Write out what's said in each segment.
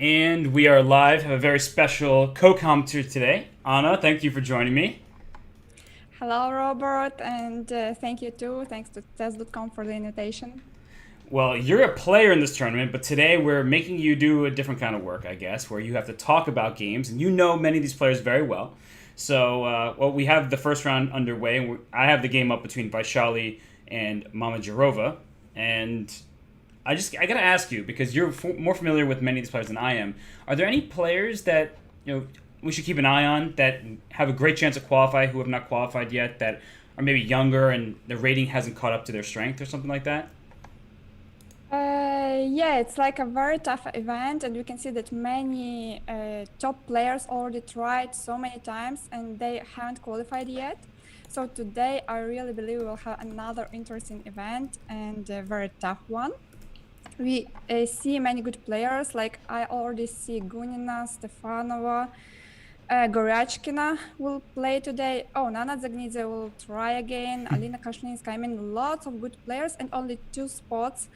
And we are live. Have a very special co-commentator today. Anna, thank you for joining me. Hello, Robert, and thank you too. Thanks to Chess.com for the invitation. Well, you're a player in this tournament, but today we're making you do a different kind of work, I guess, where you have to talk about games, and you know many of these players very well. So, we have the first round underway, and I have the game up between Vaishali and Mama Jarova, and I gotta ask you because you're more familiar with many of these players than I am. Are there any players that we should keep an eye on that have a great chance to qualify who have not qualified yet that are maybe younger and the rating hasn't caught up to their strength or something like that? Yeah, it's like a very tough event, and you can see that many top players already tried so many times and they haven't qualified yet. So today I really believe we'll have another interesting event and a very tough one. We see many good players, like I already see Gunina, Stefanova, Goryachkina will play today. Oh, Nana Zagnidze will try again. Alina Kashlinska. I mean, lots of good players and only 2 spots,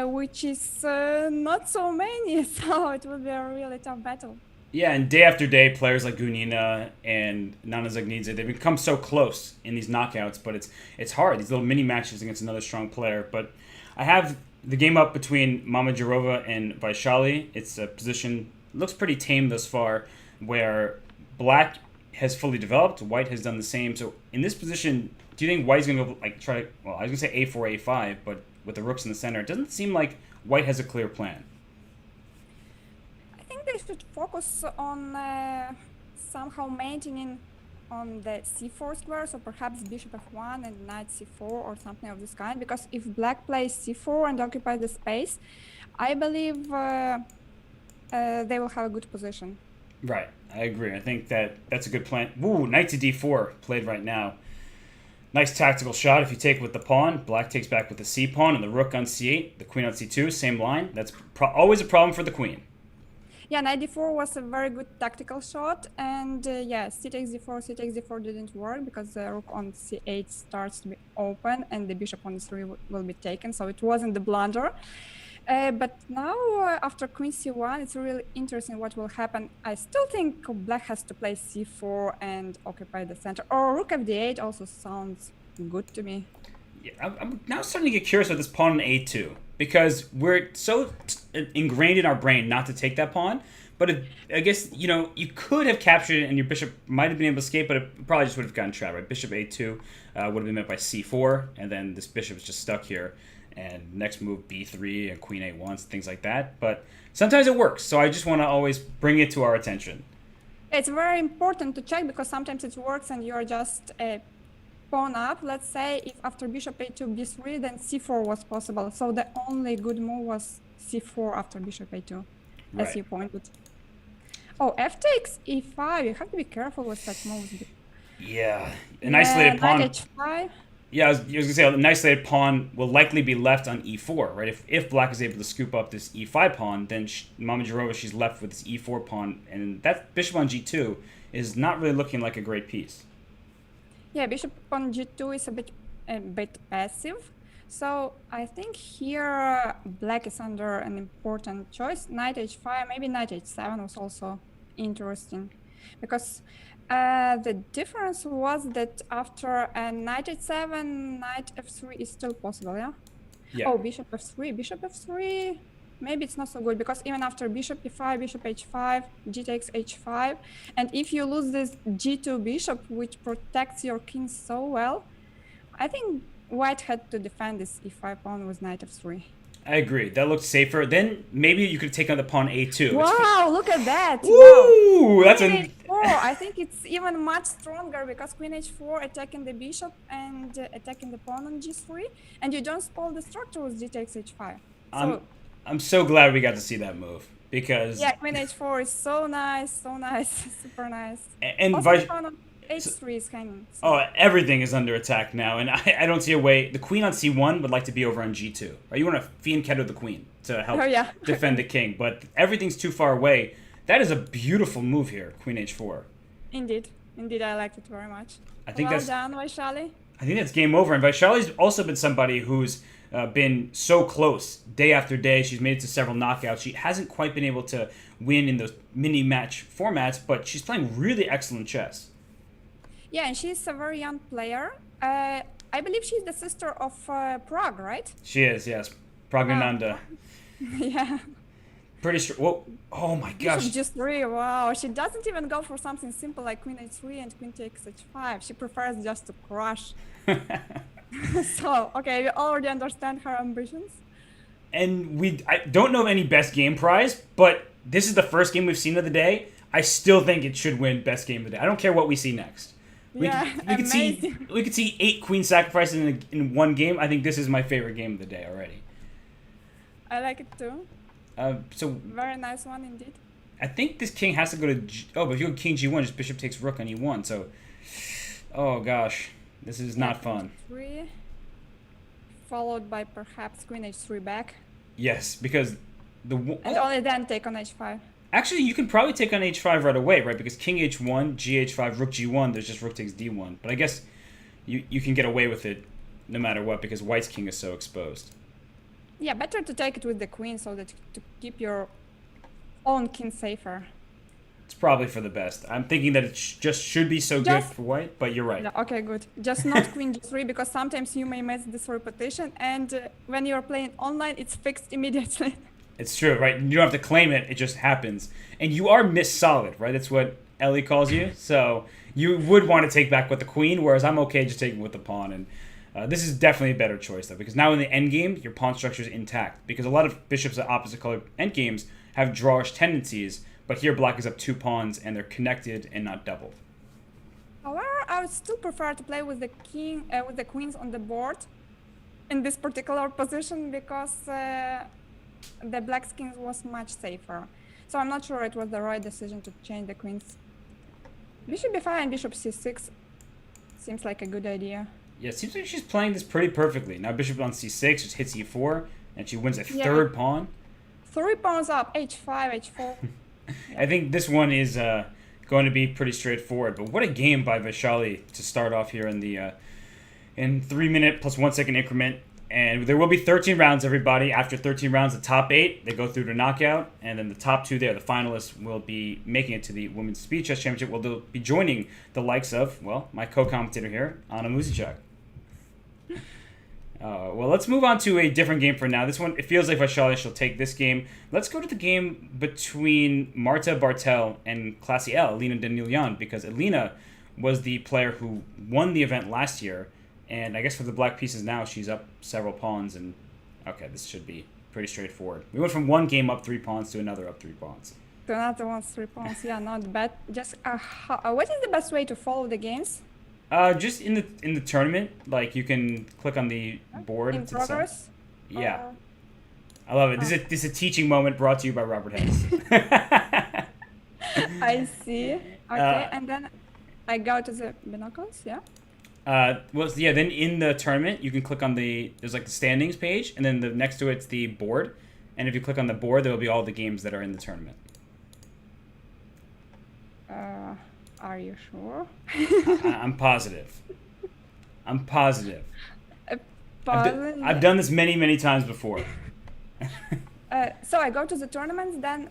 which is not so many. So it will be a really tough battle. Yeah, and day after day, players like Gunina and Nana Zagnidze, they become so close in these knockouts, but it's hard. These little mini matches against another strong player. But I have the game up between Mama Jarova and Vaishali. It's a position looks pretty tame thus far, where Black has fully developed, White has done the same. So in this position, do you think White's going to go try? Well, I was going to say A4, A5, but with the rooks in the center, it doesn't seem like White has a clear plan. I think they should focus on somehow maintaining on the c4 square, so perhaps bishop f1 and knight c4 or something of this kind, because if Black plays c4 and occupies the space, I believe they will have a good position. Right, I agree. I think that's a good plan. Ooh, knight to d4 played right now. Nice tactical shot. If you take with the pawn, Black takes back with the c pawn and the rook on c8, the queen on c2, same line. That's always a problem for the queen. Yeah, knight d4 was a very good tactical shot, and yeah, c takes d4 didn't work because the rook on c8 starts to be open and the bishop on e3 will be taken, so it wasn't the blunder. But now, after queen c1, it's really interesting what will happen. I still think Black has to play c4 and occupy the center, or rook fd8 also sounds good to me. Yeah, I'm now starting to get curious about this pawn on a2, because we're so ingrained in our brain not to take that pawn. But I guess, you could have captured it and your bishop might have been able to escape, but it probably just would have gotten trapped, right? Bishop a2 would have been met by c4, and then this bishop is just stuck here. And next move b3 and queen a1, things like that. But sometimes it works, so I just want to always bring it to our attention. It's very important to check because sometimes it works and you're just pawn up. Let's say if after bishop a2 b3, then c4 was possible. So the only good move was c4 after bishop a2, right, as you pointed. Oh, f takes e5. You have to be careful with such moves. Yeah, an isolated pawn. Knight h5. Yeah, I was going to say, an isolated pawn will likely be left on e4, right? If Black is able to scoop up this e5 pawn, then Mama Jarova, she's left with this e4 pawn, and that bishop on g2 is not really looking like a great piece. Yeah, bishop on g2 is a bit passive. So I think here Black is under an important choice. Knight h5, maybe knight h7 was also interesting, because the difference was that after knight h7, knight f3 is still possible, yeah? Yeah. Oh, bishop f3, maybe it's not so good, because even after bishop e5, bishop h5, g takes h5, and if you lose this g2 bishop, which protects your king so well, I think White had to defend this e5 pawn with knight f3. I agree. That looked safer. Then maybe you could take on the pawn a2. Wow, look at that. Ooh, wow. That's queen h4. I think it's even much stronger because queen h4 attacking the bishop and attacking the pawn on g3, and you don't spoil the structure with g takes h5. So, I'm so glad we got to see that move, because yeah, queen h4 is so nice, super nice. And also, pawn on h3 is hanging. So. Oh, everything is under attack now, and I don't see a way. The queen on c1 would like to be over on g2. Right? You want to fianchetto the queen to help defend the king, but everything's too far away. That is a beautiful move here, queen h4. Indeed, I liked it very much. I think well done, Vaishali. I think that's game over. And Vaishali's also been somebody who's been so close day after day. She's made it to several knockouts. She hasn't quite been able to win in those mini match formats, but she's playing really excellent chess. Yeah, and she's a very young player. I believe she's the sister of Prague, right? She is, yes. Pragnananda. Yeah. Pretty sure. Whoa. Oh my gosh. Bishop G3, wow. She doesn't even go for something simple like Queen H3 and Queen takes H5. She prefers just to crush. So, okay, you already understand her ambitions. And I don't know of any best game prize, but this is the first game we've seen of the day. I still think it should win best game of the day. I don't care what we see next. We could see 8 queen sacrifices in one game. I think this is my favorite game of the day already. I like it too. So very nice one indeed. I think this king has to go to but if you go king g1, just bishop takes rook on e1. So, oh gosh, this is not fun. 3, followed by perhaps queen h3 back. Yes, because and only then take on h5. Actually, you can probably take on h5 right away, right? Because king h1, gh5, rook g1. There's just rook takes d1. But I guess you can get away with it no matter what because white's king is so exposed. Yeah, better to take it with the queen so that to keep your own king safer. It's probably for the best. I'm thinking that it just should be so good for white, but you're right. Yeah, okay, good. Just not queen g3 because sometimes you may miss this repetition, and when you're playing online, it's fixed immediately. It's true, right? You don't have to claim it; it just happens. And you are miss solid, right? That's what Ellie calls you. So you would want to take back with the queen, whereas I'm okay just taking with the pawn. And this is definitely a better choice, though, because now in the endgame, your pawn structure is intact. Because a lot of bishops at opposite color endgames have drawish tendencies, but here black is up 2 pawns, and they're connected and not doubled. However, I would still prefer to play with the king, with the queens on the board, in this particular position, because the black's king was much safer. So I'm not sure it was the right decision to change the queens. Bishop b5 and bishop c6 seems like a good idea. Yeah, it seems like she's playing this pretty perfectly. Now bishop on c6 just hits e4, and she wins a third pawn. 3 pawns up, h5, h4. I think this one is going to be pretty straightforward. But what a game by Vaishali to start off here in the in 3-minute plus 1 second increment. And there will be 13 rounds, everybody. After 13 rounds, the top 8, they go through to knockout. And then the top 2 there, the finalists, will be making it to the Women's Speed Chess Championship. They'll be joining the likes of, well, my co-commentator here, Anna Muzichuk. Well, let's move on to a different game for now. This one, it feels like Vaishali shall take this game. Let's go to the game between Marta Bartel and Classy L, Alina Danilyan, because Alina was the player who won the event last year. And I guess for the black pieces now, she's up several pawns. And okay, this should be pretty straightforward. We went from one game up 3 pawns to another up 3 pawns. To another one 3 pawns, yeah, not bad. Just what is the best way to follow the games? Just in the tournament, like you can click on the board. In progress? Yeah. I love it. This is a teaching moment brought to you by Robert Hess. I see. Okay, and then I go to the binoculars, yeah? Then in the tournament, you can click on there's like the standings page, and then next to it's the board. And if you click on the board, there will be all the games that are in the tournament. Are you sure? I'm positive. I'm positive. Positive. I've done this many, many times before. So I go to the tournaments, then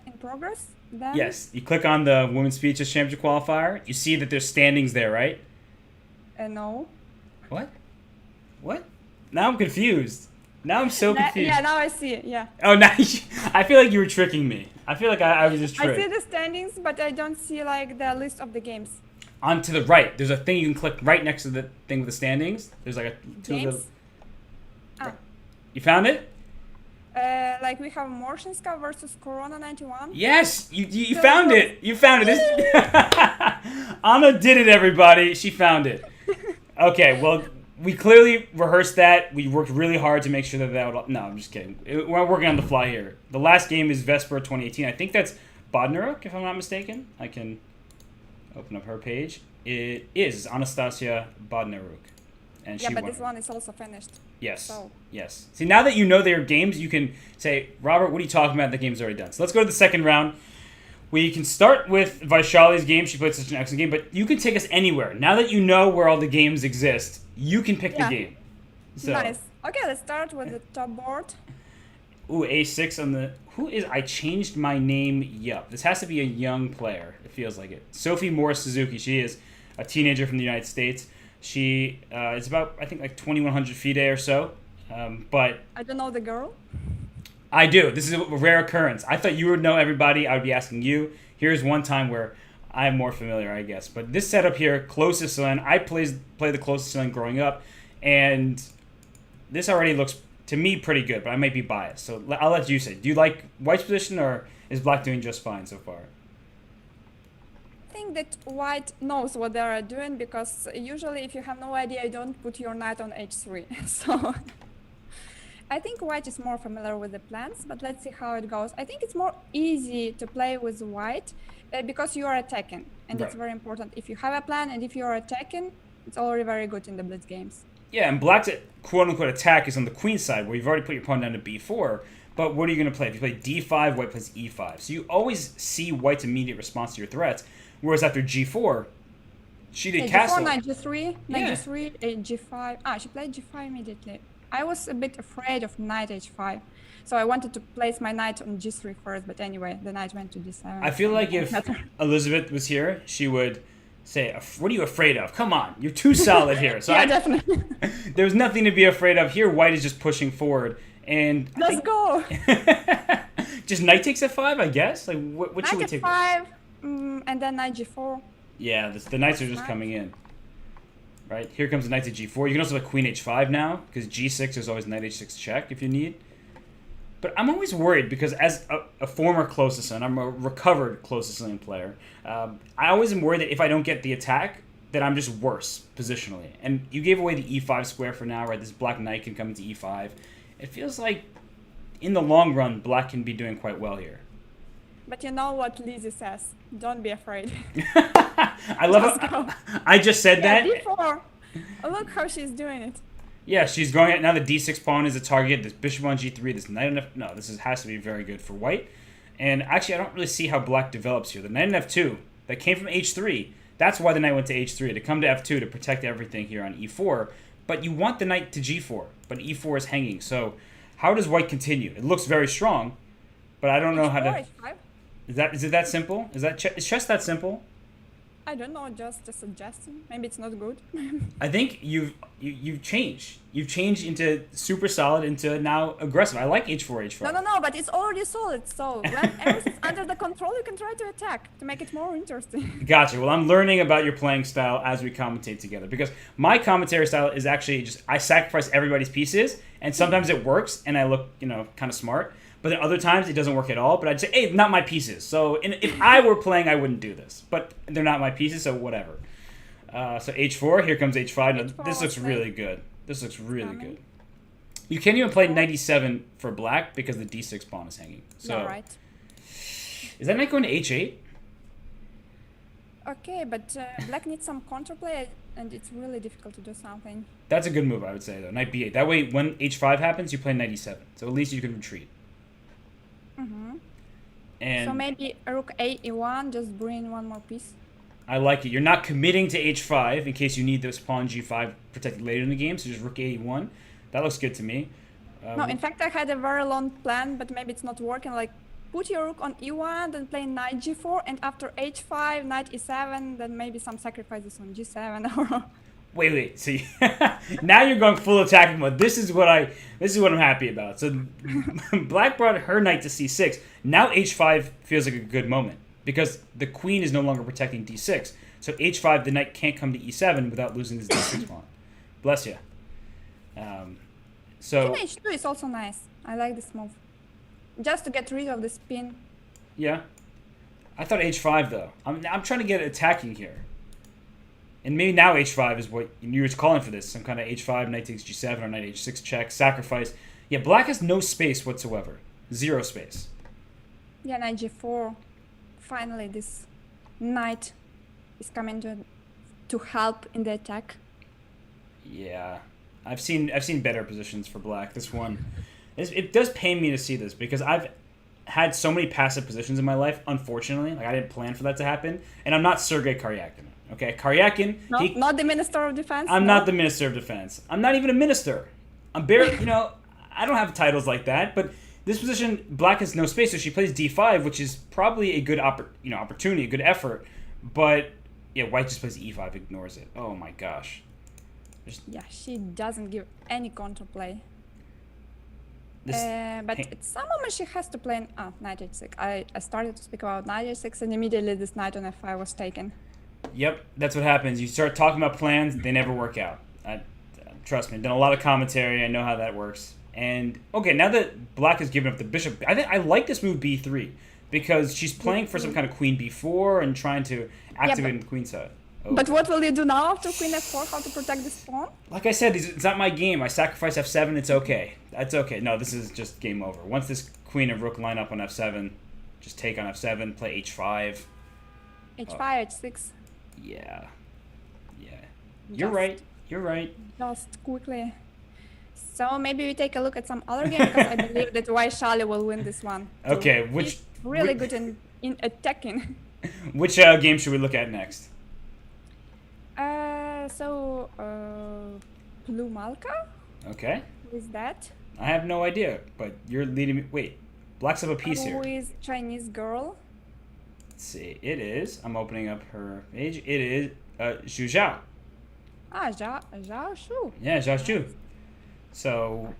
in progress, then... Yes, you click on the Women's Speed Chess Championship qualifier. You see that there's standings there, right? No. What? What? Now I'm confused. Now I'm so confused. Yeah, now I see it, yeah. Oh, now I feel like you were tricking me. I feel like I was just tricked. I see the standings, but I don't see like the list of the games. On to the right, there's a thing you can click right next to the thing with the standings. There's like games? You found it? Like we have Morshinska versus Corona 91. Yes, you found it. You found it. Anna did it, everybody. She found it. Okay, well, we clearly rehearsed that. We worked really hard to make sure that would... No, I'm just kidding. We're working on the fly here. The last game is Vesper 2018. I think that's Bodnaruk, if I'm not mistaken. I can open up her page. It is Anastasia Bodnaruk. And yeah, but this one is also finished. Yes. So. Yes. See, now that you know their games, you can say, Robert, what are you talking about? The game's already done. So let's go to the second round. We can start with Vaishali's game. She played such an excellent game, but you can take us anywhere. Now that you know where all the games exist, you can pick the game. So, nice. Okay, let's start with the top board. Ooh, A6 on the... Who is... I changed my name. Yup. This has to be a young player. It feels like it. Sophie Morris Suzuki. She is a teenager from the United States. She is about, I think, like 2,100 FIDE or so. But... I don't know the girl. I do. This is a rare occurrence. I thought you would know everybody. I would be asking you. Here's one time where I'm more familiar, I guess. But this setup here, closest lane. I played the closest lane growing up. And this already looks... to me, pretty good, but I might be biased. So I'll let you say. Do you like White's position, or is Black doing just fine so far? I think that White knows what they are doing, because usually if you have no idea, you don't put your knight on h3. So I think White is more familiar with the plans, but let's see how it goes. I think it's more easy to play with White because you are attacking, and Right. it's very important. If you have a plan and if you are attacking, it's already very good in the Blitz games. Yeah, and Black's quote-unquote attack is on the queen side, where you've already put your pawn down to b4, but what are you going to play? If you play d5, White plays e5. So you always see White's immediate response to your threats, whereas after g4, she did castle. G4, knight g3, knight Yeah. g3, g5. She played g5 immediately. I was a bit afraid of knight h5, so I wanted to place my knight on g3 first, but anyway, the knight went to d7. I feel like if Elizabeth was here, she would say, what are you afraid of? Come on, you're too solid here. So yeah, definitely. There's nothing to be afraid of here. White is just pushing forward, and Let's go. just knight takes f5, I guess. Like what should we Knight take? f5, and then knight g4. Yeah, the knights are just coming in. Right here comes the knight to g4. You can also have queen h5 now, because g6 is always knight h6 check if you need. But I'm always worried because as a former closest lane, I'm a recovered closest lane player. I always am worried that if I don't get the attack, that I'm just worse positionally. And you gave away the e5 square for now, right? This black knight can come into e5. It feels like in the long run, Black can be doing quite well here. But you know what Lizzie says? Don't be afraid. I love it. I just said that. d4. Look how she's doing it. Yeah, she's going at now. The d6 pawn is a target. This bishop on g3. This knight on f. No, has to be very good for White. And actually, I don't really see how Black develops here. The knight on f2 that came from h3. That's why the knight went to h3 to come to f2 to protect everything here on e4. But you want the knight to g4, but e4 is hanging. So how does White continue? It looks very strong, but I don't know how to. h5? Is it that simple? Is chess that simple? I don't know, just a suggestion. Maybe it's not good. I think you've changed. You've changed into super solid into now aggressive. I like h4, h5. No, but it's already solid. So when everything's under the control, you can try to attack to make it more interesting. Gotcha. Well, I'm learning about your playing style as we commentate together, because my commentary style is actually just I sacrifice everybody's pieces, and sometimes it works, and I look kind of smart. But then other times it doesn't work at all. But I'd say, hey, not my pieces. So if I were playing, I wouldn't do this. But they're not my pieces, so whatever. So h4, here comes h5. Now, this looks really good. This looks really good. You can't even play knight e7 for Black because the d6 pawn is hanging. So Yeah, right. is that knight going to h8? Okay, but Black needs some counterplay, and it's really difficult to do something. That's a good move, I would say, though. Knight b8. That way, when h5 happens, you play knight e7. So at least you can retreat. And So maybe rook a e1, just bring one more piece. I like it. You're not committing to h5 in case you need this pawn g5 protected later in the game. So just rook a1. That looks good to me. No, in fact, I had a very long plan, but maybe it's not working. Like, put your rook on e1, then play knight g4, and after h5, knight e7, then maybe some sacrifices on g7. Or Wait. See, now you're going full attacking mode. This is what I'm happy about. So Black brought her knight to c6. Now h5 feels like a good moment because the queen is no longer protecting d6. So h5, the knight can't come to e7 without losing his d6 pawn. Bless you. So King h2 is also nice. I like this move. Just to get rid of the spin. yeah, I thought h5 though. I'm trying to get attacking here. And maybe now h5 is what you were calling for this. Some kind of h5, knight takes g7, or knight h6 check, sacrifice. Yeah, Black has no space whatsoever. Zero space. Yeah, knight g4. Finally, this knight is coming to help in the attack. Yeah. I've seen better positions for Black. This one, it does pain me to see this because I've had so many passive positions in my life, unfortunately. Like, I didn't plan for that to happen. And I'm not Sergei Karyakin. Okay, Karyakin. No, not the Minister of Defense. I'm not the Minister of Defense. I'm not even a minister. I'm barely, I don't have titles like that, but this position, black has no space, so she plays d5, which is probably a good opportunity, a good effort. But yeah, white just plays e5, ignores it. Oh my gosh. Yeah, she doesn't give any counterplay. This, But at some moment she has to play knight h6. I started to speak about knight h6 and immediately this knight on f5 was taken. Yep, that's what happens. You start talking about plans, they never work out. Trust me, I've done a lot of commentary. I know how that works. And okay, now that black has given up the bishop, I like this move b3 because she's playing for some kind of queen b4 and trying to activate the queen side. Oh. But what will you do now after queen f4? How to protect this pawn? Like I said, it's not my game. I sacrifice f7. It's okay. That's okay. No, this is just game over. Once this queen and rook line up on f7, just take on f7, play h5. h5, h6. Yeah. You're right. You're right. Just quickly. So maybe we take a look at some other game because I believe that Vaishali will win this one. Okay, He's really good in attacking. Which game should we look at next? Blue Malka? Okay. Who is that? I have no idea, but you're leading me. Wait, black's up a piece here. Who is Chinese girl? Let's see. It is. I'm opening up her page. It is Zhu Zhao. Zhao Shu. Yeah, Zhao Shu. So,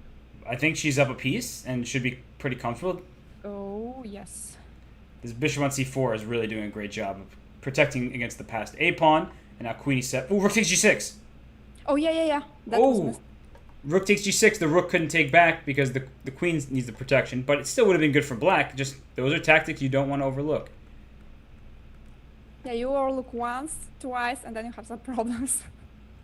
I think she's up a piece and should be pretty comfortable. Oh, yes. This bishop on c4 is really doing a great job of protecting against the passed a pawn. And now queen e7. Oh, rook takes g6. Oh, yeah. That was rook takes g6. The rook couldn't take back because the queen needs the protection. But it still would have been good for black. Just those are tactics you don't want to overlook. Yeah, you overlook once, twice, and then you have some problems.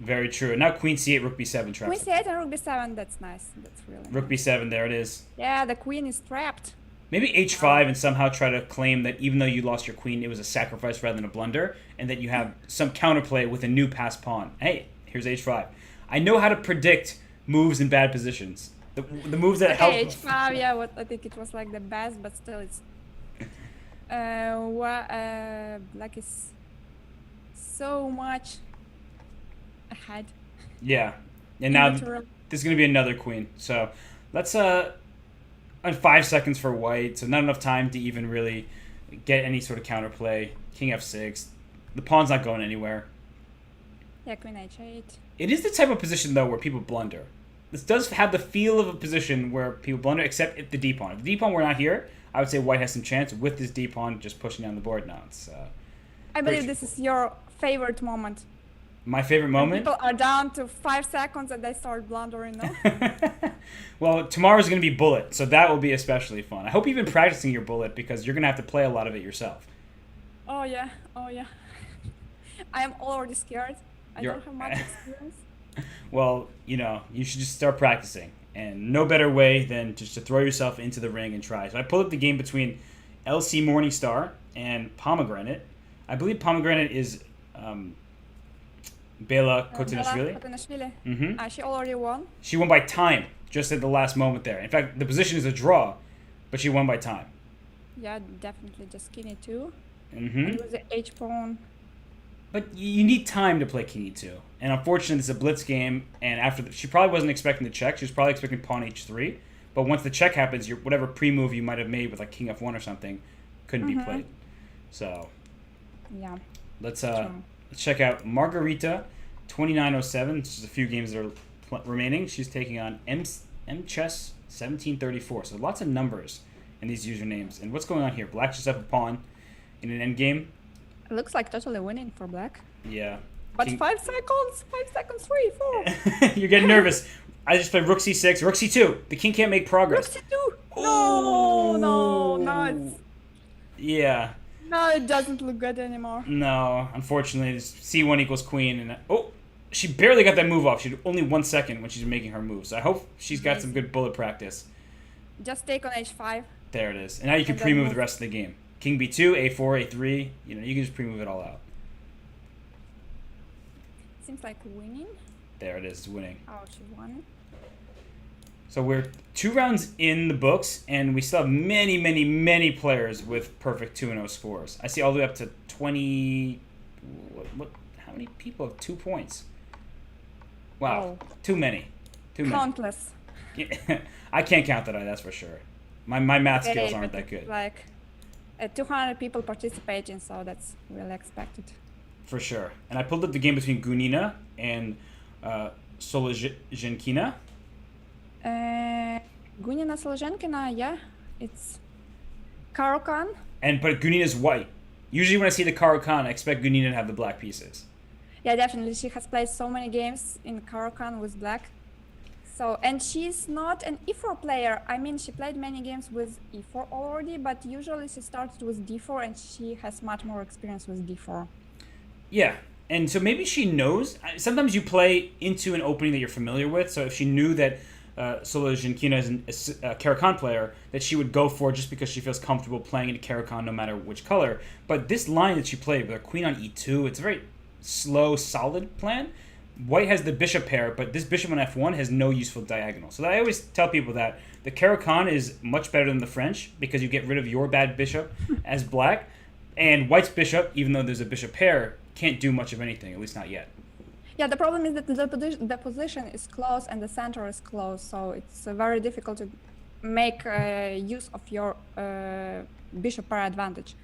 Very true. Now queen c8, rook b7 traps. Queen c8 and rook b7, that's nice. That's really rook b7, there it is. Yeah, the queen is trapped. Maybe h5 and somehow try to claim that even though you lost your queen, it was a sacrifice rather than a blunder, and that you have some counterplay with a new passed pawn. Hey, here's h5. I know how to predict moves in bad positions. The moves that help. h5, yeah, I think it was like the best, but still it's... black is so much ahead. Yeah. And now there's going to be another queen. So let's... on 5 seconds for white, so not enough time to even really get any sort of counterplay. King f6. The pawn's not going anywhere. Yeah, queen h8. It is the type of position, though, where people blunder. This does have the feel of a position where people blunder, except if the d-pawn. If the d-pawn were not here, I would say white has some chance with this d-pawn just pushing down the board now. It's, I believe this is your favorite moment. My favorite moment? People are down to 5 seconds and they start blundering, no? Well, tomorrow's going to be bullet, so that will be especially fun. I hope you've been practicing your bullet because you're going to have to play a lot of it yourself. Oh, yeah. I am already scared. I don't have much experience. Well, you should just start practicing. And no better way than just to throw yourself into the ring and try. So I pulled up the game between LC Morningstar and Pomegranate. I believe Pomegranate is... Bela Kotanishvili. Mm-hmm. She already won. She won by time, just at the last moment there. In fact, the position is a draw, but she won by time. Yeah, definitely. Just king e2. Mm-hmm. It was the h-pawn. But you need time to play king e2. And unfortunately, it's a blitz game, and she probably wasn't expecting the check. She was probably expecting pawn h3. But once the check happens, whatever pre-move you might have made with like king f1 or something couldn't be played. So, yeah. Let's check out Margarita 2907. Just a few games that are remaining. She's taking on Chess 1734. So lots of numbers in these usernames. And what's going on here? Black just up a pawn in an endgame. It looks like totally winning for black. Yeah. But 5 seconds. 5 seconds. 3, 4. You're getting nervous. I just played rook c6, rook c2. The king can't make progress. Rook c2. No. Yeah. No, it doesn't look good anymore. No, unfortunately, c1 equals queen, and she barely got that move off. She had only 1 second when she's making her move. So I hope she's got some good bullet practice. Just take on h5. There it is, and now you can pre-move the rest of the game. King b2, a4, a3. You can just pre-move it all out. Seems like winning. There it is, it's winning. Oh, she won. So we're 2 rounds in the books, and we still have many, many, many players with perfect 2-0 scores. I see all the way up to 20... How many people have 2 points? Wow, too many. Countless. I can't count that either, that's for sure. My math skills Okay, aren't but that good. like 200 people participating, so that's really expected. For sure. And I pulled up the game between Gunina and Solozhenkina. Gunina Solozhenkina, yeah, it's Caro-Kann. But Gunina's white. Usually when I see the Caro-Kann, I expect Gunina to have the black pieces. Yeah, definitely. She has played so many games in Caro-Kann with black. So, and she's not an e4 player. I mean, she played many games with e4 already, but usually she started with d4 and she has much more experience with d4. Yeah. And so maybe she knows. Sometimes you play into an opening that you're familiar with. So if she knew that Solozhenkina is a Caro-Kann player, that she would go for just because she feels comfortable playing into Caro-Kann no matter which color. But this line that she played with her queen on e2, it's a very slow, solid plan. White has the bishop pair, but this bishop on f1 has no useful diagonal. So I always tell people that the Caro-Kann is much better than the French because you get rid of your bad bishop as black. And White's bishop, even though there's a bishop pair, can't do much of anything, at least not yet. Yeah, the problem is that the position is close and the center is close, so it's very difficult to make use of your bishop pair advantage.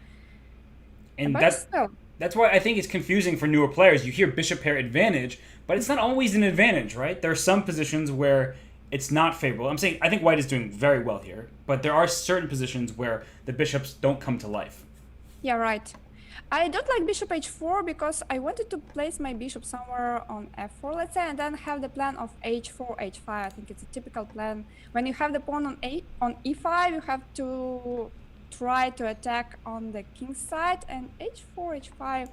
And but still, that's why I think it's confusing for newer players. You hear bishop pair advantage, but it's not always an advantage, right? There are some positions where it's not favorable. I'm saying I think White is doing very well here, but there are certain positions where the bishops don't come to life. Yeah, right. I don't like bishop h4 because I wanted to place my bishop somewhere on f4, let's say, and then have the plan of h4, h5. I think it's a typical plan. When you have the pawn on e5, you have to try to attack on the king's side, and h4, h5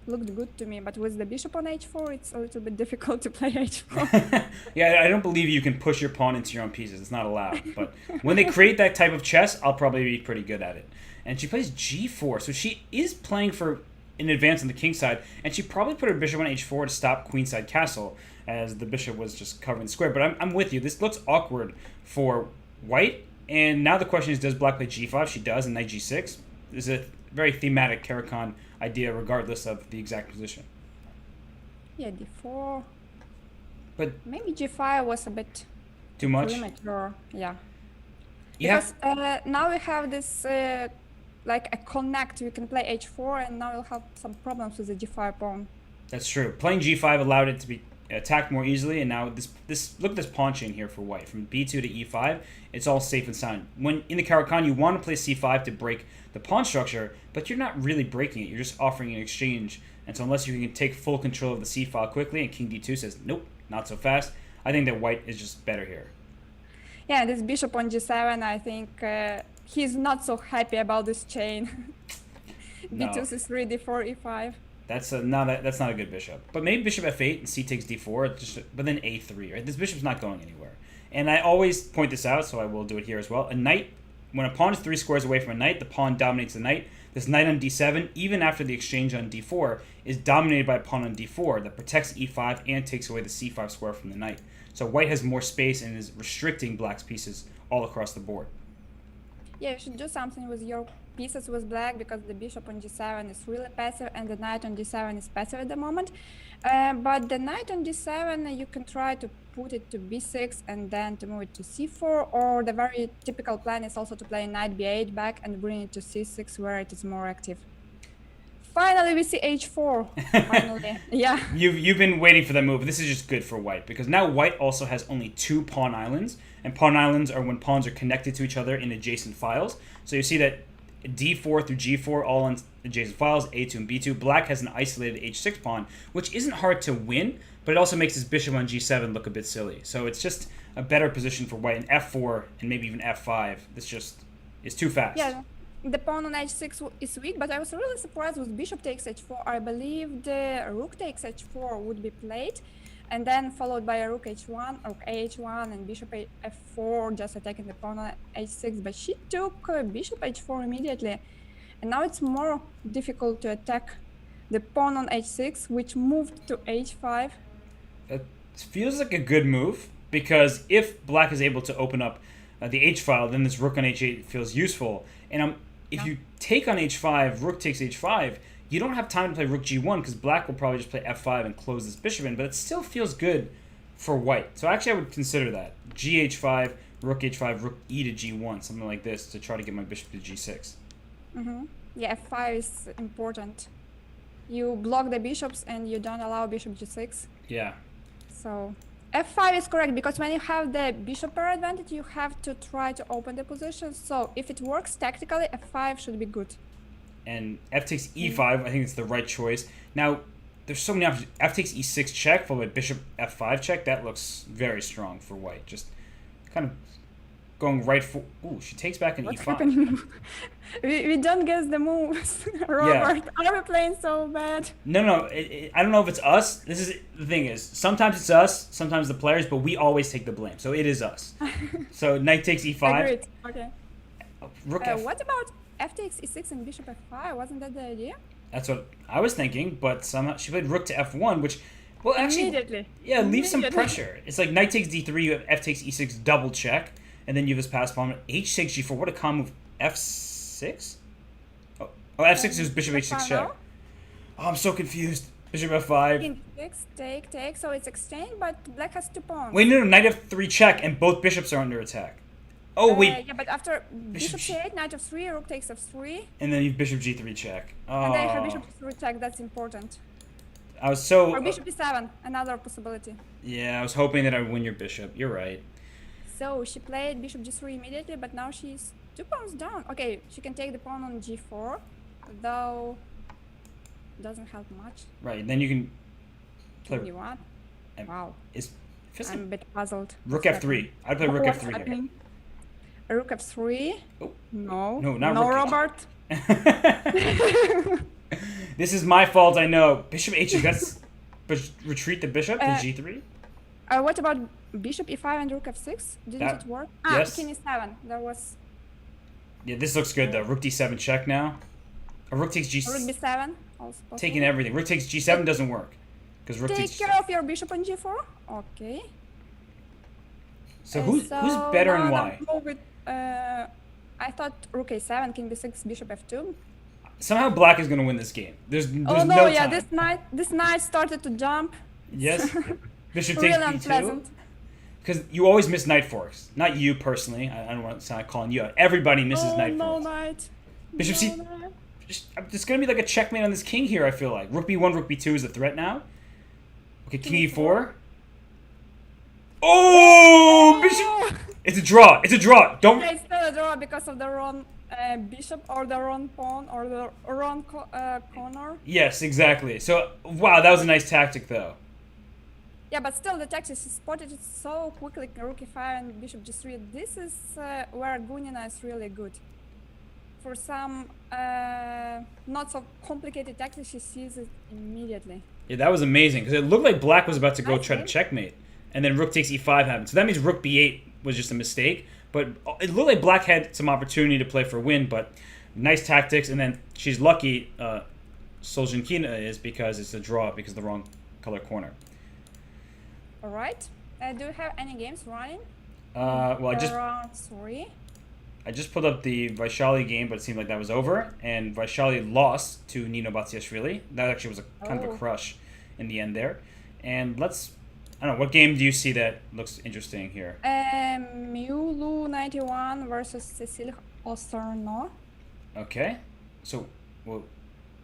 looked good to me, but with the bishop on h4, it's a little bit difficult to play h4. Yeah, I don't believe you can push your pawn into your own pieces. It's not allowed. But when they create that type of chess, I'll probably be pretty good at it. And she plays g4, so she is playing for an advance on the king side, and she probably put her bishop on h4 to stop queenside castle, as the bishop was just covering the square. But I'm with you. This looks awkward for White, and now the question is, does Black play g5? She does, and knight g6. This is a very thematic Caro-Kann idea, regardless of the exact position. Yeah, d4. But maybe g5 was a bit too much. Premature. Yeah. Yeah. Because now we have this like a connect. We can play h4, and now we'll have some problems with the g5 pawn. That's true. Playing g5 allowed it to be attacked more easily, and now this look at this pawn chain here for White from b2 to e5. It's all safe and sound. When in the Caro-Kann, you want to play c5 to break the pawn structure, but you're not really breaking it. You're just offering an exchange. And so unless you can take full control of the c file quickly, and king d2 says nope, not so fast, I think that White is just better here. Yeah, this bishop on g7, I think he's not so happy about this chain. No. b2, c3, d4, e5. That's not a good bishop. But maybe bishop f8 and c takes d4, but then a3, right? This bishop's not going anywhere. And I always point this out, so I will do it here as well. A knight, when a pawn is 3 squares away from a knight, the pawn dominates the knight. This knight on d7, even after the exchange on d4, is dominated by a pawn on d4 that protects e5 and takes away the c5 square from the knight. So White has more space and is restricting Black's pieces all across the board. Yeah, you should do something with your pieces with Black, because the bishop on g7 is really passive and the knight on d7 is passive at the moment. But the knight on d7, you can try to put it to b6 and then to move it to c4, or the very typical plan is also to play knight b8 back and bring it to c6 where it is more active. Finally, we see h4. Finally, yeah. You've been waiting for that move. This is just good for White, because now White also has only 2 pawn islands, and pawn islands are when pawns are connected to each other in adjacent files. So you see that d4 through g4 all on adjacent files, a2 and b2. Black has an isolated h6 pawn, which isn't hard to win, but it also makes his bishop on g7 look a bit silly. So it's just a better position for White. And f4 and maybe even f5, this just is too fast. Yeah. The pawn on h6 is weak, but I was really surprised with bishop takes h4. I believe the rook takes h4 would be played, and then followed by a rook h1, rook ah1, and bishop f4, just attacking the pawn on h6. But she took bishop h4 immediately, and now it's more difficult to attack the pawn on h6, which moved to h5. It feels like a good move, because if Black is able to open up the h file, then this rook on h8 feels useful. And if you take on h5, rook takes h5, you don't have time to play rook g1, because Black will probably just play f5 and close this bishop in, but it still feels good for white. So actually I would consider that. Gh5, rook h5, rook e to g1, something like this to try to get my bishop to g6. Yeah, f5 is important. You block the bishops and you don't allow bishop g6. Yeah. So f5 is correct because when you have the bishop pair advantage, you have to try to open the position. So if it works tactically, f5 should be good. And f takes e5, I think it's the right choice. Now, there's so many options. F takes e6 check, followed by bishop f5 check. That looks very strong for white. Just kind of going right for... Ooh, she takes back an What's e5. happening? we don't guess the moves, Robert. Are we playing so bad? No. I don't know if it's us. This is the thing is, sometimes it's us, sometimes the players, but we always take the blame. So it is us. So knight takes e5. Agreed. Okay. Rook f... What about f takes e6 and bishop f5? Wasn't that the idea? That's what I was thinking, but somehow she played rook to f1, which, well, actually, Immediately. yeah, leave some pressure. It's like knight takes d3, you have f takes e6 double check, and then you have this pass pawn. h takes g4. What a calm move. f6? Oh, f6 is bishop h6 check. Oh, I'm so confused. Bishop f5. King 6, take. So it's exchange, but black has 2 pawns. Wait, no, knight f3 check, and both bishops are under attack. Oh, wait. Yeah, but after bishop c8, knight f3, rook takes f3. And then you have bishop g3 check. Oh. And then you have bishop g3 check. That's important. I was so... Or bishop e7, another possibility. Yeah, I was hoping that I would win your bishop. You're right. So she played bishop g3 immediately, but now she's 2 pawns down. Okay, she can take the pawn on g4, though doesn't help much. Right, then you can play... d1. Wow. I'm a bit puzzled. Rook f3. I'd play rook f3 here. Rook f3? Oh. No. Not no, rook. Robert. This is my fault, I know. Bishop h6, that's... But retreat the bishop to g3? What about bishop e5 and rook f6? Didn't it work? Yes. King e7. There was... Yeah, this looks good, though. Rook d7 check now. Or rook takes g6. Rook b7. Also taking everything. Rook takes g7 doesn't work. Because rook takes... Take care of your bishop on g4. Okay. So who's better and why? With, I thought rook a7, king b6, bishop f2. Somehow black is going to win this game. There's oh no, yeah, time. this knight started to jump. Yes. Bishop really takes b2. Unpleasant. Because you always miss knight forks. Not you personally. I don't want to sound like calling you out. Everybody misses knight forks. Knight. Bishop c... There's going to be like a checkmate on this king here, I feel like. Rook b1, rook b2 is a threat now. Okay, king e4. Oh! Bishop... It's a draw. It's a draw. Don't... Yeah, it's still a draw because of the wrong bishop or the wrong pawn or the wrong corner. Yes, exactly. So, wow, that was a nice tactic, though. Yeah, but still the tactic, she spotted it so quickly, rook e5 and bishop g3. This is where Gunina is really good. For some not so complicated tactics, she sees it immediately. Yeah, that was amazing, because it looked like black was about to go try to checkmate. And then rook takes e5 happened. So that means rook b8 was just a mistake. But it looked like black had some opportunity to play for win, but nice tactics. And then she's lucky, Solzhenitsyn is, because it's a draw because of the wrong color corner. All right. Do you have any games running? Well, I just pulled up the Vaishali game, but it seemed like that was over. And Vaishali lost to Nino Batsiashvili. That actually was a kind of a crush in the end there. And I don't know, what game do you see that looks interesting here? Miulu 91 versus Cecile Osorno. Okay. So, well,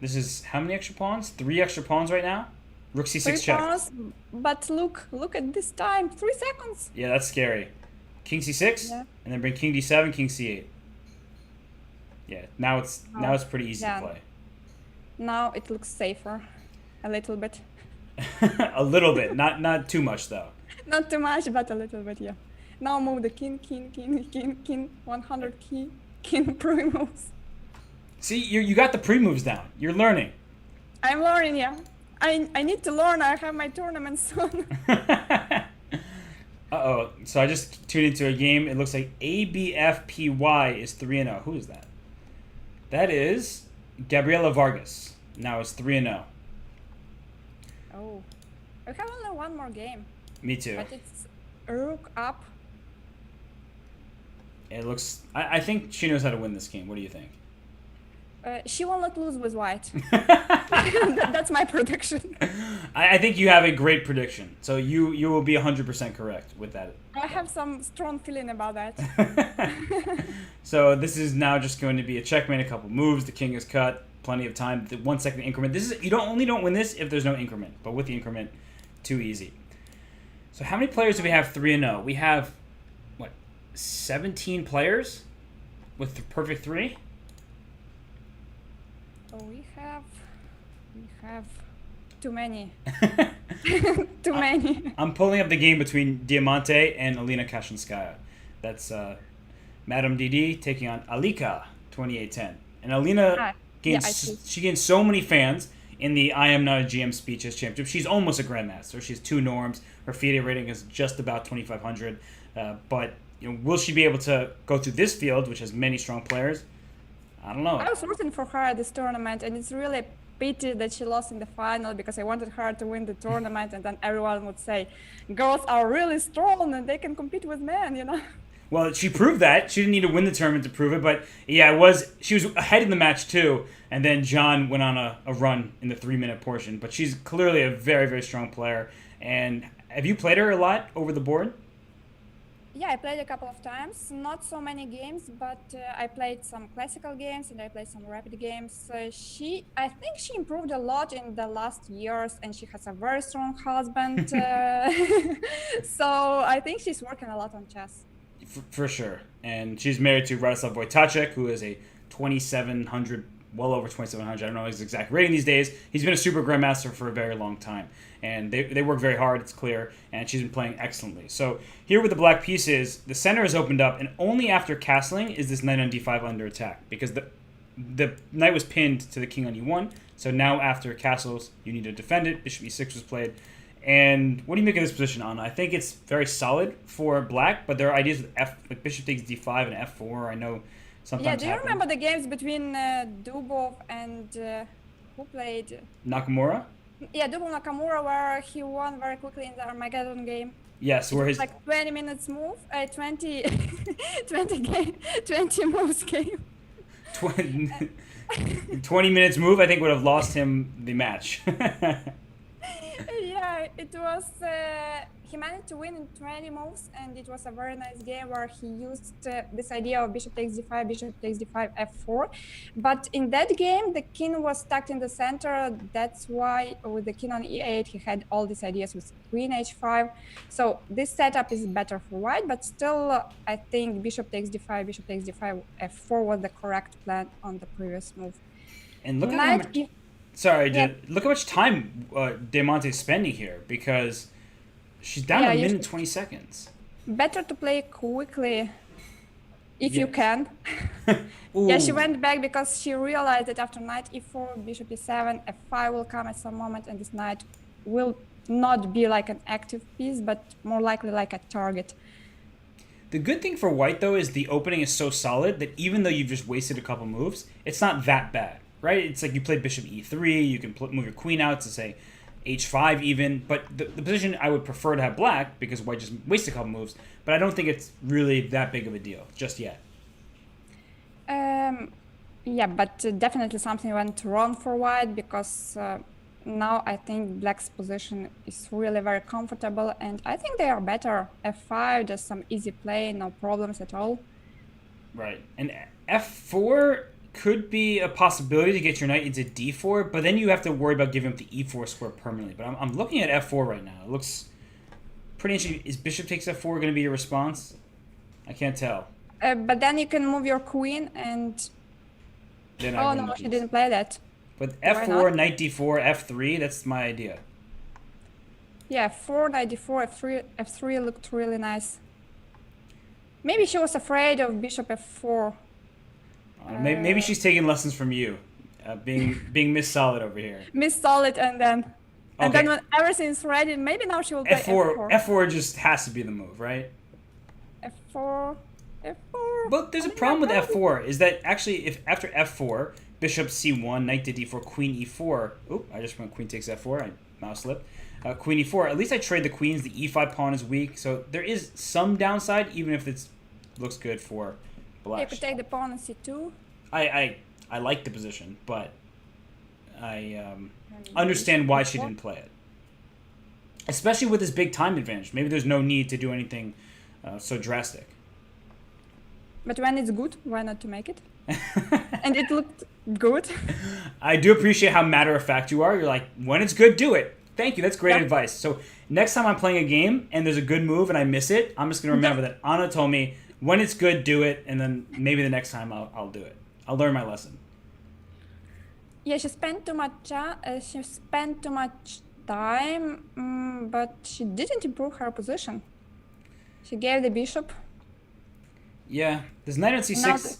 this is how many extra pawns? 3 extra pawns right now? Rook c6 3 check. pawns, but look at this time. 3 seconds. Yeah, that's scary. King c6, and then bring king d7, king c8. Yeah, now it's pretty easy to play. Now it looks safer, a little bit. A little bit, not too much though. Not too much, but a little bit, yeah. Now move the king, 100 king pre-moves. See, you got the pre-moves down. You're learning. I'm learning, yeah. I need to learn. I have my tournament soon. Uh-oh. So I just tuned into a game. It looks like ABFPY is 3-0. Who is that? That is Gabriela Vargas. Now it's 3-0. Oh. We have only one more game. Me too. But it's rook up. It looks... I think she knows how to win this game. What do you think? She will not lose with white. That's my prediction. I think you have a great prediction. So you will be 100% correct with that. I have some strong feeling about that. So this is now just going to be a checkmate, a couple moves. The king is cut, plenty of time. The 1 second increment. This is you don't win this if there's no increment, but with the increment, too easy. So how many players do we have 3-0? We have what 17 players with the perfect 3. Oh, we have too many. Too many. I'm pulling up the game between Diamante and Alina Kashinskaya. That's Madame DD taking on Alika 2810. And Alina she gained so many fans in the I Am Not a GM speeches championship. She's almost a grandmaster. She has 2 norms. Her FIDE rating is just about 2,500. But will she be able to go through this field, which has many strong players? I don't know. I was rooting for her at this tournament, and it's really a pity that she lost in the final because I wanted her to win the tournament, and then everyone would say, girls are really strong and they can compete with men. Well, she proved that. She didn't need to win the tournament to prove it, but yeah, she was ahead in the match too, and then John went on a run in the 3-minute portion, but she's clearly a very, very strong player. And have you played her a lot over the board? Yeah, I played a couple of times, not so many games, but I played some classical games and I played some rapid games. I think she improved a lot in the last years, and she has a very strong husband. So I think she's working a lot on chess. For sure. And she's married to Radoslav Wojtacek, who is a 2,700, well over 2,700. I don't know his exact rating these days. He's been a super grandmaster for a very long time. And they work very hard, it's clear, and she's been playing excellently. So here with the black pieces, the center is opened up, and only after castling is this knight on d5 under attack, because the knight was pinned to the king on e1, so now after castles, you need to defend it. Bishop e6 was played. And what do you make of this position, Anna? I think it's very solid for black, but there are ideas with like bishop takes d5 and f4. I know sometimes Yeah, do you remember the games between Dubov and who played? Nakamura? Yeah, Dubov Nakamura, where he won very quickly in the Armageddon game. Yes, where his like 20 minutes move, 20 moves game. 20 minutes move, I think would have lost him the match. Yeah, it was. He managed to win in 20 moves, and it was a very nice game where he used this idea of bishop takes d5, f4. But in that game, the king was stuck in the center. That's why with the king on e8, he had all these ideas with queen h5. So this setup is better for white, but still, I think bishop takes d5, f4 was the correct plan on the previous move. And look at look how much time Diamante is spending here, because she's down a minute and 20 seconds. Better to play quickly if you can. Yeah, she went back because she realized that after knight e4, bishop e7, f5 will come at some moment, and this knight will not be like an active piece, but more likely like a target. The good thing for white, though, is the opening is so solid that even though you've just wasted a couple moves, it's not that bad. Right? It's like you played bishop e3, you can move your queen out to, say, h5 even, but the position I would prefer to have black, because white just wasted a couple moves, but I don't think it's really that big of a deal just yet. Yeah, but definitely something went wrong for white, because now I think black's position is really very comfortable, and I think they are better. f5, just some easy play, no problems at all. Right, and f4 could be a possibility to get your knight into d4, but then you have to worry about giving up the e4 square permanently. But I'm looking at f4 right now. It looks pretty interesting. Is bishop takes f4 going to be your response? I can't tell. But then you can move your queen and... Then oh no, she didn't play that. But f4, knight d4, f3, that's my idea. Yeah, f4, knight d4, f3 looked really nice. Maybe she was afraid of bishop f4. Maybe she's taking lessons from you, being Miss Solid over here. Miss Solid, and then when everything's ready, maybe now she will play f4. F4 just has to be the move, right? f4. But there's a problem with f4, is that actually if after f4, bishop c1, knight to d4, queen e4. Oop, I just went queen takes f4. I mouse slipped. Queen e4. At least I trade the queens. The e5 pawn is weak, so there is some downside, even if it looks good for black. You could take the pawn on c2. I I like the position, but I understand why she didn't play it. Especially with this big time advantage. Maybe there's no need to do anything so drastic. But when it's good, why not to make it? And it looked good. I do appreciate how matter-of-fact you are. You're like, when it's good, do it. Thank you. That's great advice. So next time I'm playing a game and there's a good move and I miss it, I'm just going to remember that Anna told me, when it's good, do it. And then maybe the next time I'll do it. I'll learn my lesson. Yeah, she spent too much time, but she didn't improve her position. She gave the bishop. Yeah, this knight on c6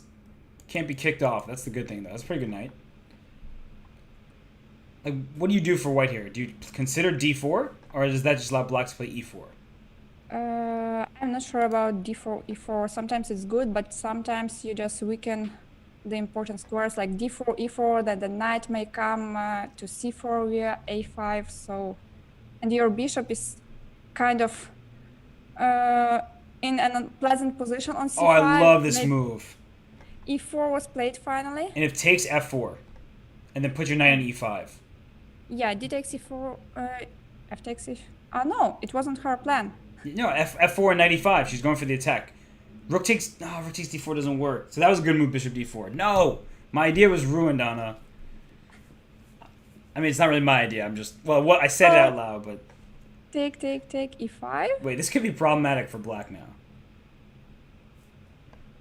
can't be kicked off. That's the good thing, though. That's a pretty good knight. Like, what do you do for white here? Do you consider d4, or does that just allow black to play e4? I'm not sure about d4, e4. Sometimes it's good, but sometimes you just weaken the important squares like d4, e4, that the knight may come to c4 via a5. So, and your bishop is kind of in an unpleasant position on c5. Oh, I love this move. e4 was played finally. And if takes f4, and then put your knight on e5. Yeah, d takes e4, f takes e. Oh no, it wasn't her plan. No, f4 and knight e5. She's going for the attack. Rook takes d4 doesn't work. So that was a good move, bishop d4. No! My idea was ruined on a... I mean, it's not really my idea. I'm just... Well, what I said it out loud, but... Take e5. Wait, this could be problematic for black now.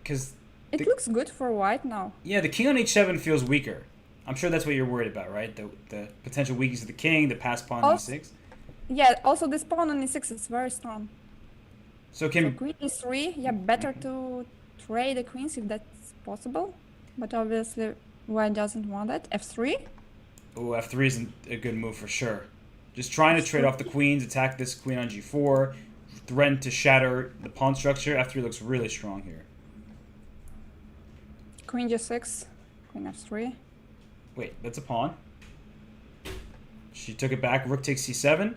Because... It looks good for white now. Yeah, the king on h7 feels weaker. I'm sure that's what you're worried about, right? The potential weakness of the king, the passed pawn on e6. Yeah, also this pawn on e6 is very strong. So queen e3, yeah, better to trade the queens if that's possible. But obviously white doesn't want that. f3. Oh, f3 isn't a good move for sure. Just trying to trade off the queens, attack this queen on g4, threaten to shatter the pawn structure. f3 looks really strong here. Queen g6, queen f3. Wait, that's a pawn. She took it back. Rook takes c7.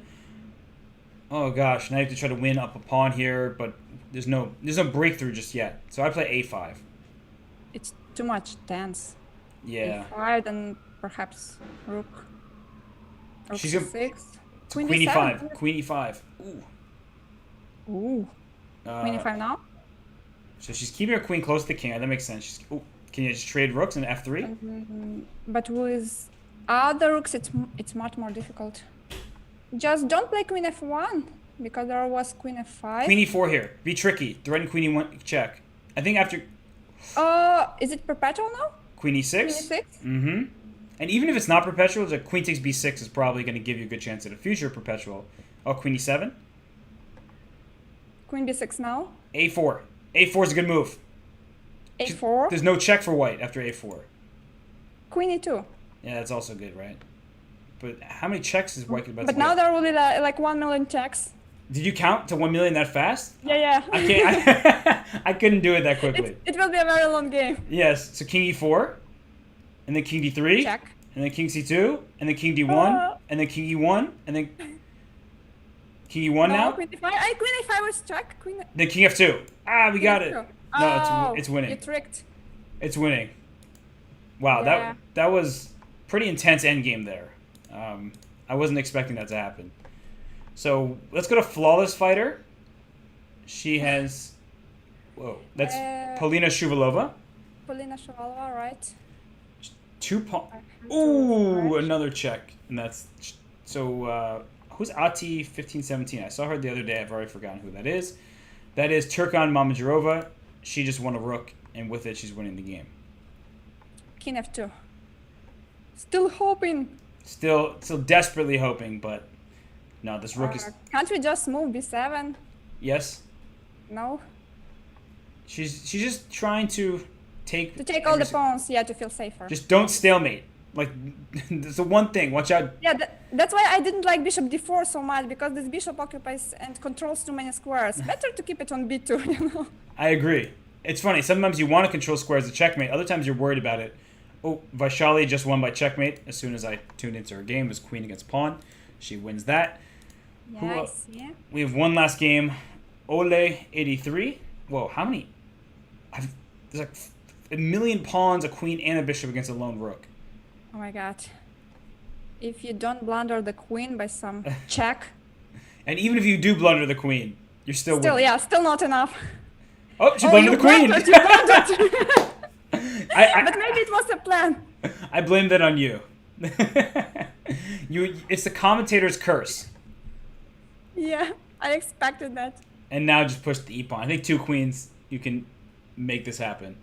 Oh gosh, now you have to try to win up a pawn here, but there's no breakthrough just yet. So I play a5. It's too much tense. Yeah. a5, then perhaps rook. Rook She's c6. Queen e5. Queen e5. Ooh. Ooh. Queen e5 now. So she's keeping her queen close to the king. That makes sense. Can you just trade rooks in f3? But with other rooks, it's much more difficult. Just don't play queen f1 because there was queen f5. Queen e4 here. Be tricky. Threaten queen e1 check. I think after... Is it perpetual now? Queen e6? Queen e6? Mm-hmm. And even if it's not perpetual, like queen takes b6 is probably going to give you a good chance at a future perpetual. Oh, queen e7? Queen b6 now. a4. a4 is a good move. a4? There's no check for white after a4. Queen e2. Yeah, that's also good, right? But how many checks is white about to But now there will be like 1 million checks. Did you count to 1 million that fast? Yeah. I can't. I couldn't do it that quickly. It will be a very long game. Yes. So king e4, and then king d3, Check. and then king c2, and then king d1, and then king e1, and then king e1 now. Queen e5. Queen e5 was check. Queen. Then king f2. We got it. No, it's winning. You tricked. It's winning. Wow, Yeah. that was pretty intense endgame there. I wasn't expecting that to happen. So let's go to Flawless Fighter. She has... Whoa, that's Polina Shuvalova. Polina Shuvalova, right? 2 pawn... Ooh, another check. And that's... So, who's Ati 1517? I saw her the other day. I've already forgotten who that is. That is Turkan Mamajarova. She just won a rook, and with it, she's winning the game. King f2. Still hoping. Still desperately hoping, but no, this rook is... Can't we just move b7? Yes. No? She's just trying to take... To take all the pawns, yeah, to feel safer. Just don't stalemate. Like, that's the one thing. Watch out. Yeah, that's why I didn't like bishop d4 so much, because this bishop occupies and controls too many squares. Better to keep it on b2, you know? I agree. It's funny. Sometimes you want to control squares to checkmate. Other times you're worried about it. Oh, Vaishali just won by checkmate. As soon as I tuned into her game, it was queen against pawn. She wins that. Yes, yeah. We have one last game. Ole 83. Whoa, how many? There's like a million pawns, a queen, and a bishop against a lone rook. Oh my god. If you don't blunder the queen by some check. And even if you do blunder the queen, you're still winning. Yeah, still not enough. Oh, she blundered the queen. You blundered. But maybe it was a plan. I blame that on you. It's the commentator's curse. Yeah, I expected that. And now just push the e-pawn. I think 2 queens, you can make this happen.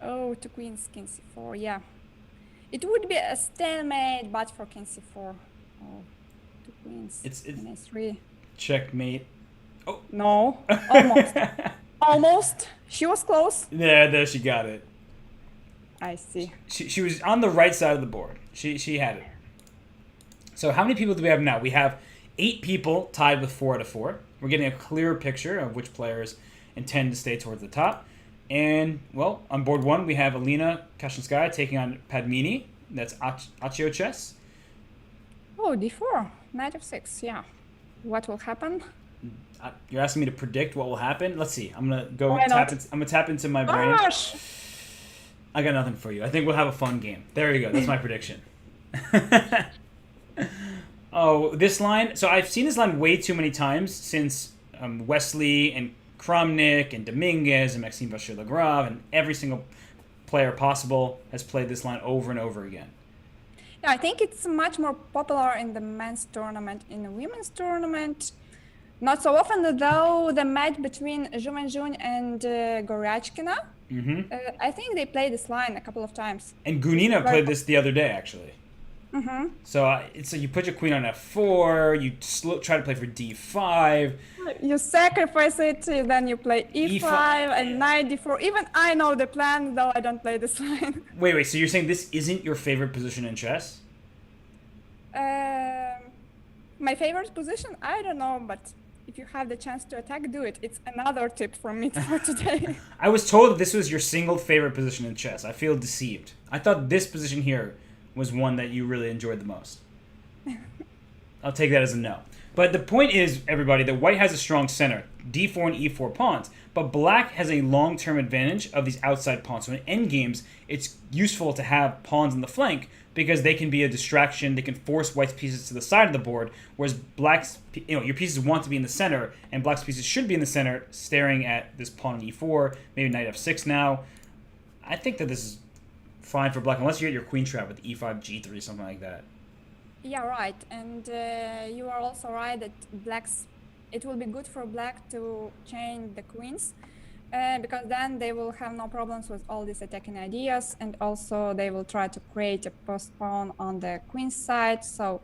Oh, 2 queens, king c4, yeah. It would be a stalemate, but for king c4. Oh, 2 queens, It's king a3. Checkmate. Oh. No, almost. Almost. She was close. Yeah, there she got it. I see. She was on the right side of the board. She had it. So how many people do we have now? We have 8 people tied with 4 out of 4. We're getting a clearer picture of which players intend to stay towards the top. And, well, on board 1, we have Alina Kashinskaya taking on Padmini. That's Accio chess. Oh, d4. Knight of 6, yeah. What will happen? You're asking me to predict what will happen? Let's see. I'm going to go tap into my brain. Gosh! I got nothing for you. I think we'll have a fun game. There you go. That's my prediction. Oh, this line. So I've seen this line way too many times since Wesley and Kramnik and Dominguez and Maxime Vachier-Lagrave and every single player possible has played this line over and over again. Yeah, I think it's much more popular in the men's tournament. In the women's tournament, not so often, though. The match between Zhu Wenjun and Goryachkina, I think they played this line a couple of times. And Gunina played this the other day, actually. So it's you put your queen on f4, you try to play for d5. You sacrifice it, then you play e5 and knight d4. Even I know the plan, though I don't play this line. Wait, so you're saying this isn't your favorite position in chess? My favorite position? I don't know, but if you have the chance to attack, do it. It's another tip from me for today. I was told that this was your single favorite position in chess. I feel deceived. I thought this position here was one that you really enjoyed the most. I'll take that as a no. But the point is, everybody, that white has a strong center, d4 and e4 pawns, but black has a long-term advantage of these outside pawns. So in endgames, it's useful to have pawns in the flank because they can be a distraction. They can force white's pieces to the side of the board, whereas black's, your pieces want to be in the center, and black's pieces should be in the center, staring at this pawn on e4, maybe knight f6 now. I think that this is fine for black, unless you get your queen trap with e5, g3, something like that. Yeah, right. And you are also right that it will be good for black to chain the queens because then they will have no problems with all these attacking ideas, and also they will try to create a post pawn on the queen's side. So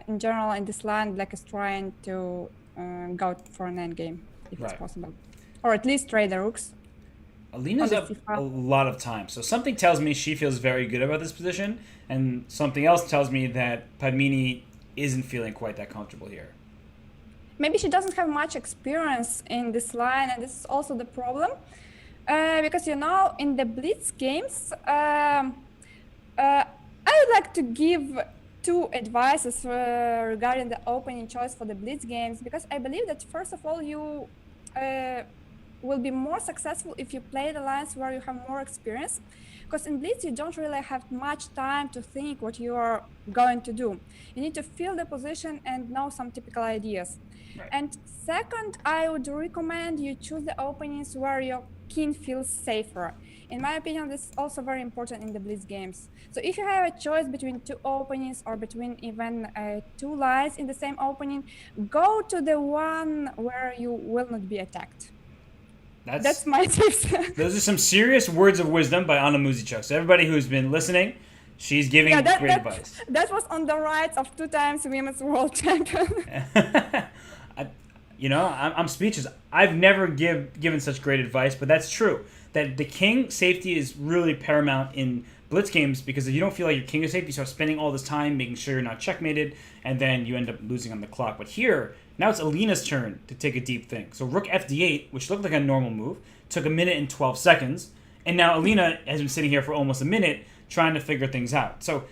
in general, in this line, black is trying to go for an endgame if it's possible, or at least trade the rooks. Alina's up a lot of time, so something tells me she feels very good about this position, and something else tells me that Padmini isn't feeling quite that comfortable here. Maybe she doesn't have much experience in this line, and this is also the problem, because in the Blitz games, I would like to give 2 advices regarding the opening choice for the Blitz games, because I believe that first of all you will be more successful if you play the lines where you have more experience, because in Blitz you don't really have much time to think what you are going to do. You need to feel the position and know some typical ideas. Right. And second, I would recommend you choose the openings where your king feels safer. In my opinion, this is also very important in the Blitz games. So if you have a choice between 2 openings or between even 2 lines in the same opening, go to the one where you will not be attacked. That's my tips. Those are some serious words of wisdom by Anna Muzichuk. So everybody who's been listening, she's giving great advice. That was on the rights of 2 times women's world champion. I'm speechless. I've never given such great advice, but that's true. That the king safety is really paramount in Blitz games, because if you don't feel like your king is safe, you start spending all this time making sure you're not checkmated, and then you end up losing on the clock. But here, now it's Alina's turn to take a deep think. So rook fd8, which looked like a normal move, took 1 minute and 12 seconds, and now Alina has been sitting here for almost a minute trying to figure things out. So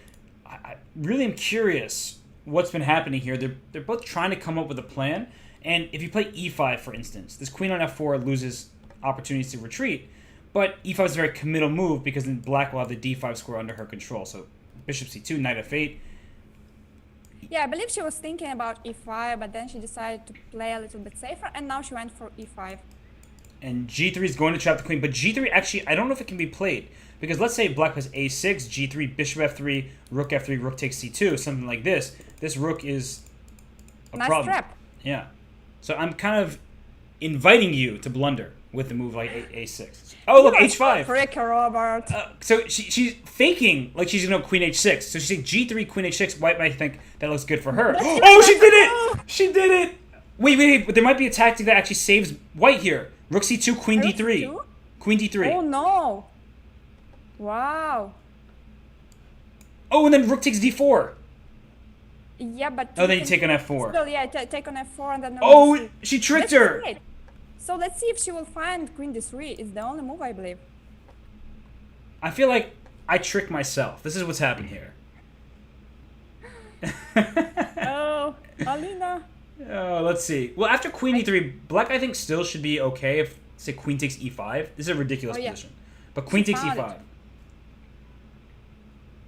I really am curious what's been happening here. They're both trying to come up with a plan, and if you play e5, for instance, this queen on f4 loses opportunities to retreat, But e5 is a very committal move because then black will have the d5 square under her control. So bishop c2, knight f8. Yeah, I believe she was thinking about e5, but then she decided to play a little bit safer, and now she went for e5. And g3 is going to trap the queen, but g3 actually, I don't know if it can be played. Because let's say black has a6, g3, bishop f3, rook f3, rook takes c2, something like this. This rook is a Nice problem. trap. Yeah. So I'm kind of inviting you to blunder with the move like a6. Oh, look, h5. Frick, Robert. So she's faking like she's going to queen h6. So she's saying g3, queen h6. White might think that looks good for her. Oh, she did it! She did it! Wait. But there might be a tactic that actually saves white here. Rook c2, queen Rook d3. c2? Queen d3. Oh, no. Wow. Oh, and then rook takes d4. Yeah, but... Oh, then you take on f4. Still, yeah, take on f4 and then... Oh, she tricked her. Great. So let's see if she will find queen d3. It's the only move, I believe. I feel like I tricked myself. This is what's happened here. Oh, Alina. Oh, let's see. Well, after queen e3, black I think still should be okay if, say, queen takes e5. This is a ridiculous position. But queen takes e5.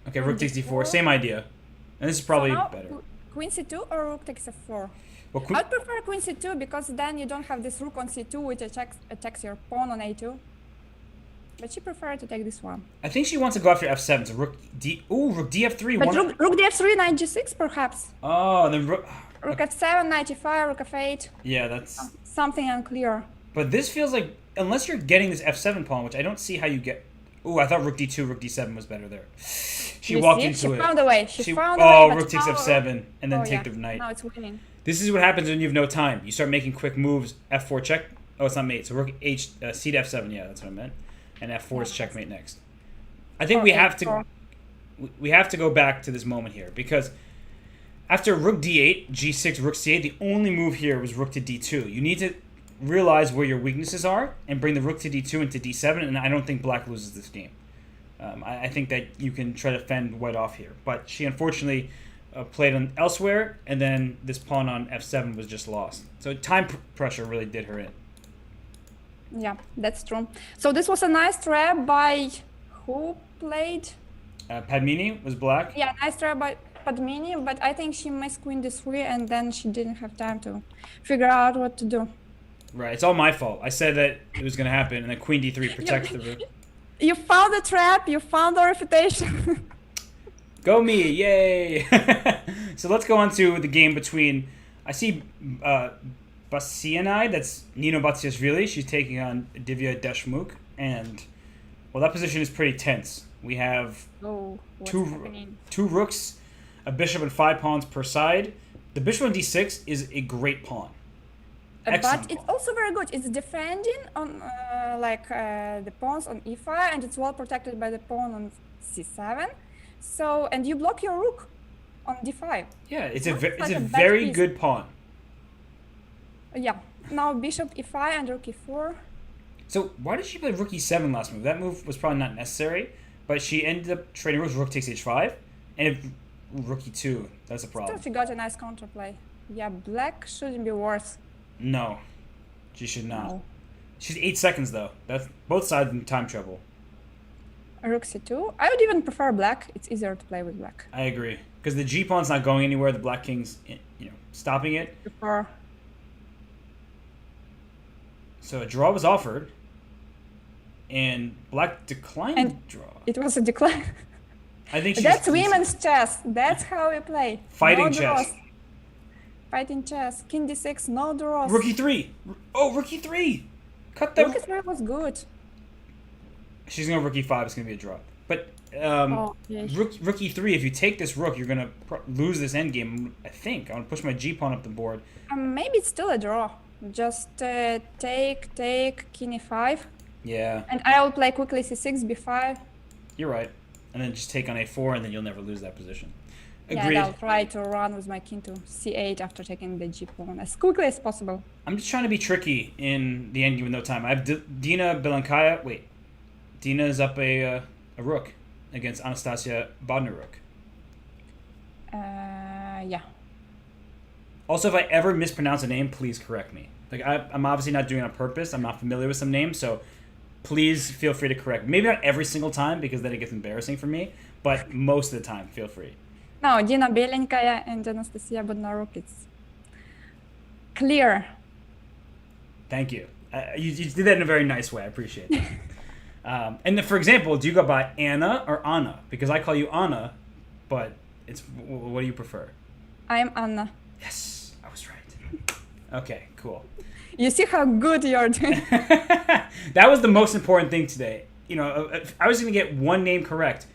Okay, rook takes d4. Same idea. And this is probably better. Queen c2 or rook takes f4? Well, I'd prefer queen c2 because then you don't have this rook on c2 which attacks your pawn on a2. But she preferred to take this one. I think she wants to go after f7. So rook df3. But rook df3, knight g6 perhaps. Oh, and then rook f7, knight e5, rook f8. Yeah, that's... Something unclear. But this feels like, unless you're getting this f7 pawn, which I don't see how you get... Ooh, I thought rook d2, rook d7 was better there. She walked into it. She found a way. She found a way. Oh, rook takes f7, and then take the knight. Now it's winning. This is what happens when you have no time. You start making quick moves. f4 check. Oh, it's not mate. So rook c to f7. Yeah, that's what I meant. And f4 is checkmate next. I think we have to go back to this moment here because after rook d8, g6, rook c8, the only move here was rook to d2. You need to realize where your weaknesses are and bring the rook to d2 into d7, and I don't think black loses this game. I think that you can try to fend white off here. But she unfortunately played on elsewhere, and then this pawn on f7 was just lost. So time pressure really did her in. Yeah, that's true. So this was a nice trap by who played? Padmini was black. Yeah, nice trap by Padmini, but I think she missed queen d3 and then she didn't have time to figure out what to do. Right, it's all my fault. I said that it was going to happen, and then queen d3 protects the rook. You found the trap, you found the refutation. Go me, yay! So let's go on to the game between, I see Basianai, that's Nino Batsiashvili. She's taking on Divya Deshmukh, and, well, that position is pretty tense. We have two rooks, a bishop and 5 pawns per side. The bishop on d6 is a great pawn. But it's also very good. It's defending on the pawns on e5, and it's well protected by the pawn on c7. So, and you block your rook on d5. Yeah, it's a very good pawn. Yeah. Now bishop e5 and rook e4. So why did she play rook e7 last move? That move was probably not necessary, but she ended up trading rooks. Rook takes h5, and if rook e2, that's a problem. Still, she got a nice counterplay. Yeah, black shouldn't be worse. No, she should not. No. She's 8 seconds though. That's both sides in time trouble. Rook c2. I would even prefer black. It's easier to play with black. I agree because the g pawn's not going anywhere. The black king's, stopping it. Prefer. So a draw was offered, and black declined the draw. It was a decline. I think that's women's chess. That's how we play. Fighting no chess. Draws. Fighting chess. King d6, no draws. Rook e3. Oh, rook e3. Cut the. Rook e3 was good. She's going to rook e5. It's going to be a draw. But rook e3, if you take this rook, you're going to lose this endgame, I think. I want to push my g-pawn up the board. Maybe it's still a draw. Just take king e5. Yeah. And I will play quickly c6, b5. You're right. And then just take on a4, and then you'll never lose that position. Agreed. Yeah, and I'll try to run with my king to c8 after taking the g-pawn as quickly as possible. I'm just trying to be tricky in the endgame with no time. I have Dina Belankaya. Wait. Dina is up a rook against Anastasia Bodnaruk. Yeah. Also, if I ever mispronounce a name, please correct me. Like I'm obviously not doing it on purpose. I'm not familiar with some names, so please feel free to correct. Maybe not every single time, because then it gets embarrassing for me, but most of the time, feel free. No, Dina Belenькая and Anastasia Bodnaruk, it's clear. Thank you. You did that in a very nice way. I appreciate it. And then, for example, do you go by Anna or Anna? Because I call you Anna, but what do you prefer? I'm Anna. Yes, I was right. Okay, cool. You see how good you're doing. That was the most important thing today. You know, if I was going to get one name correct,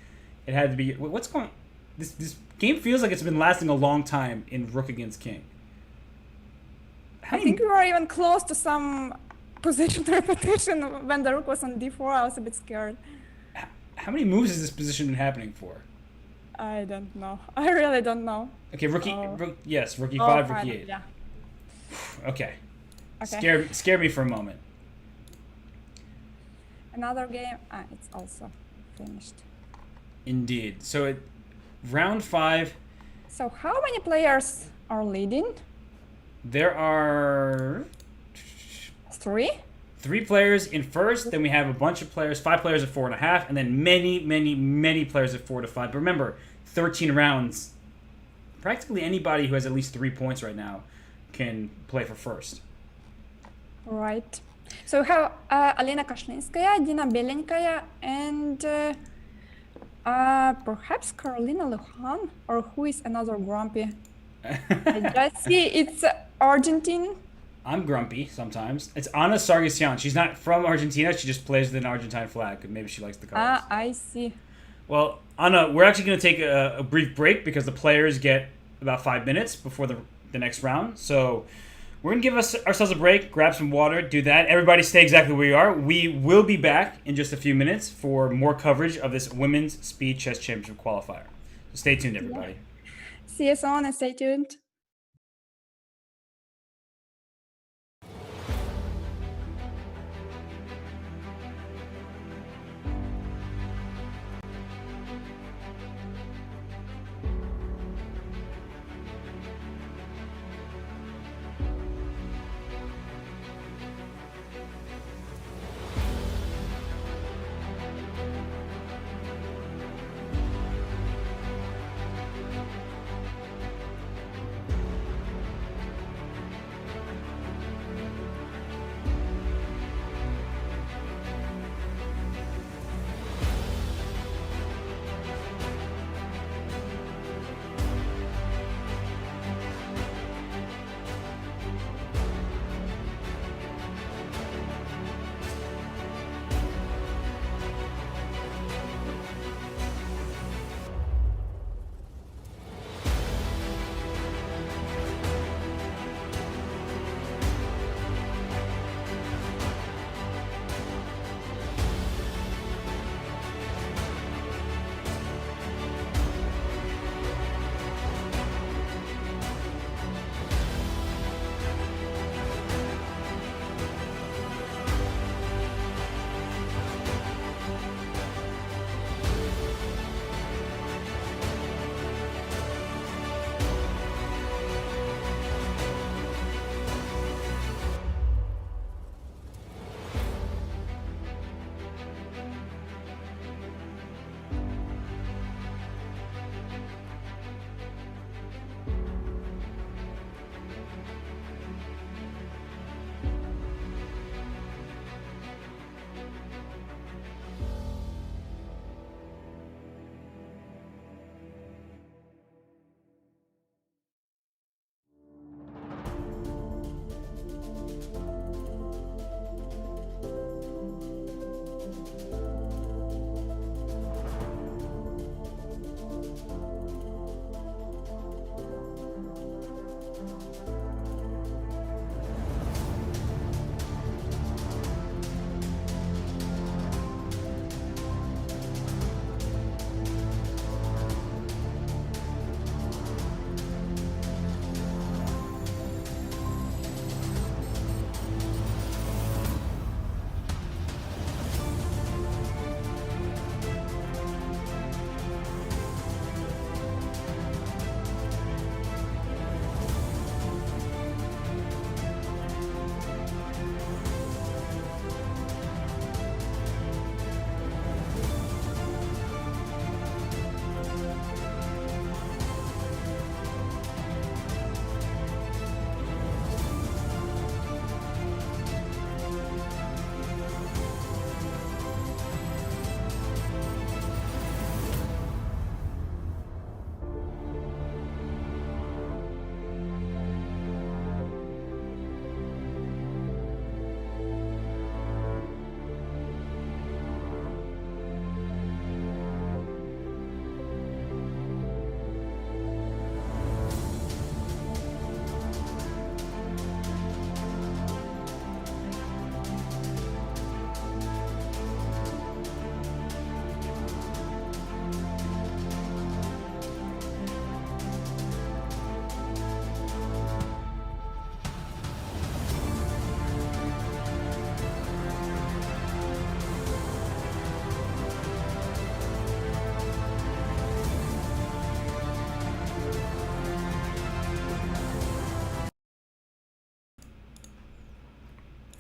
it had to be... What's going on? This game feels like it's been lasting a long time in Rook against King. I think we were even close to some position repetition when the rook was on d4. I was a bit scared. How many moves has this position been happening for? I don't know. I really don't know. Okay, rook e5, rook e8. Yeah. Okay. Scared me for a moment. Another game. It's also finished. Indeed. So round 5. So how many players are leading? There are 3. 3 players in first. Then we have a bunch of players, 5 players at 4.5, and then many players at 4 to 5. But remember, 13 rounds. Practically anybody who has at least 3 points right now can play for first. Right. So we have Alina Kashlinskaya, Dina Belenькая, and perhaps Carolina Lujan, or who is another grumpy? I just see it's Argentine. I'm grumpy sometimes. It's Ana Sargsyan. She's not from Argentina. She just plays with an Argentine flag. Maybe she likes the colors. I see. Well, Ana, we're actually going to take a brief break because the players get about 5 minutes before the next round. So we're going to give ourselves a break, grab some water, do that. Everybody stay exactly where you are. We will be back in just a few minutes for more coverage of this Women's Speed Chess Championship qualifier. So stay tuned, everybody. See you soon and stay tuned.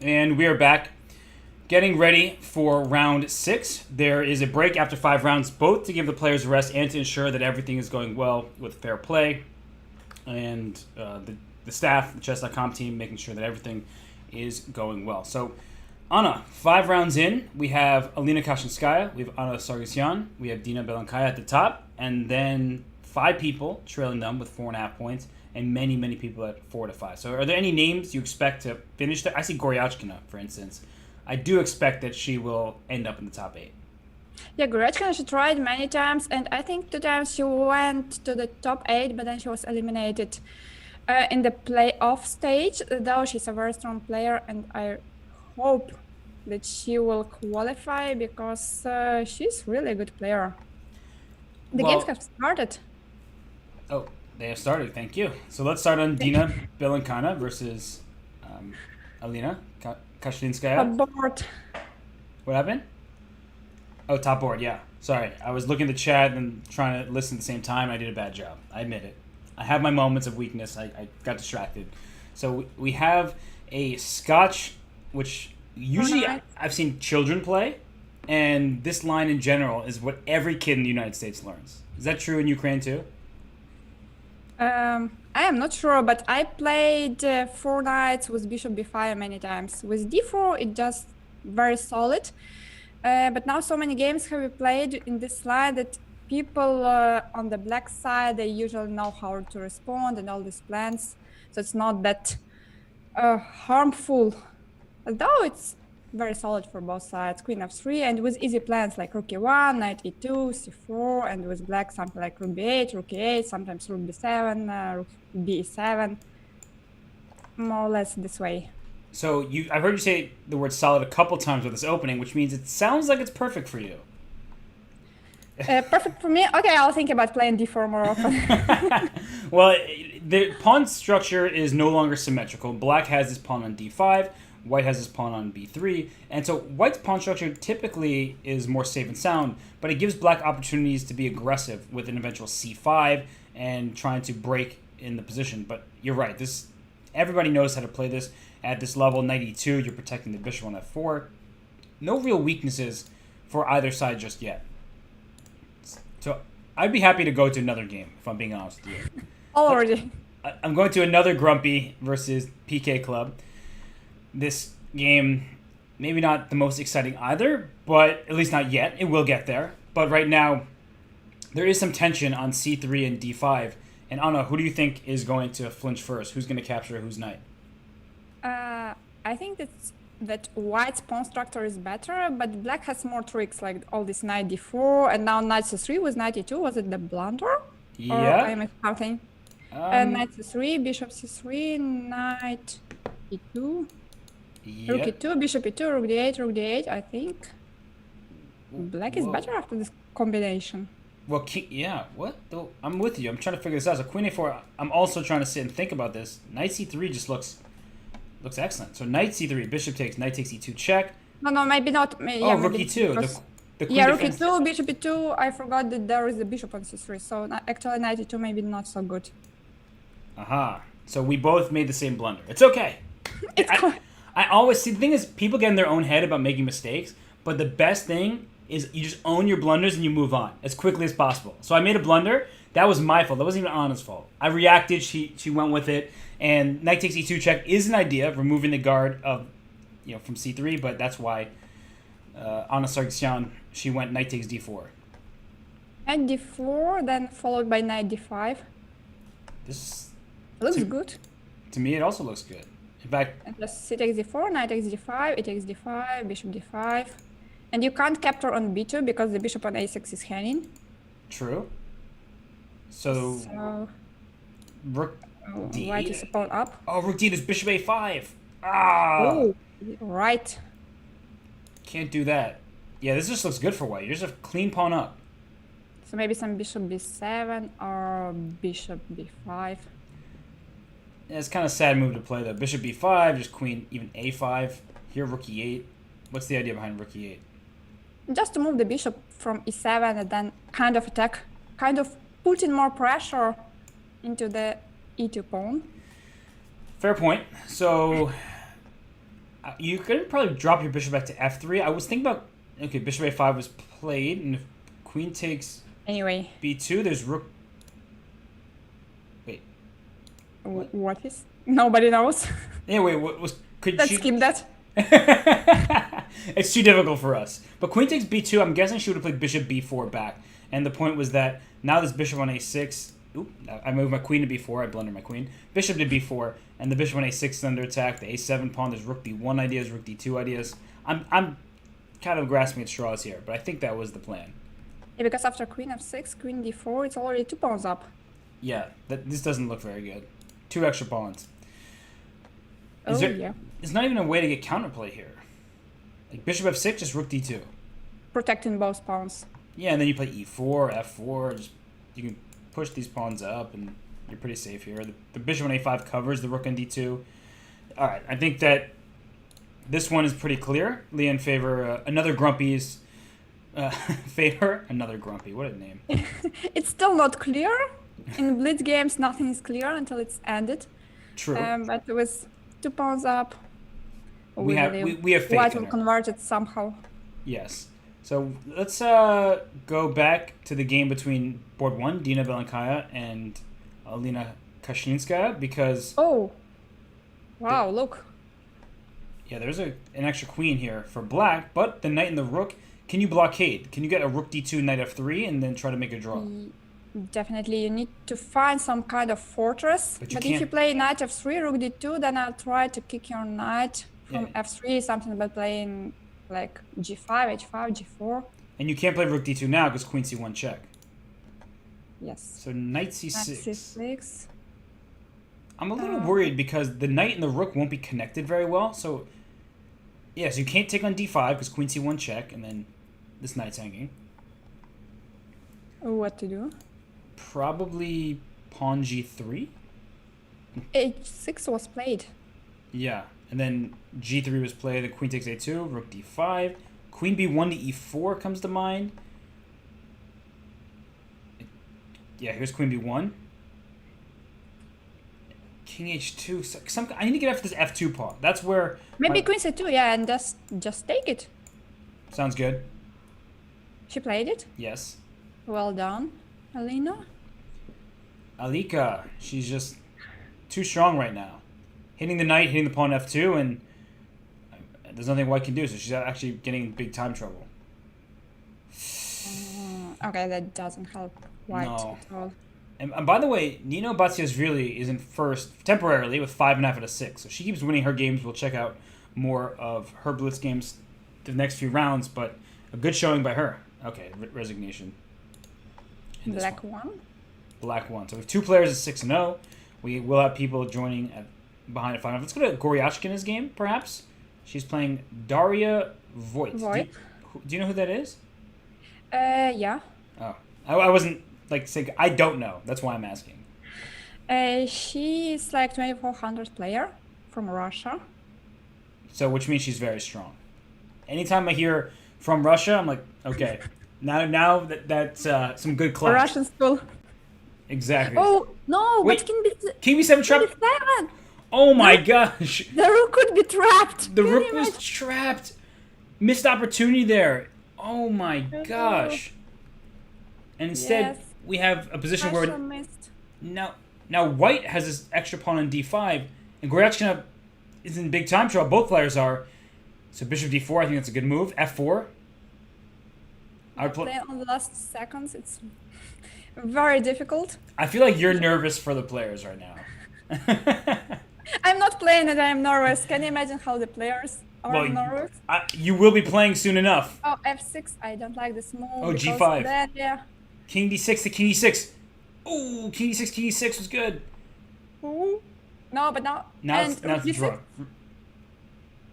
And we are back getting ready for round 6. There is a break after 5 rounds, both to give the players a rest and to ensure that everything is going well with fair play. And the staff, the Chess.com team, making sure that everything is going well. So, Anna, 5 rounds in, we have Alina Kashinskaya, we have Anna Sargsyan, we have Dina Belankaya at the top, and then 5 people trailing them with 4.5 points, and many, many people at 4 to 5. So are there any names you expect to finish there? I see Goryachkina, for instance. I do expect that she will end up in the top 8. Yeah, Goryachkina, she tried many times, and I think 2 times she went to the top 8, but then she was eliminated in the playoff stage, though she's a very strong player, and I hope that she will qualify because she's really a good player. The games have started. Oh, they have started. Thank you. So let's start on Dina Belankana versus Alina Kashinskaya. Top board. What happened? Oh, top board. Yeah. Sorry. I was looking at the chat and trying to listen at the same time. I did a bad job. I admit it. I have my moments of weakness. I got distracted. So we have a Scotch, which usually I've seen children play, and this line in general is what every kid in the United States learns. Is that true in Ukraine too? I am not sure, but I played 4 knights with bishop b5 many times. With d4, it just very solid. But now so many games have we played in this line that people on the black side, they usually know how to respond and all these plans. So it's not that harmful, although it's very solid for both sides. Queen f3, and with easy plans like rook e1, knight e2, c4, and with black something like rook b8, rook e8, sometimes rook b7, rook b7, more or less this way. So I've heard you say the word solid a couple times with this opening, which means it sounds like it's perfect for you. Perfect for me? Okay, I'll think about playing d4 more often. Well, the pawn structure is no longer symmetrical. Black has his pawn on d5, white has his pawn on b3, and so white's pawn structure typically is more safe and sound, but it gives black opportunities to be aggressive with an eventual c5 and trying to break in the position. But you're right, everybody knows how to play this at this level. Knight e2, you're protecting the bishop on f4. No real weaknesses for either side just yet. So I'd be happy to go to another game, if I'm being honest with you. Already. I'm going to another Grumpy versus PK Club. This game, maybe not the most exciting either, but at least not yet. It will get there. But right now, there is some tension on c3 and d5. And Anna, who do you think is going to flinch first? Who's going to capture whose knight? I think that white's pawn structure is better, but black has more tricks, like all this knight d4, and now knight c3 with knight e2. Was it the blunder? Yeah. Or I missed something? Knight c3, bishop c3, knight e2, Yep. rook e2, bishop e2, rook d8, rook d8, I think. Black is better after this combination. Well, yeah, what? I'm with you. I'm trying to figure this out. So queen a4, I'm also trying to sit and think about this. Knight c3 just looks excellent. So knight c3, bishop takes, knight takes e2 check. No, maybe not. Yeah, rook maybe e2. The queen rook defense. e2, bishop e2. I forgot that there is a bishop on c3, so actually knight e2 maybe not so good. Aha. So we both made the same blunder. It's okay. I always see, the thing is, people get in their own head about making mistakes, but the best thing is you just own your blunders and you move on as quickly as possible. So I made a blunder. That was my fault. That wasn't even Anna's fault. I reacted. She went with it. And knight takes e2 check is an idea, removing the guard of, from c3, but that's why Anna Sargsyan, she went knight takes d4. Knight d4, then followed by knight d5. This looks good. To me, it also looks good. In fact, And plus c takes d4, knight takes d5, e takes d5, bishop d5. And you can't capture on b2 because the bishop on a6 is hanging. True. So rook d8. White is a pawn up. Oh, rook d8 is bishop a5. Ah. Oh, right. Can't do that. Yeah, this just looks good for white. You're just a clean pawn up. So maybe some bishop b7 or bishop b5. Yeah, it's kind of a sad move to play though. Bishop b5, just queen, even a5. Here, rook e8. What's the idea behind rook e8? Just to move the bishop from e7 and then kind of attack, kind of putting more pressure into the e2 pawn. Fair point. So You could probably drop your bishop back to f3. I was thinking about, okay, bishop a5 was played, and if queen takes Anyway, b2, there's rook. Wait. what is? Nobody knows. Anyway, what was? Could Let's she? skip that. It's too difficult for us. But queen takes b2. I'm guessing she would have played bishop b4 back, and the point was that now this bishop on a6. Oop, I moved my queen to b4. I blundered my queen. Bishop to b4, and the bishop on a6 is under attack. The a7 pawn. There's rook d1 ideas, rook d2 ideas. I'm kind of grasping at straws here, but I think that was the plan. Yeah, because after queen f6, queen d4, it's already 2 pawns up. Yeah, this doesn't look very good. 2 extra pawns. Yeah. There's not even a way to get counterplay here. Like bishop f6, just rook d2. Protecting both pawns. Yeah, and then you play e4, f4. Just you can push these pawns up, and you're pretty safe here. The bishop on a5 covers the rook on d2. All right, I think that this one is pretty clear. Leah in favor. Another Grumpy's favor. Another Grumpy. What a name. It's still not clear. In Blitz games, nothing is clear until it's ended. True. But with 2 pawns up, we have faith white in will her. convert it somehow. Yes. So let's go back to the game between board 1, Dina Belenkaya, and Alina Kashlinskaya, because... Oh! Wow, look. Yeah, there's an extra queen here for black, but the knight and the rook, can you blockade? Can you get a rook d2, knight f3, and then try to make a draw? Definitely, you need to find some kind of fortress. But if you play knight f3, rook d2, then I'll try to kick your knight from f3, something about playing like g5, h5, g4. And you can't play rook d2 now because queen c1 check. Yes. So knight c6. Knight c6. I'm a little worried because the knight and the rook won't be connected very well. So, yes, you can't take on d5 because queen c1 check, and then this knight's hanging. What to do? Probably pawn g3. h6 was played. Yeah, and then g3 was played. The queen takes a2, rook d5, queen b1 to e4 comes to mind. Yeah, here's queen b1. King h2. I need to get after this f2 pawn. That's where maybe queen c2, yeah, and just take it. Sounds good. She played it. Yes. Well done, Alina. Alika, she's just too strong right now. Hitting the knight, hitting the pawn f2, and there's nothing white can do, so she's actually getting in big time trouble. Okay, that doesn't help white at all. And by the way, Nino Batsiashvili is in first temporarily with 5.5 out of 6. So she keeps winning her games. We'll check out more of her Blitz games the next few rounds, but a good showing by her. Okay, resignation. Black one. Black one. So we have 2 players at 6-0. We will have people joining behind a 5. Let's go to Goryachkina's game, perhaps. She's playing Daria Voigt. Do you know who that is? Yeah. Oh, I wasn't saying I don't know. That's why I'm asking. She is like 2400 player from Russia. So, which means she's very strong. Anytime I hear from Russia, I'm like, okay, now that's some good class. Russian school. Exactly. Oh no! Wait, but King B7 trap. Oh my gosh! The rook could be trapped. The rook was trapped. Missed opportunity there. Oh my gosh! And instead, we have a position where now white has this extra pawn on d5, and Goryachkina is in big time trouble. Both players are. So bishop d4, I think that's a good move. f4. I would play on the last seconds. It's very difficult. I feel like you're nervous for the players right now. I'm not playing it. I'm nervous. Can you imagine how the players are nervous? You will be playing soon enough. Oh, f6. I don't like this move. Oh, g5. Then, yeah. King d6 to king e6. Oh, king e6 was good. Ooh. No, but now it's the draw.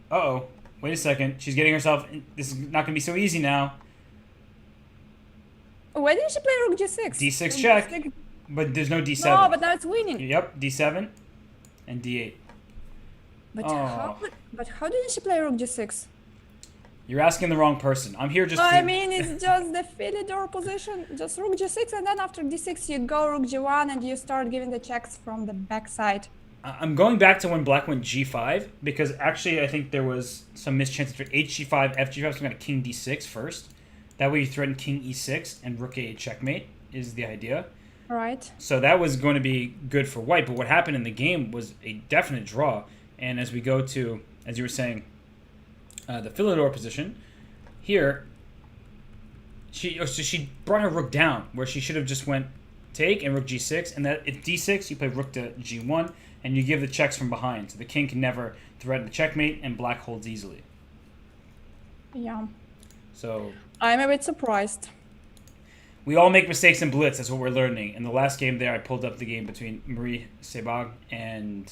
Uh-oh. Wait a second. She's getting herself... This is not going to be so easy now. Why didn't she play rook g6? d6 check. But there's no d7. No, but now it's winning. Yep, d7 and d8. But how didn't she play rook g6? You're asking the wrong person. I'm here just I mean, it's just the Philidor position. Just rook g6, and then after d6 you go rook g1 and you start giving the checks from the backside. I'm going back to when black went g5 because actually I think there was some mischances for hg5, fg5, so I'm going to king d6 first. That way you threaten king e6 and rook a8 checkmate is the idea. Right. So that was going to be good for white, but what happened in the game was a definite draw. And as we go to, as you were saying, the Philidor position, here, she brought her rook down, where she should have just went take and rook g6, and that if d6, you play rook to g1, and you give the checks from behind, so the king can never threaten the checkmate, and black holds easily. Yeah. So I'm a bit surprised. we all make mistakes in Blitz. That's what we're learning. In the last game there, I pulled up the game between Marie Sebag and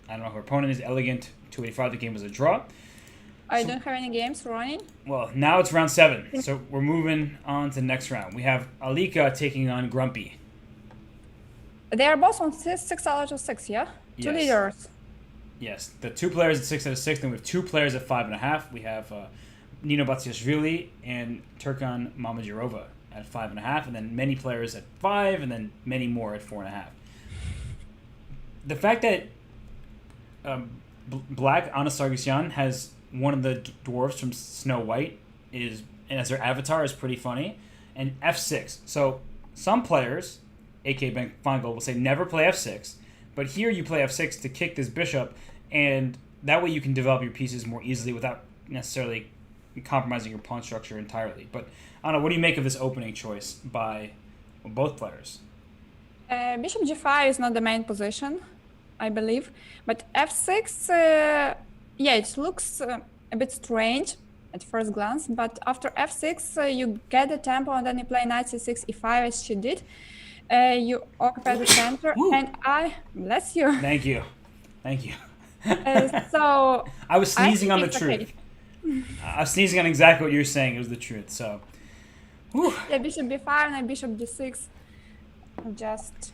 I don't know who her opponent is. Elegant 285. The game was a draw. I don't have any games running. Well, now it's round 7, so we're moving on to the next round. We have Alika taking on Grumpy. They are both on 6 out of 6, yeah? Two Yes. leaders. Yes, the 2 players at 6 out of 6. Then we have 2 players at 5.5. We have Nino Batsiashvili and Turkan Mamajirova at 5.5, and then many players at 5, and then many more at 4.5. The fact that Black Anna Sargsyan has one of the dwarves from Snow White is, and as their avatar, is pretty funny. And f6. So some players, aka Ben Feingold, will say never play f6, but here you play f6 to kick this bishop, and that way you can develop your pieces more easily without necessarily compromising your pawn structure entirely. But I don't know, what do you make of this opening choice by both players? Bishop g5 is not the main position, I believe. But f6, yeah, it looks a bit strange at first glance. But after f6, you get the tempo and then you play knight c6, e5 as she did. You occupy the center, and I bless you. Thank you. Thank you. So I was sneezing on the it's truth. okay. I was sneezing on exactly what you were saying. It was the truth. So, whew. Yeah, bishop b5 and bishop d6. Just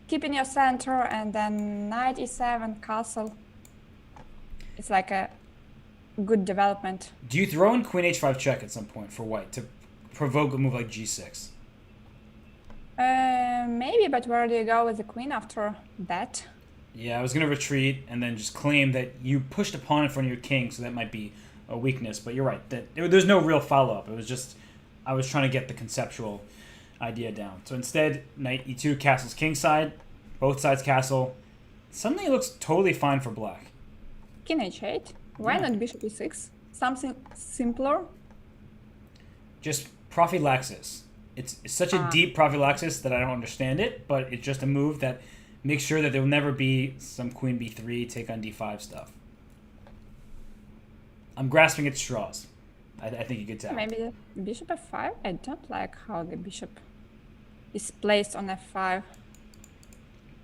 keep in your center, and then knight e7, castle. It's like a good development. Do you throw in queen h5 check at some point for white to provoke a move like g6? Maybe, but where do you go with the queen after that? Yeah, I was going to retreat and then just claim that you pushed a pawn in front of your king, so that might be a weakness. But you're right. There's no real follow-up. It was just, I was trying to get the conceptual idea down. So instead, knight e2, castle's king side, both sides castle. Suddenly it looks totally fine for black. King h8. Why not bishop e6? Something simpler? Just prophylaxis. It's such a deep prophylaxis that I don't understand it, but it's just a move that makes sure that there will never be some queen b3 take on d5 stuff. I'm grasping at straws. I think you could tell. Maybe the bishop f5? I don't like how the bishop is placed on f5.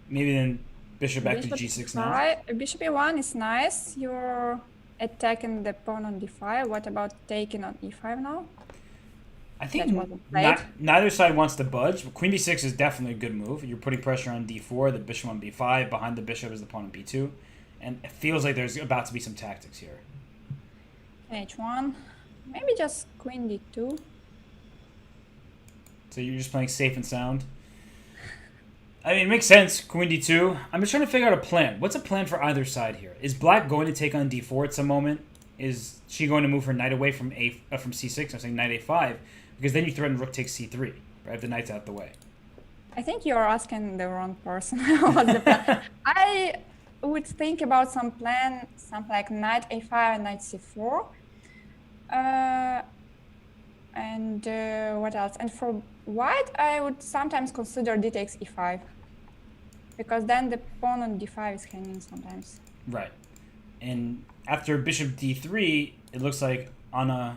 Maybe then bishop back to g6 now. Bishop e1 is nice. You're attacking the pawn on d5. What about taking on e5 now? I think neither side wants to budge. But queen b6 is definitely a good move. You're putting pressure on d4, the bishop on b5. Behind the bishop is the pawn on b2. And it feels like there's about to be some tactics here. h1. Maybe just queen d2. So you're just playing safe and sound? I mean, it makes sense, queen d2. I'm just trying to figure out a plan. What's a plan for either side here? Is black going to take on d4 at some moment? Is she going to move her knight away from from c6? I'm saying knight a5. Because then you threaten rook takes c3, right? If the knight's out the way. I think you're asking the wrong person. What's the plan? I would think about some plan, something like knight a5 and knight c4. And what else? And for white, I would sometimes consider d takes e5. Because then the pawn on d5 is hanging sometimes. Right. And after bishop d3, it looks like Anna...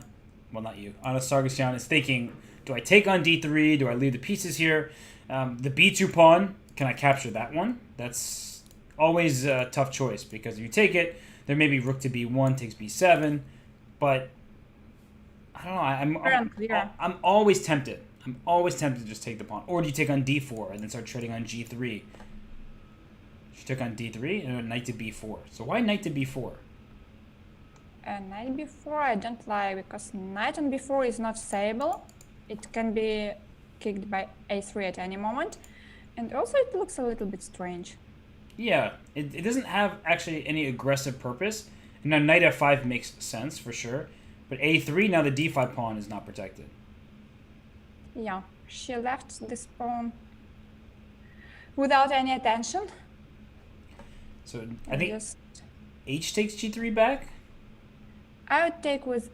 Well, not you. Anna Sargsyan is thinking, do I take on d3? Do I leave the pieces here? The b2 pawn, can I capture that one? That's always a tough choice, because if you take it, there may be rook to b1 takes b7, but I don't know. I'm always tempted. I'm always tempted to just take the pawn. Or do you take on d4 and then start trading on g3? She took on d3 and knight to b4. So why knight to b4? Knight b4 I don't like, because knight on b4 is not stable. It can be kicked by a3 at any moment, and also it looks a little bit strange. Yeah, it doesn't have actually any aggressive purpose. Now knight f5 makes sense for sure, but a3 now the d5 pawn is not protected. Yeah, she left this pawn without any attention. So I think Just, h takes g3 back. I would take with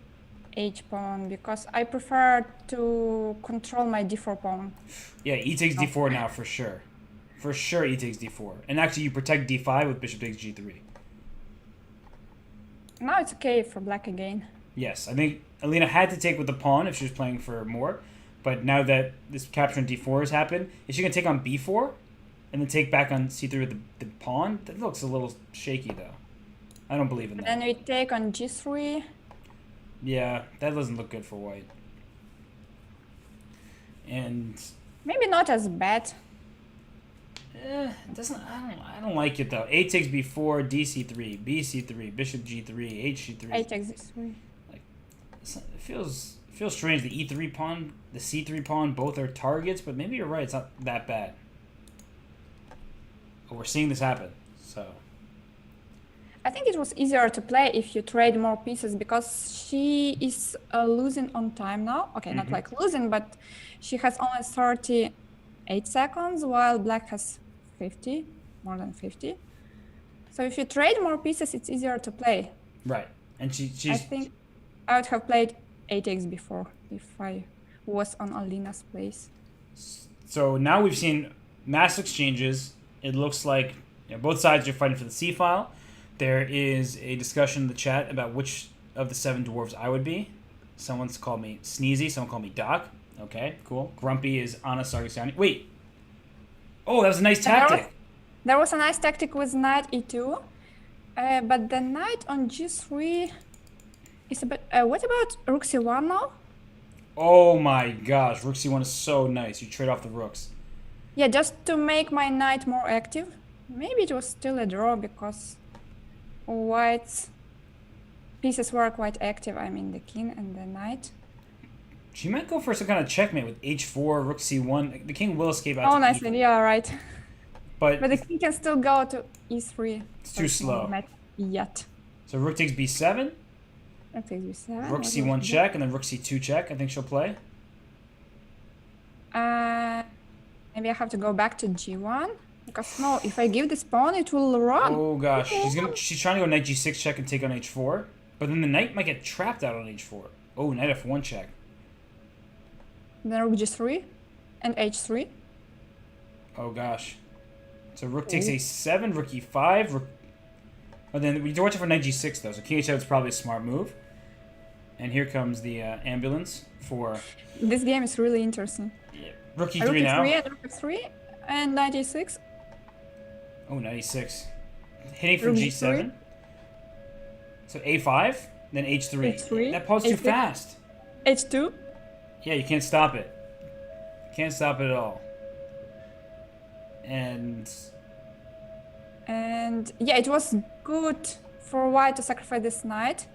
h pawn because I prefer to control my d4 pawn. Yeah, e takes d4 now for sure. For sure e takes d4. And actually you protect d5 with bishop takes g3. Now it's okay for black again. Yes, I think Alina had to take with the pawn if she was playing for more. But now that this capture on d4 has happened, is she going to take on b4? And then take back on c3 with the pawn? That looks a little shaky though. I don't believe in that. Then we take on g3. Yeah, that doesn't look good for white. And Maybe not as bad. it doesn't. I don't like it though. A takes b4, dc3, bc3, bishop g3, hc3. I take this way. It feels strange. The e3 pawn, the c3 pawn, both are targets. But maybe you're right. It's not that bad. But we're seeing this happen. So I think it was easier to play if you trade more pieces because she is losing on time now. Okay, not like losing, but she has only 38 seconds while black has 50, more than 50. So if you trade more pieces, it's easier to play. right, and she's. I think I would have played 8x before if I was on Alina's place. So now we've seen mass exchanges. It looks like both sides are fighting for the C file. There is a discussion in the chat about which of the 7 dwarves I would be. Someone's called me Sneezy. Someone called me Doc. Okay, cool. Grumpy is Anna Sargsyan. Wait. Oh, that was a nice tactic. There was a nice tactic with knight e2, but the knight on g3 is a bit... what about rook c1 now? Oh my gosh, rook c1 is so nice. You trade off the rooks. Yeah, just to make my knight more active. Maybe it was still a draw because white's pieces were quite active. I mean, the king and the knight. She might go for some kind of checkmate with h4, rook c1. The king will escape out to nice e4. idea, right. But the king can still go to e3. It's too slow. Not yet. So rook takes b7. Rook takes b7. Rook c1 check, and then rook c2 check. I think she'll play. Maybe I have to go back to g1 because no, if I give this pawn, it will run. Oh gosh, she's trying to go knight g6 check and take on h4, but then the knight might get trapped out on h4. Oh, knight f1 check. Then rook g3 and h3. Oh gosh. So rook takes a7, rook e5, rook... Oh, then we watch it for knight g6 though, so king h7 is probably a smart move. And here comes the ambulance for... This game is really interesting. Yeah. Rook e3 now. Rook e3 and knight e6. Oh, knight e6. Hitting from Rook g7. g3. So a5, then h3. h3. That pawn's too h6. fast. h2. Yeah, you can't stop it. You can't stop it at all. And yeah, it was good for white to sacrifice this knight.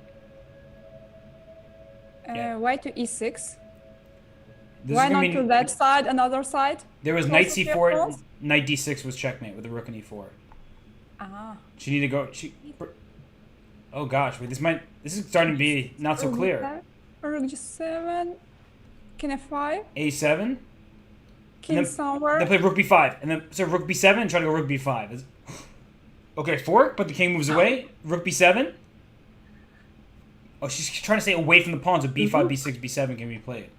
Yeah. White to e6. this Why is gonna not mean to that side, another side? there was Closer knight to your c4, pawns? knight d6 was checkmate with the rook and e4. Ah. She needed to go. Oh gosh, wait. This is starting to be not so clear. Rook g7. King f5. A7. King then- somewhere. Then play rook b5, and then so rook b7 and try to go rook b5. Okay, fork, but the king moves away. Rook b7. Oh, she's trying to stay away from the pawns. So b5, b6, b7 can be played.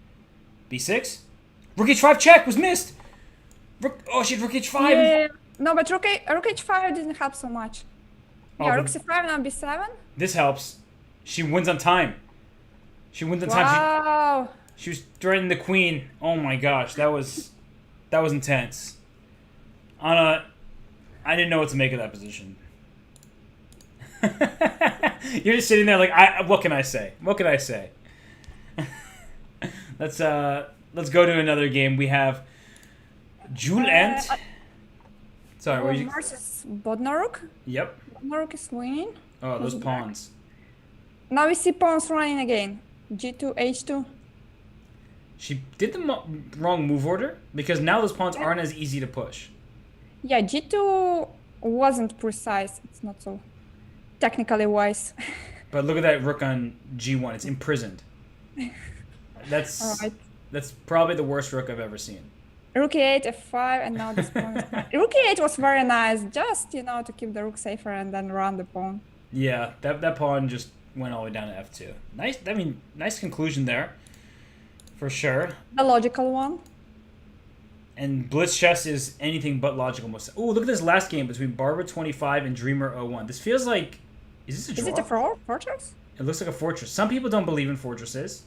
b6. Rook h5 check was missed. She had rook h5. Yeah. No, but rook h5 didn't help so much. Oh, Yeah, but rook c5 and b7. this helps. She wins on time. She wins on time. Wow. She was threatening the queen. Oh my gosh, that was intense. Anna, I didn't know what to make of that position. You're just sitting there like, what can I say? What can I say? Let's go to another game. We have Jule Ent. Sorry, what you? Versus Bodnaruk. Yep. Bodnaruk is winning. Oh, those Who's pawns. Now we see pawns running again. G2, H2. She did the wrong move order because now those pawns aren't as easy to push. Yeah, G2 wasn't precise. It's not so technically wise. But look at that rook on g1. It's imprisoned. That's Alright. that's probably the worst rook I've ever seen. Rook e8, f5, and now this pawn is fine. Rook e8 was very nice, just, to keep the rook safer and then run the pawn. Yeah, that pawn just went all the way down to f2. Nice. I mean, nice conclusion there, for sure. The logical one. And Blitz chess is anything but logical. Oh, look at this last game between Barbara25 and Dreamer01. This feels like, is this a draw? Is it a fortress? It looks like a fortress. Some people don't believe in fortresses.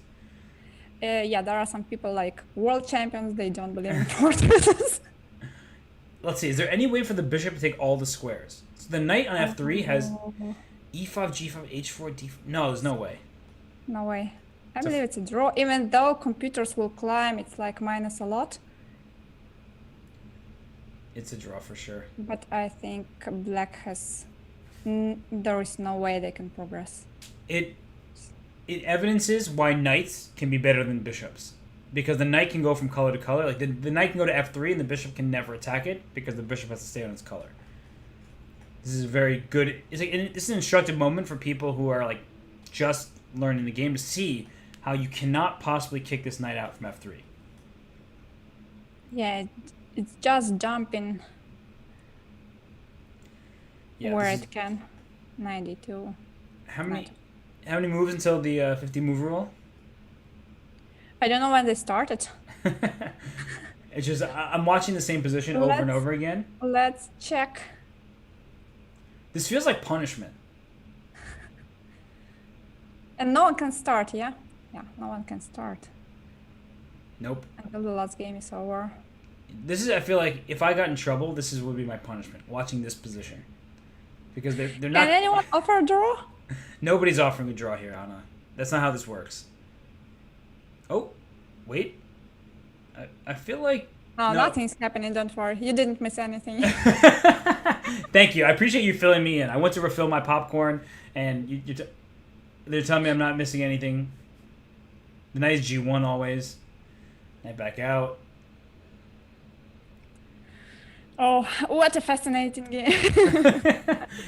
Yeah, there are some people like world champions, they don't believe in fortresses. Let's see, is there any way for the bishop to take all the squares? So the knight on f3 has e5, g5, h4, d4. No, there's no way. No way. I believe it's a draw, even though computers will climb, it's like minus a lot. It's a draw for sure. But I think black has... there is no way they can progress. It evidences why knights can be better than bishops. Because the knight can go from color to color. Like the knight can go to f3 and the bishop can never attack it because the bishop has to stay on its color. This is a very good... this is an instructive moment for people who are like just learning the game to see how you cannot possibly kick this knight out from f3. Yeah, it's just jumping where it can. 92. How many moves until the 50 move rule? I don't know when they started. It's just I'm watching the same position over and over again. Let's check. This feels like punishment. And no one can start, yeah? Yeah, no one can start. Nope. Until the last game is over. This is, I feel like, if I got in trouble, this would be my punishment, watching this position. Because they're not... Can anyone offer a draw? Nobody's offering a draw here, Anna. That's not how this works. Oh, wait. I feel like... No, nothing's happening, don't worry. You didn't miss anything. Thank you. I appreciate you filling me in. I went to refill my popcorn, and they're telling me I'm not missing anything. The knight is g1 always. Knight back out. Oh, what a fascinating game.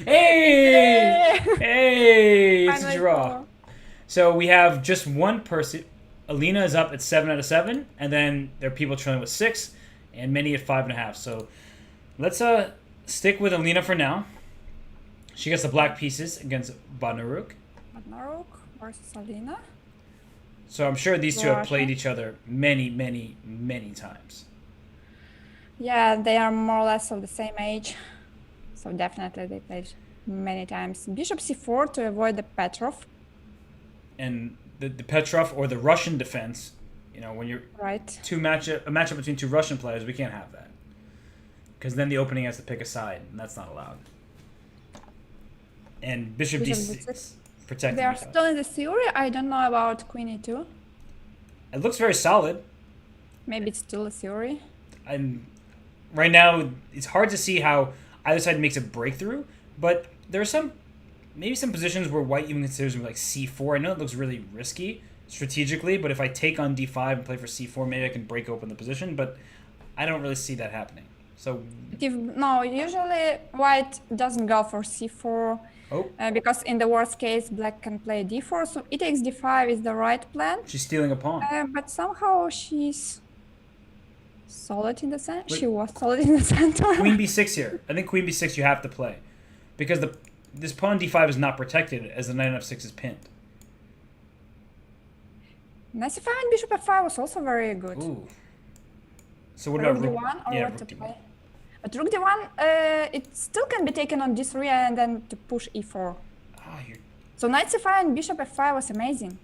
Hey! Hey! It's Finally a draw. draw. So we have just one person. Alina is up at 7 out of 7, and then there are people trailing with 6, and many at 5.5. So let's stick with Alina for now. She gets the black pieces against Badnaruk. Badnaruk versus Alina. So I'm sure these two have played each other many, many, many times. Yeah, they are more or less of the same age. So definitely they played many times. Bishop c4 to avoid the Petrov. And the Petrov or the Russian defense, when you're a matchup between two Russian players, we can't have that. Because then the opening has to pick a side, and that's not allowed. And Bishop d6 protecting. They are still in the theory. I don't know about Queen e2. It looks very solid. Maybe it's still a theory. Right now, it's hard to see how either side makes a breakthrough, but there are maybe some positions where white even considers like c4. I know it looks really risky strategically, but if I take on d5 and play for c4, maybe I can break open the position, but I don't really see that happening. So no, usually white doesn't go for c4 because in the worst case, black can play d4, so e takes d5 is the right plan. She's stealing a pawn. But somehow she's solid in the center. She was solid in the center. Queen b6 here. I think queen b6 you have to play because this pawn d5 is not protected as the knight on f6 is pinned. Knight c5 and bishop f5 was also very good. Ooh. So what about rook d1 or what to play? But rook d1, it still can be taken on d3 and then to push e4. So knight c5 and bishop f5 was amazing.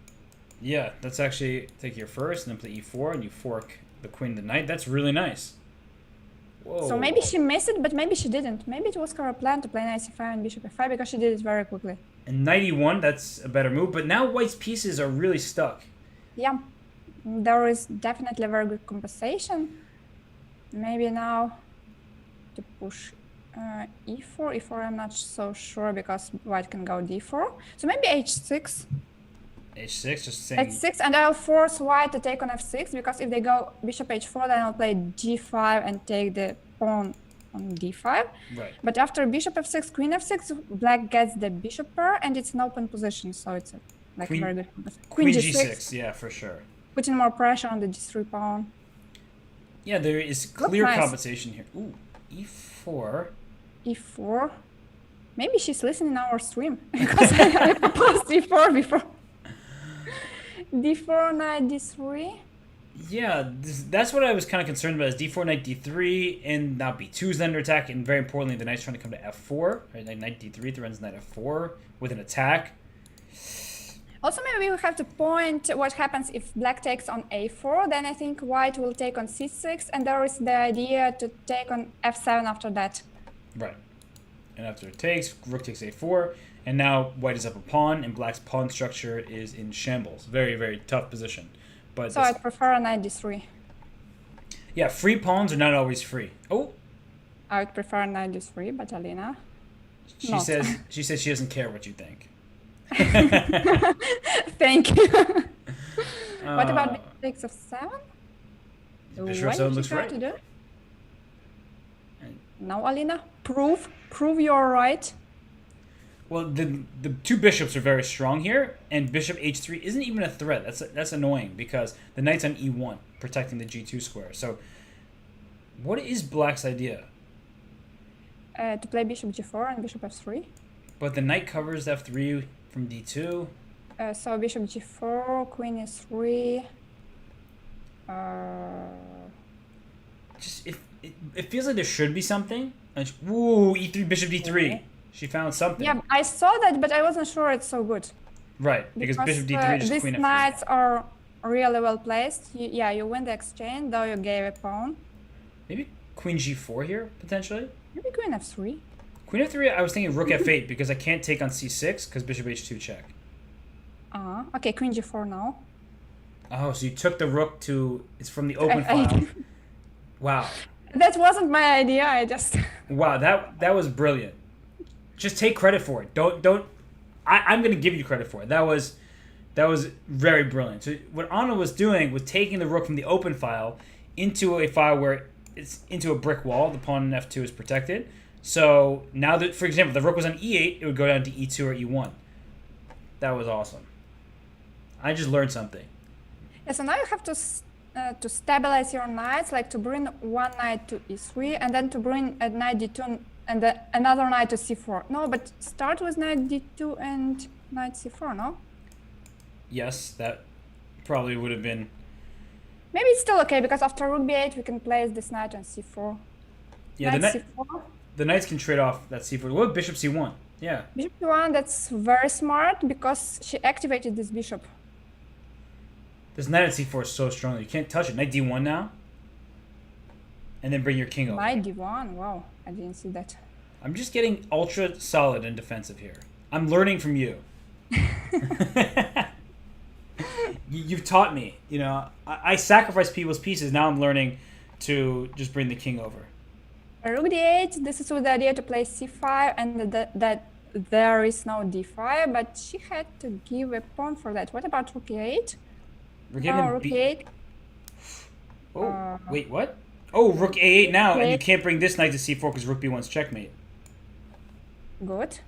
Yeah, let's actually take here first and then play e4 and you fork the queen to the knight. That's really nice. Whoa. So maybe she missed it, but maybe she didn't. Maybe it was her plan to play knight c5 and bishop f5 because she did it very quickly. And knight e1, that's a better move, but now white's pieces are really stuck. Yeah, there is definitely a very good compensation. Maybe now to push e4. I'm not so sure because white can go d4. So maybe h6. h6, just saying. h6, and I'll force white to take on f6 because if they go bishop h4, then I'll play g5 and take the pawn on d5. Right. But after bishop f6, queen f6, black gets the bishop pair, and it's an open position, so it's like Queen- very good position. Queen g6, yeah, for sure. Putting more pressure on the g3 pawn. Yeah, there is clear nice. compensation here. Ooh, e4. e4. Maybe she's listening our stream because I proposed e4 before. d4, knight d3. Yeah, that's what I was kind of concerned about is d4, knight d3, and now b2 is under attack, and very importantly, the knight's trying to come to f4. Right, like knight d3 threatens knight f4 with an attack. Also, maybe we have to point what happens if black takes on a4, then I think white will take on c6, and there is the idea to take on f7 after that. Right. And after it takes, rook takes a4, and now white is up a pawn, and black's pawn structure is in shambles. Very, very tough position. But So I'd prefer a knight d3. yeah, free pawns are not always free. Oh, I would prefer a knight d3, but Alina, she not. says she doesn't care what you think. Thank you. What about bishop f7? Bishop f7 looks right. To do? Now, Alina, prove you're right. Well, the two bishops are very strong here, and bishop h3 isn't even a threat. That's annoying because the knight's on e1, protecting the g2 square. So, what is black's idea? To play bishop g4 and bishop f3. But the knight covers f3 from d2. So bishop g4, queen e3. Just it feels like there should be something. Ooh, e3, bishop d3. She found something. Yeah, I saw that, but I wasn't sure it's so good. Right, because bishop d3 is these queen f3. knights are really well placed. You win the exchange, though you gave a pawn. Maybe queen g4 here, potentially? Maybe queen f3. Queen f3, I was thinking rook f8 because I can't take on c6 because bishop h2 check. Okay, queen g4 now. Oh, so you took the rook to... It's from the open file. Wow. That wasn't my idea, I just... Wow, that was brilliant. Just take credit for it. Don't... I'm going to give you credit for it. That was very brilliant. So what Anna was doing was taking the rook from the open file into a file where it's into a brick wall. The pawn on f2 is protected. So now that, for example, the rook was on e8, it would go down to e2 or e1. That was awesome. I just learned something. Yeah, so now you have to stabilize your knights, like to bring one knight to e3, and then to bring a knight d2 and another knight to c4. No, but start with knight d2 and knight c4, no? Yes, that probably would have been... Maybe it's still okay, because after rook b8, we can place this knight on c4. Yeah, knight c4. The knights can trade off that c4. What, bishop c1? Yeah. Bishop c1, that's very smart, because she activated this bishop. This knight at c4 is so strong. You can't touch it. Knight d1 now. And then bring your king over. Knight d1, wow, I didn't see that. I'm just getting ultra solid and defensive here. I'm learning from you. You've taught me. You know, I sacrifice people's pieces. Now I'm learning to just bring the king over. Rook d8, this is with the idea to play c5 and that there is no d5, but she had to give a pawn for that. What about rook e8? We're getting rook e8. Oh, wait, what? Oh, rook a8 now, and you Okay. can't bring this knight to c4 because rook b1's checkmate. Good.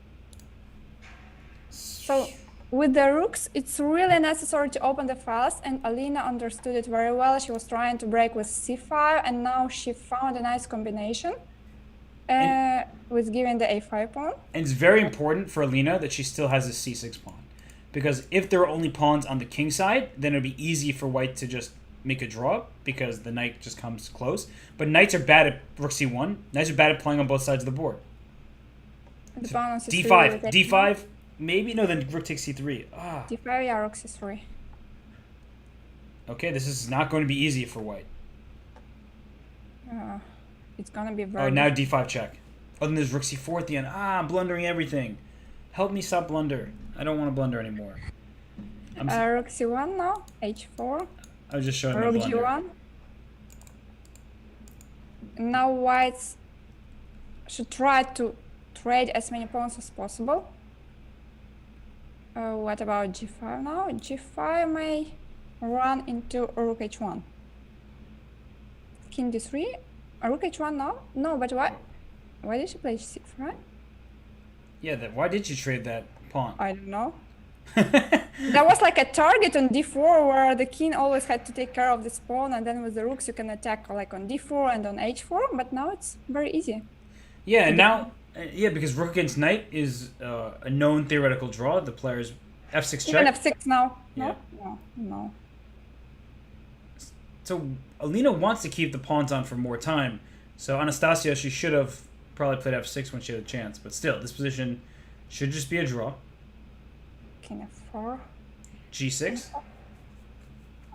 So with the rooks, it's really necessary to open the files, and Alina understood it very well. She was trying to break with c5, and now she found a nice combination with giving the a5 pawn. And it's very important for Alina that she still has a c6 pawn. Because if there are only pawns on the king side, then it would be easy for white to just make a draw because the knight just comes close. But knights are bad at rook c1. Knights are bad at playing on both sides of the board. The pawn on c3 d5. with d5. Maybe? No, then rook takes c3. Ah. d5, yeah, rook c3. Okay, this is not going to be easy for white. It's gonna be very... Oh, now d5 check. Oh, then there's rook c4 at the end. Ah, I'm blundering everything. Help me stop blunder. I don't want to blunder anymore. rook c1 now, h4. I was just showing my Rook blunder. g1. Now whites should try to trade as many pawns as possible. What about g5 now? g5 may run into rook h1. King d3. Rook h1 now? No, but what? Why did she play c5? Yeah, why did you trade that pawn? I don't know. There was like a target on d4 where the king always had to take care of this pawn, and then with the rooks you can attack like on d4 and on h4, but now it's very easy. Yeah, and now, because rook against knight is a known theoretical draw. The player's f6 check. Even f6 now. Yeah. No. So Alina wants to keep the pawns on for more time. So Anastasia, she should have probably played f6 when she had a chance. But still, this position should just be a draw. King f4. g6.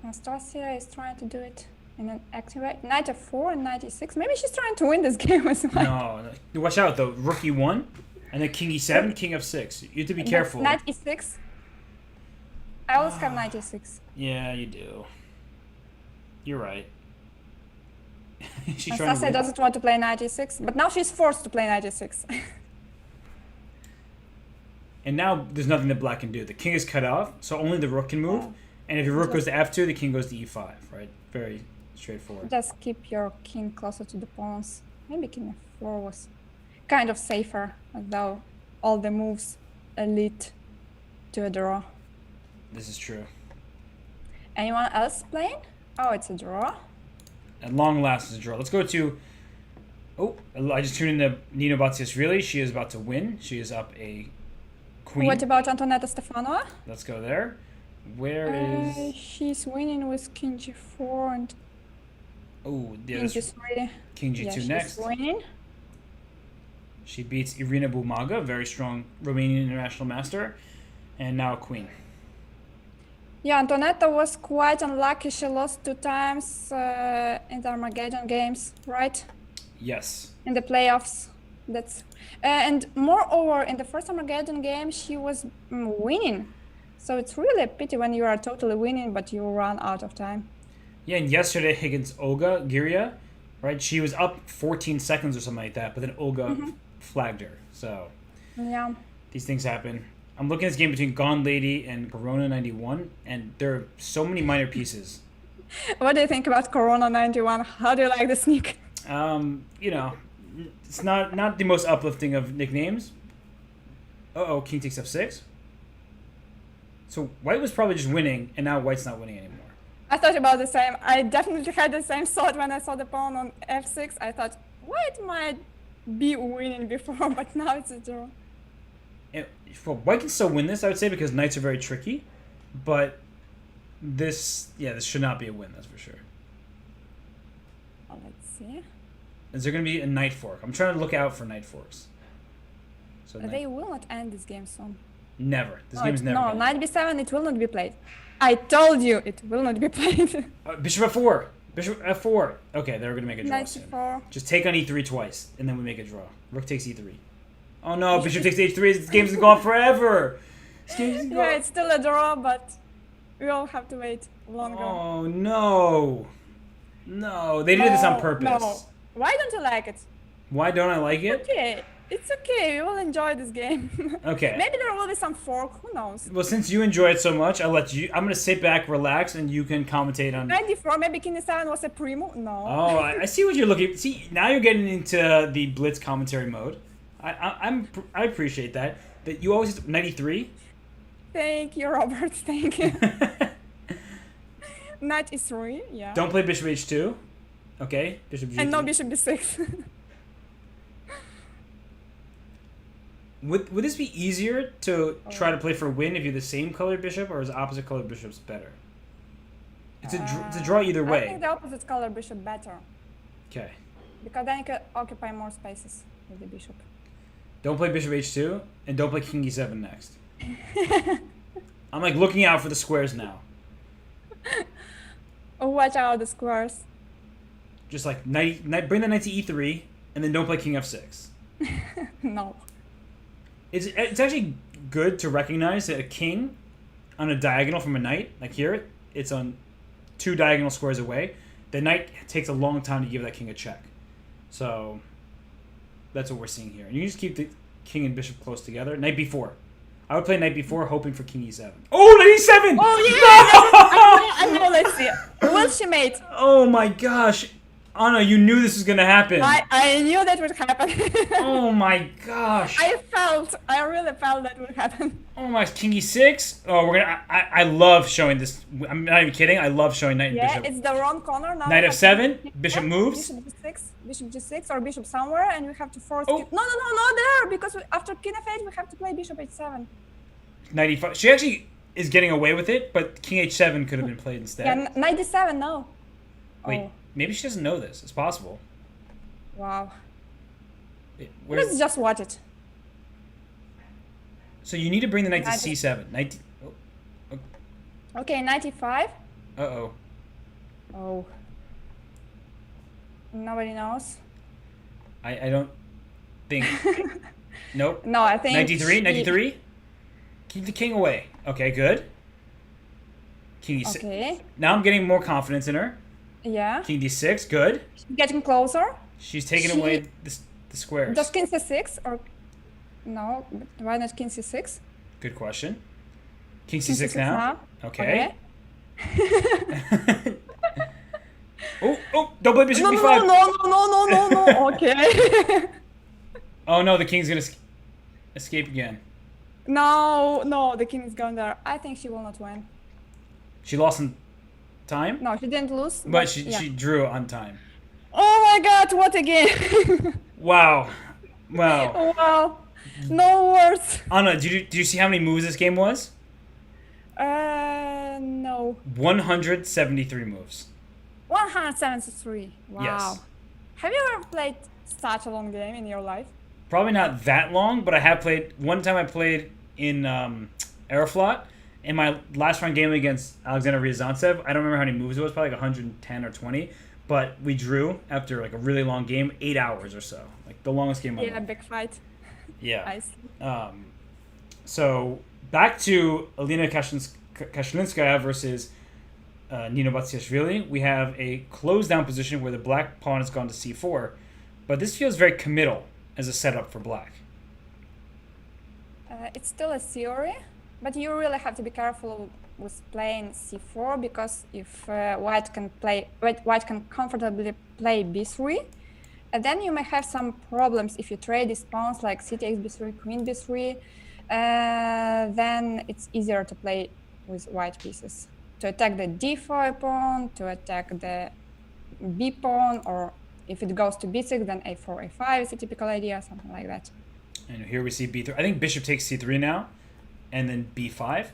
Anastasia is trying to do it in an active way. Knight f4 and knight e6. Maybe she's trying to win this game as well. No. Watch out, though. Rook e1, and then king e7, king f6. You have to be careful. Knight e6. I always have knight e6. Yeah, you do. You're right. Anastasia doesn't want to play knight e6, but now she's forced to play knight e6. And now there's nothing that black can do. The king is cut off, so only the rook can move. Oh. And if your rook goes to f2, the king goes to e5, right? Very straightforward. Just keep your king closer to the pawns. Maybe king f4 was kind of safer, although all the moves lead to a draw. This is true. Anyone else playing? Oh, it's a draw. At long last, it's a draw. Let's go to... Oh, I just tuned into Nina Batsiasvili. She is about to win. She is up a queen. What about Antonetta Stefanova? Let's go there. Where is... She's winning with king g4 and... Oh, yeah, king g3. King g2 next. She's winning. She beats Irina Bumaga, very strong Romanian international master. And now a queen. Yeah, Antonetta was quite unlucky. She lost 2 times in the Armageddon games, right? Yes. In the playoffs. That's and moreover, in the first Armageddon game, she was winning. So it's really a pity when you are totally winning, but you run out of time. Yeah, and yesterday against Olga Giria, right? She was up 14 seconds or something like that, but then Olga flagged her. So yeah, these things happen. I'm looking at this game between Gone Lady and Corona 91, and there are so many minor pieces. What do you think about Corona 91? How do you like the sneak? You know, it's not the most uplifting of nicknames. Uh-oh, king takes f6. So white was probably just winning, and now white's not winning anymore. I thought about the same. I definitely had the same thought when I saw the pawn on f6. I thought white might be winning before, but now it's a draw. Well, white can still win this, I would say, because knights are very tricky. But this should not be a win, that's for sure. Oh, let's see. Is there going to be a knight fork? I'm trying to look out for knight forks. So they will not end this game soon. Never. This game is never. No, knight b7, it will not be played. I told you it will not be played. Bishop f4. Bishop f4. Okay, they're going to make a draw Knight soon. c4. Just take on e3 twice, and then we make a draw. Rook takes e3. Oh no, bishop takes h3. This game's gone forever. Yeah, it's still a draw, but we all have to wait longer. Oh no. No, they did this on purpose. No. Why don't you like it? Why don't I like it? Okay, it's okay. We will enjoy this game. Okay. Maybe there will be some fork. Who knows? Well, since you enjoy it so much, I'm gonna sit back, relax, and you can commentate on. 94. Maybe king e7 was a primo. No. Oh, I see what you're looking. See, now you're getting into the Blitz commentary mode. I appreciate that. That you always 93. Thank you, Robert. Thank you. Knight e3. Yeah. Don't play bishop h2. Okay. Bishop g3. And no bishop b6. Would this be easier to try to play for a win if you're the same colored bishop, or is opposite colored bishops better? It's a draw either way. I think the opposite color bishop better. Okay. Because then you can occupy more spaces with the bishop. Don't play bishop h2, and don't play king e7 next. I'm like looking out for the squares now. Watch out the squares. Just like bring the knight to e3, and then don't play king f6. No. It's actually good to recognize that a king on a diagonal from a knight, like here, it's on 2 diagonal squares away. The knight takes a long time to give that king a check. So that's what we're seeing here. And you just keep the king and bishop close together. Knight b4. I would play knight b4 hoping for king e7. Oh, knight e7! Oh, yeah! No! I know, let's see. Will she mate? Oh my gosh. Anna, you knew this was gonna happen. I knew that would happen. Oh my gosh. I really felt that would happen. Oh my, King E6. Oh, we're gonna. I love showing this. I'm not even kidding. I love showing knight and Yeah, bishop. it's the wrong corner now. Knight F7. Bishop moves. Bishop G6 or bishop somewhere, and we have to force. Oh. No, not there, because after King F8 we have to play bishop H7. Knight E5. She actually is getting away with it, but King H7 could have been played instead. Yeah, Knight D7 no. Wait, Oh. maybe she doesn't know this. It's possible. Wow. Where's... Let's just watch it. So you need to bring the knight to C7. Okay, Knight E5. Uh-oh. Oh. Nobody knows. I don't think... Nope. No, I think... Knight D3? Knight D3? Keep the king away. Okay, good. King E6. Okay. Now I'm getting more confidence in her. Yeah. King D6, good. Getting closer. She's taking away the squares. Does King C6 or... No, but why not King C6? Good question. King C6 now. Okay. Oh, double bishop B5. No. Okay. Oh no, the king's gonna escape again. No, the king is going there. I think she will not win. She lost in time? No, she didn't lose. But she drew on time. Oh my god, what a game! Wow. Wow. No words. Anna, did you see how many moves this game was? No. 173 moves. 173. Wow. Yes. Have you ever played such a long game in your life? Probably not that long, but I have played. One time I played in Aeroflot. In my last round game against Alexander Ryazantsev, I don't remember how many moves it was, probably like 110 or 20. But we drew after like a really long game, 8 hours or so. Like the longest game of my life. Big fight. Yeah. I see. So back to Alina Kashlinskaya versus Nino Batsiashvili. We have a closed down position where the black pawn has gone to c4, but this feels very committal as a setup for black. It's still a theory, but you really have to be careful with playing c4, because if white can comfortably play b3, and then you may have some problems if you trade these pawns like c takes b3, queen b3. Then it's easier to play with white pieces, to attack the d5 pawn, to attack the b pawn, or if it goes to b6, then a4, a5 is a typical idea, something like that. And here we see b3. I think bishop takes c3 now, and then b5,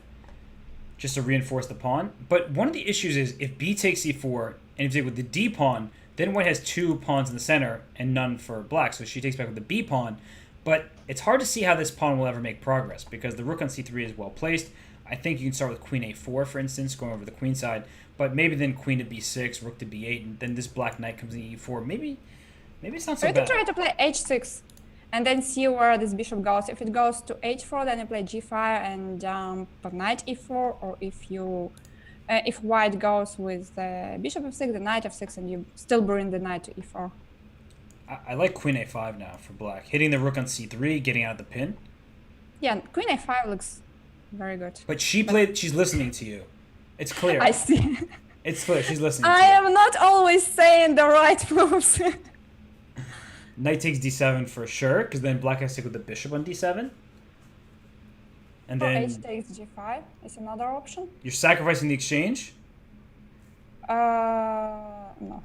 just to reinforce the pawn. But one of the issues is if b takes c4, and if you take with the d pawn, then white has 2 pawns in the center and none for black, so she takes back with the b pawn. But it's hard to see how this pawn will ever make progress, because the rook on c3 is well placed. I think you can start with queen a4, for instance, going over the queen side, but maybe then queen to b6, rook to b8, and then this black knight comes in e4. Maybe it's not so You bad. can try to play h6 and then see where this bishop goes. If it goes to h4, then you play g5 and jump knight e4, or if white goes with bishop f6, the knight f6, and you still bring the knight to e4. I like queen a5 now for black, hitting the rook on c3, getting out the pin. Yeah, queen a5 looks very good. But she's listening to you. It's clear. I see. It's clear, she's listening to I you. am not always saying the right moves. Knight takes d7 for sure, because then black has to stick with the bishop on d7. And then h takes g5 is another option. you're sacrificing the exchange? No.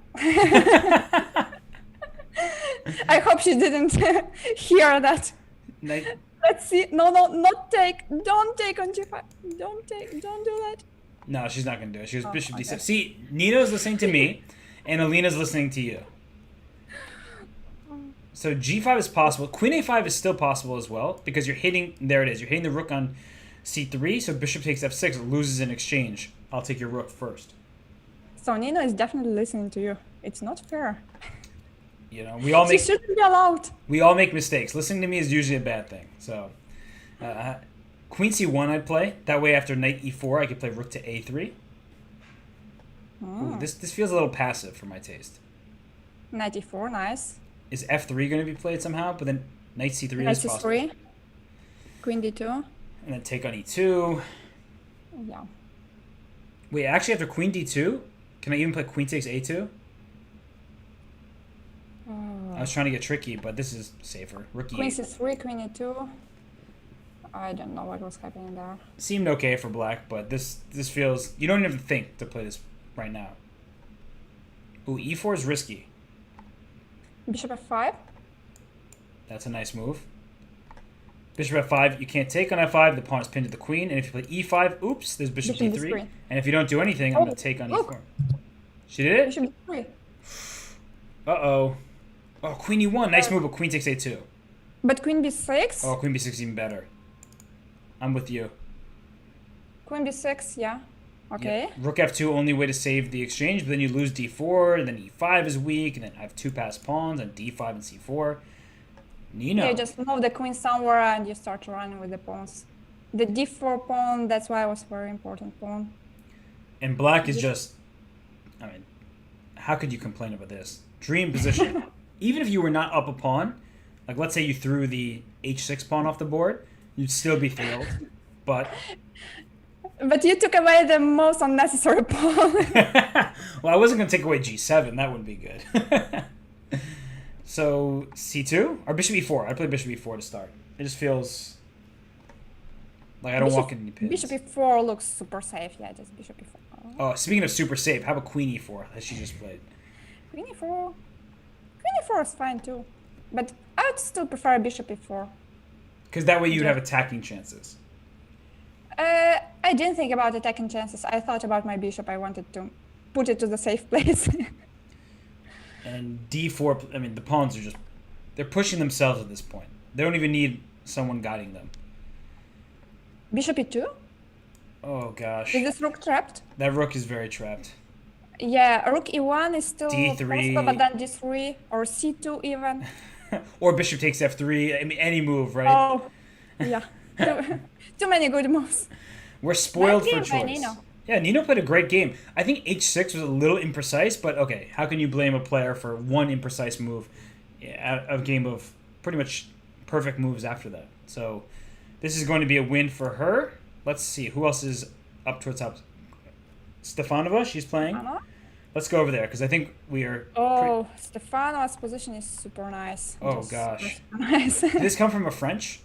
I hope she didn't hear that. Knight. Let's see. No, not take. Don't take on g5. Don't do that. No, she's not going to do it. She was bishop d7. Okay. See, Nino's listening to me, and Alina's listening to you. So g5 is possible. Queen a5 is still possible as well, because you're hitting, there it is, you're hitting the rook on c3, so bishop takes f6, loses in exchange. I'll take your rook first. So Nino is definitely listening to you. It's not fair. You know, we all She make shouldn't be allowed. mistakes. Listening to me is usually a bad thing. So, queen c1 I'd play. That way after knight e4, I could play rook to a3. Ooh, this feels a little passive for my taste. Knight e4, nice. Is f3 going to be played somehow? But then knight c3 Knight is possible. c3. Queen d2. And then take on e2. Yeah. Wait, actually after queen d2, can I even play queen takes a2? I was trying to get tricky, but this is safer. Rook Queen e8. c3, queen e2. I don't know what was happening there. Seemed okay for black, but this feels... You don't even have to think to play this right now. Ooh, e4 is risky. Bishop f5. That's a nice move. Bishop f5, you can't take on f5. The pawn is pinned to the queen. And if you play e5, oops, there's bishop d3. And if you don't do anything, I'm going to take on e4. She did it? Bishop d3. Uh-oh. Oh, queen e1. Nice move, but queen takes a2. But queen b6? Oh, queen b6 is even better. I'm with you. Queen b6, yeah. Okay. Yep. Rook f2, only way to save the exchange, but then you lose d4, and then e5 is weak, and then I have two passed pawns, and d5 and c4. Nino. Yeah, you just move the queen somewhere and you start running with the pawns. The d4 pawn, that's why it was very important pawn. And black is just... I mean, how could you complain about this? Dream position. Even if you were not up a pawn, like let's say you threw the h6 pawn off the board, you'd still be thrilled. But you took away the most unnecessary pawn. well, I wasn't going to take away g7. That wouldn't be good. So c2 or bishop e4. I play bishop e4 to start. It just feels like I don't walk in any pins. Bishop e4 looks super safe. Yeah, just bishop e4. Oh, speaking of super safe, how about queen e4 that she just played? Queen e4. Queen e4 is fine too, but I would still prefer bishop e4. Because that way you'd have attacking chances. I didn't think about attacking chances. I thought about my bishop. I wanted to put it to the safe place. And d4, I mean, the pawns are just... They're pushing themselves at this point. They don't even need someone guiding them. Bishop e2? Oh, gosh. Is this rook trapped? That rook is very trapped. Yeah, rook e1 is still D3. possible, but then d3 or c2 even. Or bishop takes f3. I mean, any move, right? Oh, yeah. Too many good moves. We're spoiled Nice for game by choice. Nino. Yeah, Nino played a great game. I think h6 was a little imprecise, but okay, how can you blame a player for one imprecise move? A game of pretty much perfect moves after that. So this is going to be a win for her. Let's see, who else is up towards top? Stefanova, she's playing. Let's go over there, because I think we are... Oh, Stefanova's position is super nice. Oh, Just gosh. super nice. Did this come from a French?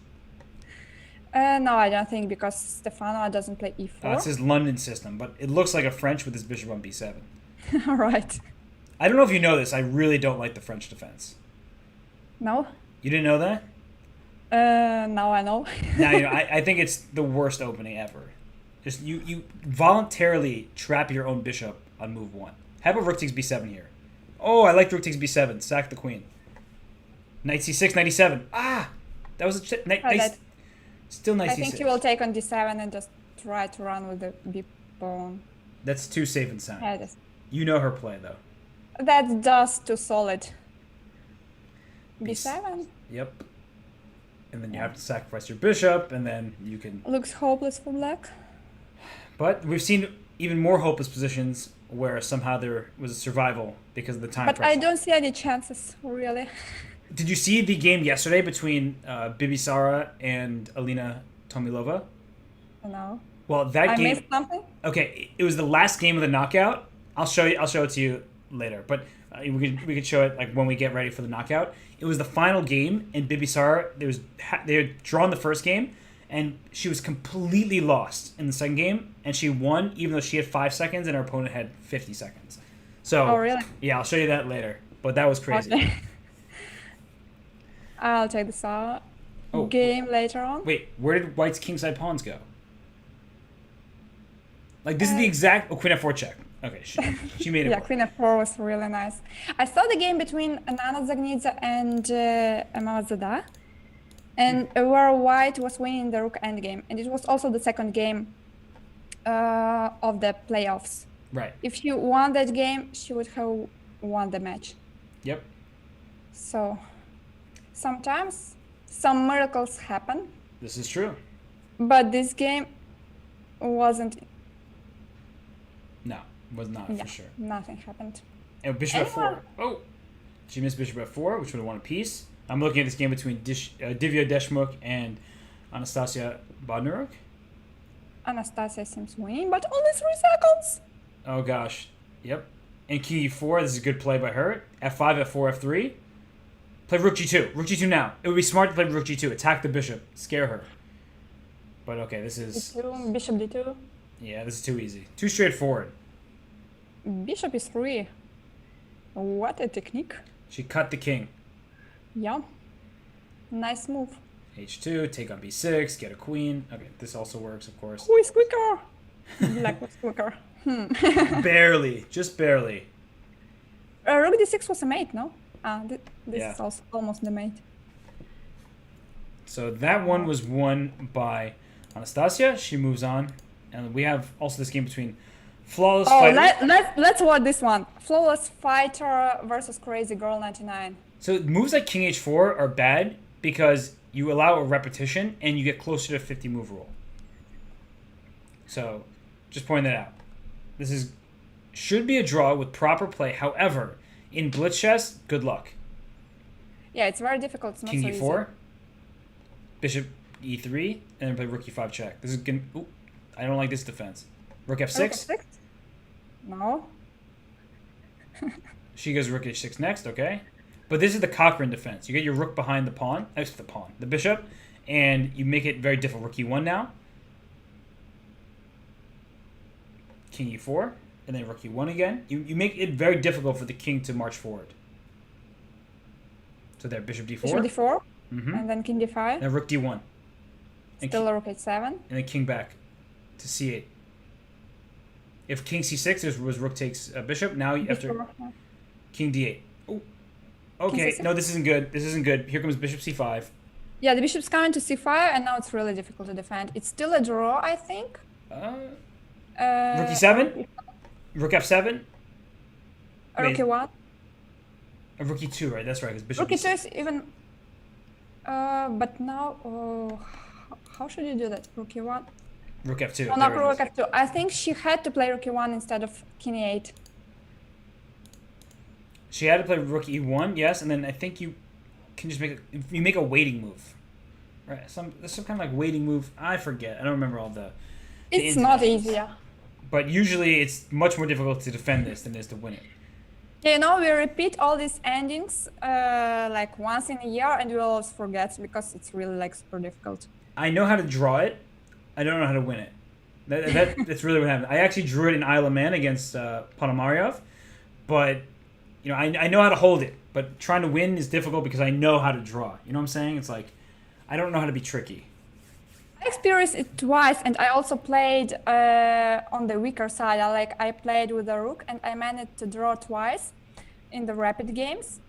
No, I don't think, because Stefanova doesn't play e4. It says London system, but it looks like a French with his bishop on b7. All right. I don't know if you know this. I really don't like the French defense. No? You didn't know that? Now I know. Now you know. I think it's the worst opening ever. Just you voluntarily trap your own bishop on move 1. How about rook takes b7 here? Oh, I like rook takes b7. Sack the queen. Knight c6, knight e7. Ah! That was a nice... Still nice. I think you will take on d7 and just try to run with the b pawn. That's too safe and sound. Yeah, You know her play, though. That's just too solid. b7. Yep. And then you have to sacrifice your bishop, and then you can... Looks hopeless for black. But we've seen even more hopeless positions where somehow there was a survival because of the time pressure. I don't see any chances, really. Did you see the game yesterday between Bibisara and Alina Tomilova? No. Well, that game... I missed something? Okay, it was the last game of the knockout. I'll show it to you later, but we could show it like when we get ready for the knockout. It was the final game, and Bibisara, they had drawn the first game, and she was completely lost in the second game, and she won even though she had 5 seconds and her opponent had 50 seconds. So, oh, really? Yeah, I'll show you that later, but that was crazy. Okay. I'll take this game later on. Wait, where did White's kingside pawns go? Like, this is the exact... Oh, queen f4 check. Okay, she made it work. Queen f4 was really nice. I saw the game between Anna Zagnidze and Emma Zada, and where White was winning the rook endgame, and it was also the second game of the playoffs. Right. If she won that game, she would have won the match. Yep. So, sometimes some miracles happen. This is true. But this game wasn't... No, was not for sure. Nothing happened. And bishop f4. Oh, she missed bishop f4, which would have won a piece. I'm looking at this game between Divya Deshmukh and Anastasia Bodnaruk. Anastasia seems winning, but only 3 seconds. Oh gosh. Yep. And king e4. This is a good play by her. f5, f4, f3. Play rook g2. Rook g2 now. It would be smart to play rook g2. Attack the bishop. Scare her. But okay, this is... D2, bishop d2. Yeah, this is too easy. Too straightforward. Bishop is free. What a technique. She cut the king. Yeah. Nice move. h2, take on b6, get a queen. Okay, this also works, of course. Who is quicker? Black was quicker. Barely. Just barely. Rook d6 was a mate, no? This Yeah. is also almost the mate. So that one was won by Anastasia. She moves on. And we have also this game between Flawless Fighter. Let's watch this one. Flawless Fighter versus Crazy Girl 99. So moves like King h4 are bad because you allow a repetition and you get closer to 50 move rule. So just pointing that out. This is should be a draw with proper play. However, in blitz chess, good luck. Yeah, it's very difficult. It's not King so e4, easy. bishop e3, and then play rook e5 check. This is gonna. Ooh, I don't like this defense. Rook f6. Rook f6? No. She goes rook h6 next. Okay, but this is the Cochran defense. You get your rook behind the pawn. Next to the pawn, the bishop, and you make it very difficult. Rook e1 now. King e4, and then rook e1 again. You make it very difficult for the king to march forward. So there, bishop d4. Bishop d4, Mm-hmm. and then king d5. And rook d1. And Still a rook h7. and then king back to c8. If king c6 was rook takes bishop. Now after Bishop, yeah. king d8. Oh, okay. C6. No, this isn't good. This isn't good. Here comes bishop c5. Yeah, the bishop's coming to c5, and now it's really difficult to defend. It's still a draw, I think. Rook e7. Rook f7. Rook e1. Rook e2, right? That's right. Because bishop Rook e2 e6. is even. But now, how should you do that? Rook e1. Rook f2. No, not rook f2. I think she had to play rook e1 instead of king e8. She had to play rook e1, yes, and then I think you can just make a waiting move, right? There's some kind of like waiting move. I forget. I don't remember all the. It's not easy, yeah. But usually it's much more difficult to defend this than it is to win it. Yeah, you know, we repeat all these endings like once in a year, and we always forget because it's really like super difficult. I know how to draw it. I don't know how to win it. That's really what happened. I actually drew it in Isle of Man against Ponomaryov, but you know I know how to hold it. But trying to win is difficult because I know how to draw. You know what I'm saying? It's like I don't know how to be tricky. I experienced it twice, and I also played on the weaker side. I played with the rook, and I managed to draw twice in the rapid games.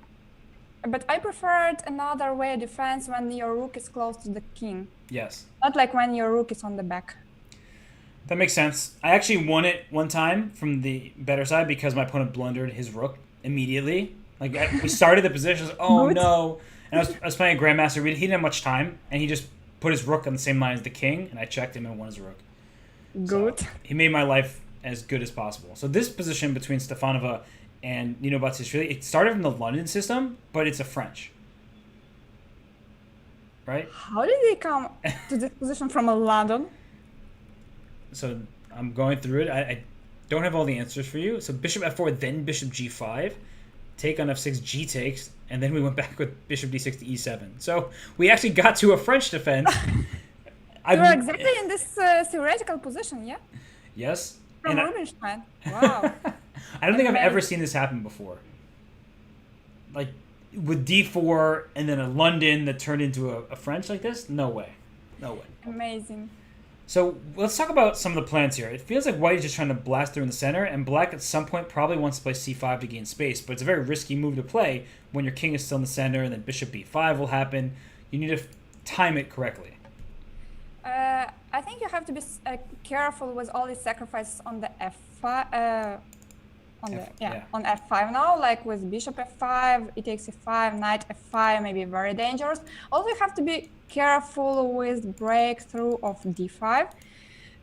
But I preferred another way of defense when your rook is close to the king. Yes. Not like when your rook is on the back. That makes sense. I actually won it one time from the better side because my opponent blundered his rook immediately. Like we started the position, I was like, oh Good. no. And I was playing a Grandmaster. He didn't have much time, and he just put his rook on the same line as the king, and I checked him and won his rook. Good. So he made my life as good as possible. So this position between Stefanova and Nino Batsishvili, it started from the London system, but it's a French. Right? How did they come to this position from London? So I'm going through it. I don't have all the answers for you. So bishop f4, then bishop g5, take on f6, g takes, and then we went back with bishop d6 to e7. So we actually got to a French defense. You were exactly in this theoretical position, yeah? Yes. From And Rubinstein. Wow. I don't think I've Amazing. ever seen this happen before. Like with d4 and then a London that turned into a French like this? No way. No way. Amazing. So let's talk about some of the plans here. It feels like white is just trying to blast through in the center, and black at some point probably wants to play c5 to gain space, but it's a very risky move to play when your king is still in the center, and then bishop b5 will happen. You need to time it correctly. I think you have to be careful with all these sacrifices on the f5. On f5 now, like with bishop f5, it takes e5, knight f5, maybe very dangerous. Also, you have to be careful with breakthrough of d5,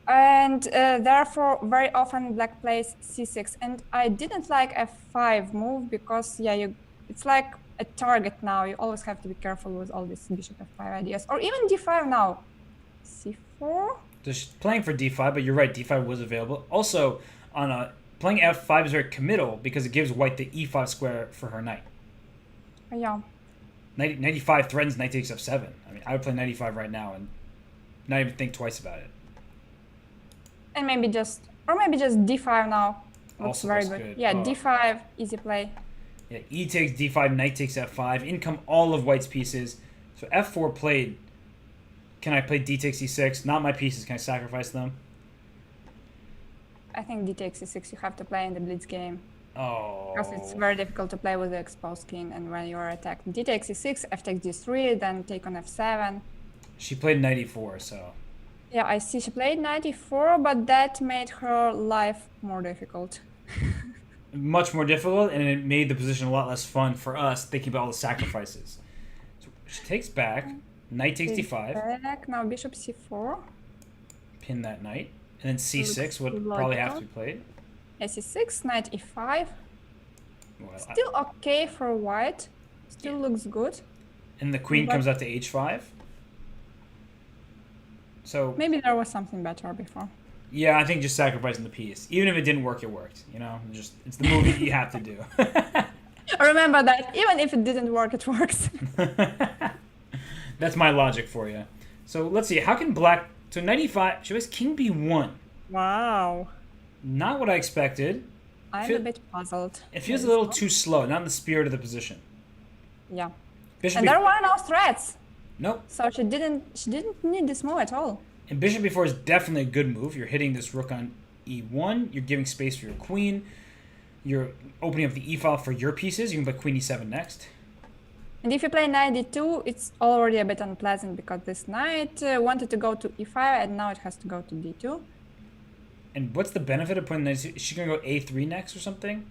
and therefore very often black plays c6. And I didn't like f5 move because it's like a target now. You always have to be careful with all these bishop f5 ideas, or even d5 now. c4. Just playing for d5, but you're right, d5 was available. Also, playing f5 is very committal because it gives white the e5 square for her knight. Yeah. 95 threatens knight takes f7. I mean, I would play 95 right now and not even think twice about it. And maybe just d5 now. Looks Also very looks good. good. Yeah, Oh. d5, easy play. Yeah, e takes d5, knight takes f5. In come all of white's pieces. So f4 played. Can I play d takes e6? Not my pieces. Can I sacrifice them? I think d takes e6 you have to play in the blitz game. Oh. Because it's very difficult to play with the exposed king, and when you are attacked. D takes e6, f takes d3, then take on f7. She played knight e4, so. Yeah, I see she played knight e4, but that made her life more difficult. Much more difficult, and it made the position a lot less fun for us thinking about all the sacrifices. So she takes back. Knight takes d5. Back. Now bishop c4. Pin that knight. And then c6 Looks would probably have to be played. c6, knight e5. Well, Still okay for white. Still looks good. and the queen But- comes out to h5. So Maybe there was something better before. yeah, I think just sacrificing the piece, even if it didn't work, it worked. You know, just it's the move that you have to do. Remember that even if it didn't work, it works. That's my logic for you. So let's see. How can black? So knight e5. She has king b1. Wow. Not what I expected. I'm a bit puzzled. It feels a little too slow. Not in the spirit of the position. Yeah. Bishop. And there were no threats. Nope. So she didn't need this move at all. And bishop b4 is definitely a good move. You're hitting this rook on e1. You're giving space for your queen. You're opening up the e file for your pieces. You can play queen e7 next. And if you play knight d2, it's already a bit unpleasant because this knight wanted to go to e5 and now it has to go to d2. And what's the benefit of putting this? Is she going to go a3 next or something?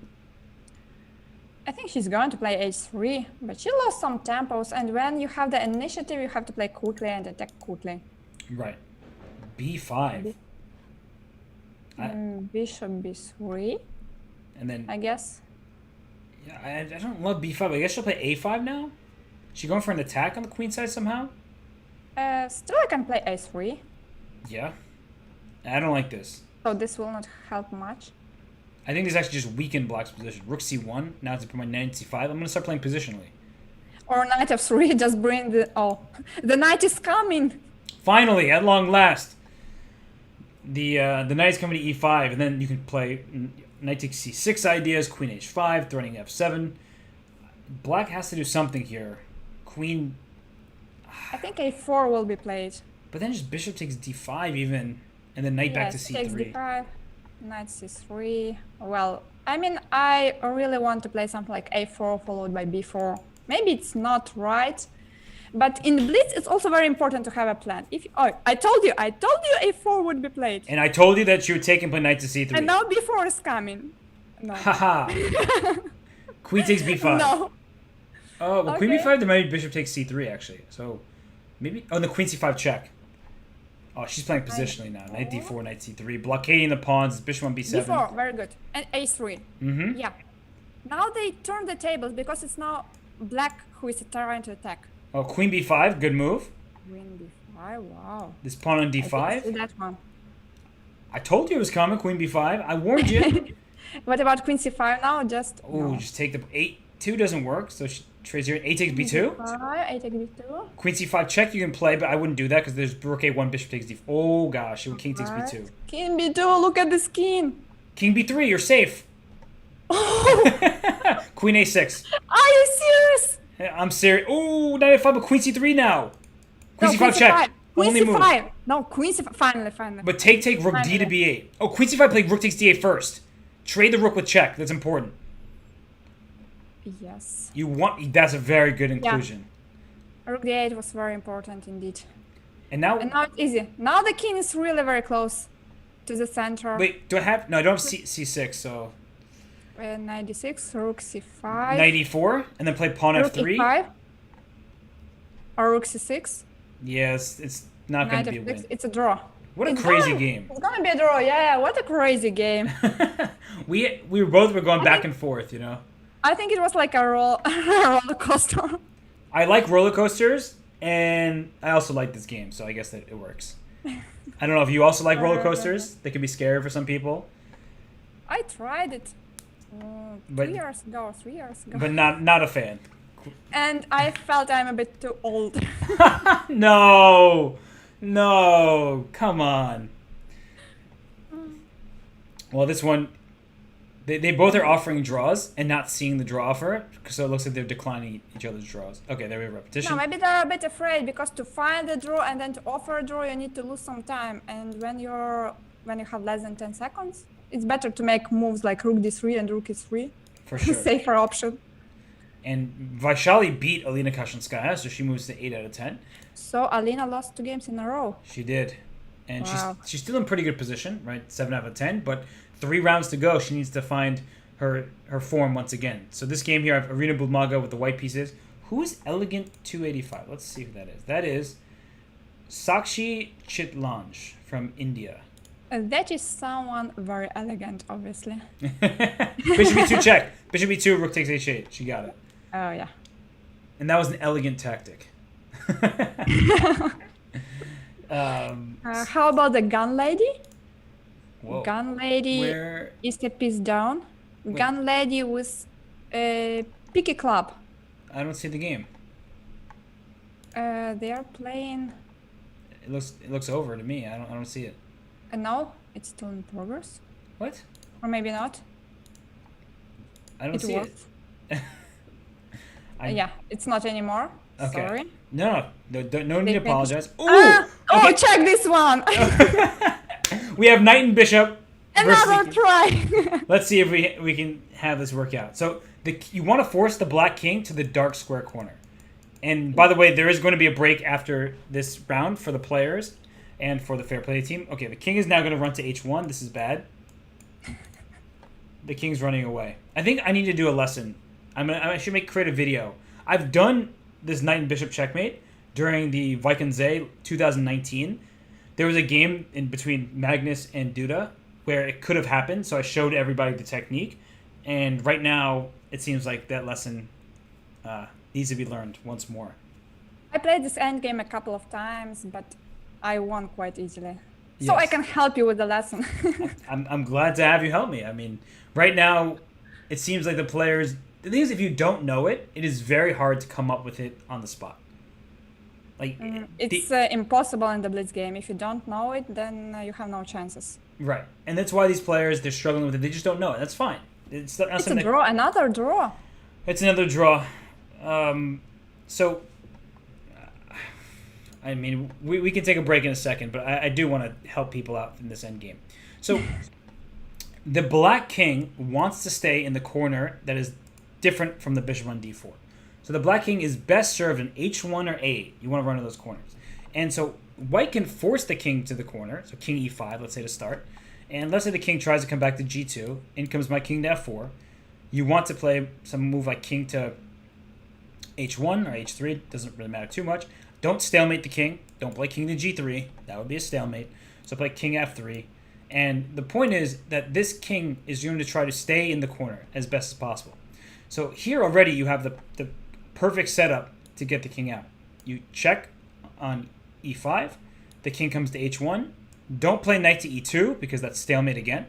I think she's going to play h3, but she lost some tempos, and when you have the initiative, you have to play quickly and attack quickly. Right. b5. Bishop b3, And then, I guess. yeah, I don't love b5. I guess she'll play a5 now? She going for an attack on the queen side somehow? Still, I can play a3, Yeah. I don't like this. so this will not help much. I think this actually just weakened black's position. Rook c1. Now it's put my knight c5. I'm going to start playing positionally. Or knight f3, just bring the... Oh, the knight is coming! Finally, at long last. The knight is coming to e5, and then you can play knight takes c6 ideas, queen h5, threatening f7. Black has to do something here. Queen... I think a4 will be played. But then just bishop takes d5 even, and then knight back to Yes, takes c3. d5, knight c3. Well, I mean, I really want to play something like a4 followed by b4. Maybe it's not right, but in Blitz, it's also very important to have a plan. I told you a4 would be played. And I told you that you would take and play knight to c3. And now b4 is coming. No. Haha. Queen takes b5. No. Oh, well, queen Okay. b5, then maybe bishop takes c3, actually. So, maybe... Oh, the queen c5 check. Oh, she's playing positionally now. Knight d4, knight c3. Blockading the pawns. Bishop on b7. b4, very good. And a3. Mm-hmm. Yeah. Now they turn the tables because it's now black who is trying to attack. Oh, queen b5. Good move. Queen b5, wow. This pawn on I didn't see d5. that one. I told you it was coming, queen b5. I warned you. What about queen c5 now? Just Oh, no. just take the... 8-2 doesn't work, so she trades here. A takes b2. b5, a takes b2. Queen c5 check you can play, but I wouldn't do that because there's rook a1, bishop takes d4. Oh, gosh. King takes Right. b2. King b2, look at this king. King b3, you're safe. Queen a6. Are you serious? I'm serious. Oh, knight f5, but queen c3 now. Queen No, c5 check. Queen Only move. c5. No, queen c5. Finally. But take, rook d to Finally. b8. Oh, queen c5 played rook takes d8 first. Trade the rook with check. That's important. Yes. That's a very good inclusion. Rook d8 was very important indeed. And now, And now it's easy. Now the king is really very close to the center. wait, do I have, no, I don't have c6, so Knight d6, rook c5. knight e4, and then play pawn Rook f3. e5. Or rook c6. Yes, it's not going Knight to be a f6. win. It's a draw. What a It's crazy gonna- game. It's gonna be a draw. Yeah, what a crazy game. we both were going back think- and forth, you know. I think it was like a roller coaster. I like roller coasters, and I also like this game, so I guess that it works. I don't know if you also like roller coasters. They can be scary for some people, I tried it But- 2 years ago, 3 years ago. but not a fan. And I felt I'm a bit too old. No, come on. Well, this one, they both are offering draws and not seeing the draw offer, so it looks like they're declining each other's draws. Okay, there we have repetition. No, maybe they're a bit afraid because to find a draw and then to offer a draw, you need to lose some time. And when you have less than 10 seconds, it's better to make moves like rook d3 and rook e3. For sure. Safer option. And Vaishali beat Alina Kashinskaya, so she moves to 8 out of 10. So Alina lost 2 games in a row. She did. And Wow. she's still in pretty good position, right? 7 out of 10, but 3 rounds to go. She needs to find her form once again. So this game here, I have Arina Bulmaga with the white pieces. Who is Elegant 285? Let's see who that is. That is Sakshi Chitlanj from India. That is someone very elegant, obviously. Bishop e2 check. Bishop e2, rook takes h8. She got it. Oh, yeah. And that was an elegant tactic. How about the gun lady? Whoa. Gun lady Where? is a piece down. Wait. Gun lady with a picky club. I don't see the game. They are playing. It looks over to me. I don't see it. No, it's still in progress. What? Or maybe not. I don't see was. it. Yeah, it's not anymore. Okay. Sorry. No need to apologize. Ooh! Oh, Okay. check this one! We have knight and bishop. Another versus try! Let's see if we can have this work out. So you want to force the black king to the dark square corner. And by the way, there is going to be a break after this round for the players and for the fair play team. Okay, the king is now going to run to h1. This is bad. The king's running away. I think I need to do a lesson. I should create a video. I've done this knight and bishop checkmate during the Vikings 2019. There was a game in between Magnus and Duda where it could have happened, so I showed everybody the technique. And right now, it seems like that lesson needs to be learned once more. I played this endgame a couple of times, but I won quite easily. So Yes. I can help you with the lesson. I'm glad to have you help me. I mean, right now, it seems like the players... The thing is, if you don't know it, it is very hard to come up with it on the spot. Like It's impossible in the Blitz game. If you don't know it, then you have no chances. Right. And that's why these players, they're struggling with it. They just don't know it. That's fine. It's not It's a something draw, another draw. It's another draw. So, I mean, we can take a break in a second, but I do want to help people out in this end game. So, the black king wants to stay in the corner that is different from the bishop on d4. So the black king is best served in h1 or a8. You want to run to those corners. And so white can force the king to the corner. So king e5, let's say to start. And let's say the king tries to come back to g2. In comes my king to f4. You want to play some move like king to h1 or h3. Doesn't really matter too much. Don't stalemate the king. Don't play king to g3. That would be a stalemate. So play king f3. And the point is that this king is going to try to stay in the corner as best as possible. So here already you have the perfect setup to get the king out. You check on e5. The king comes to h1. Don't play knight to e2 because that's stalemate again.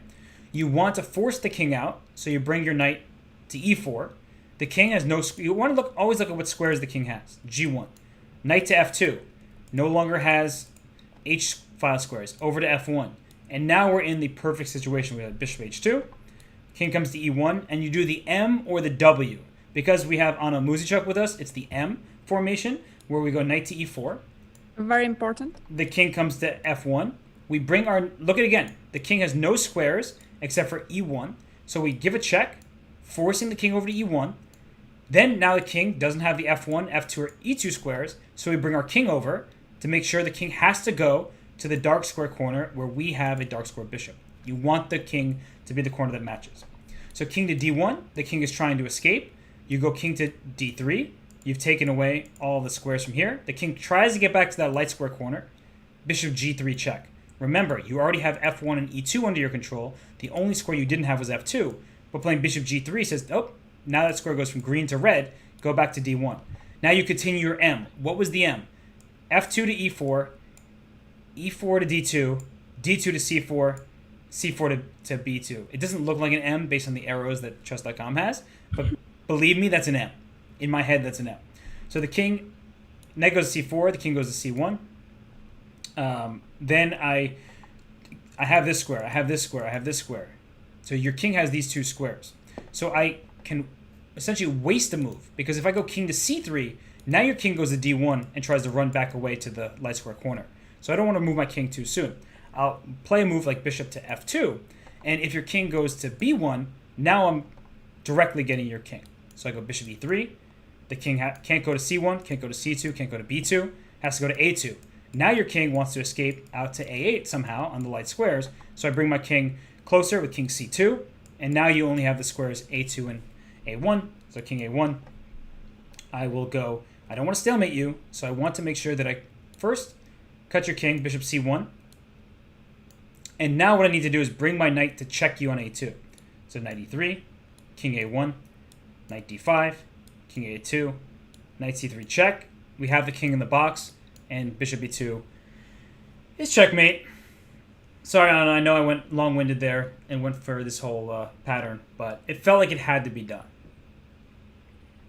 You want to force the king out, so you bring your knight to e4. The king has no... You want to always look at what squares the king has. g1. Knight to f2. No longer has h file squares. Over to f1. And now we're in the perfect situation. We have bishop h2. King comes to e1, and you do the M or the W. Because we have Anna Muzichuk with us, it's the M formation, where we go knight to e4. Very important. The king comes to f1. We bring our... Look at it again. The king has no squares except for e1. So we give a check, forcing the king over to e1. Then now the king doesn't have the f1, f2, or e2 squares. So we bring our king over to make sure the king has to go to the dark square corner where we have a dark square bishop. You want the king to be the corner that matches. So king to d1, the king is trying to escape. You go king to d3. You've taken away all the squares from here. The king tries to get back to that light square corner. Bishop g3 check. Remember, you already have f1 and e2 under your control. The only square you didn't have was f2. But playing bishop g3 says, oh, now that square goes from green to red. Go back to d1. Now you continue your M. What was the M? f2 to e4, e4 to d2, d2 to c4, c4 to b2. It doesn't look like an M based on the arrows that Chess.com has, but believe me, that's an M. In my head, that's a no. So the king, knight goes to c4, the king goes to c1. Then I have this square, I have this square, I have this square. So your king has these two squares. So I can essentially waste a move, because if I go king to c3, now your king goes to d1 and tries to run back away to the light square corner. So I don't want to move my king too soon. I'll play a move like bishop to f2, and if your king goes to b1, now I'm directly getting your king. So I go bishop e3, the king can't go to c1, can't go to c2, can't go to b2, has to go to a2. Now your king wants to escape out to a8 somehow on the light squares, so I bring my king closer with king c2, and now you only have the squares a2 and a1, so king a1. I will go, I don't want to stalemate you, so I want to make sure that I first cut your king, bishop c1, and now what I need to do is bring my knight to check you on a2. So knight e3, king a1, knight d5, king a2, knight c3 check. We have the king in the box, and bishop e2 is checkmate. Sorry, Anna, I know I went long-winded there and went for this whole pattern, but it felt like it had to be done.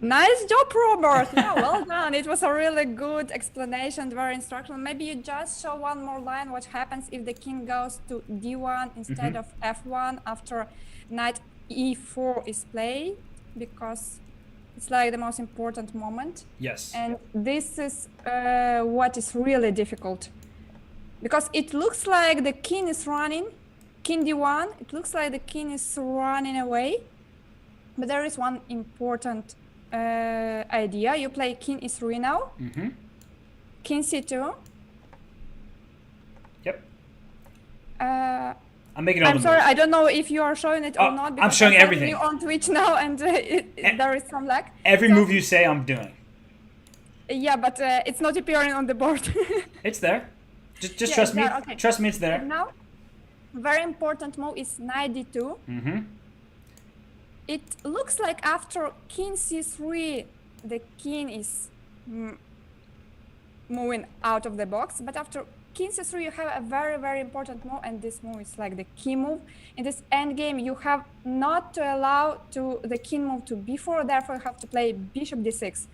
Nice job, Robert. Yeah, well done. It was a really good explanation, very instructional. Maybe you just show one more line what happens if the king goes to d1 instead of f1 after knight e4 is played, because it's like the most important moment. Yes. And this is what is really difficult, because it looks like the king is running, king d1, it looks like the king is running away, but there is one important idea. You play king e3 now, king c2. Yep. I'm making all the sorry, moves. I don't know if you are showing it or not. I'm showing everything. You on Twitch now, and there is some lag. Every move you say, I'm doing. Yeah, but it's not appearing on the board. It's there. Just Yeah, trust me. there, okay. Trust me, it's there. And now, very important move is knight d2. It looks like after king c3, the king is moving out of the box, but after king c3 you have a very, very important move, and this move is like the key move. In this endgame you have not to allow to the king move to b4, therefore you have to play bishop d6.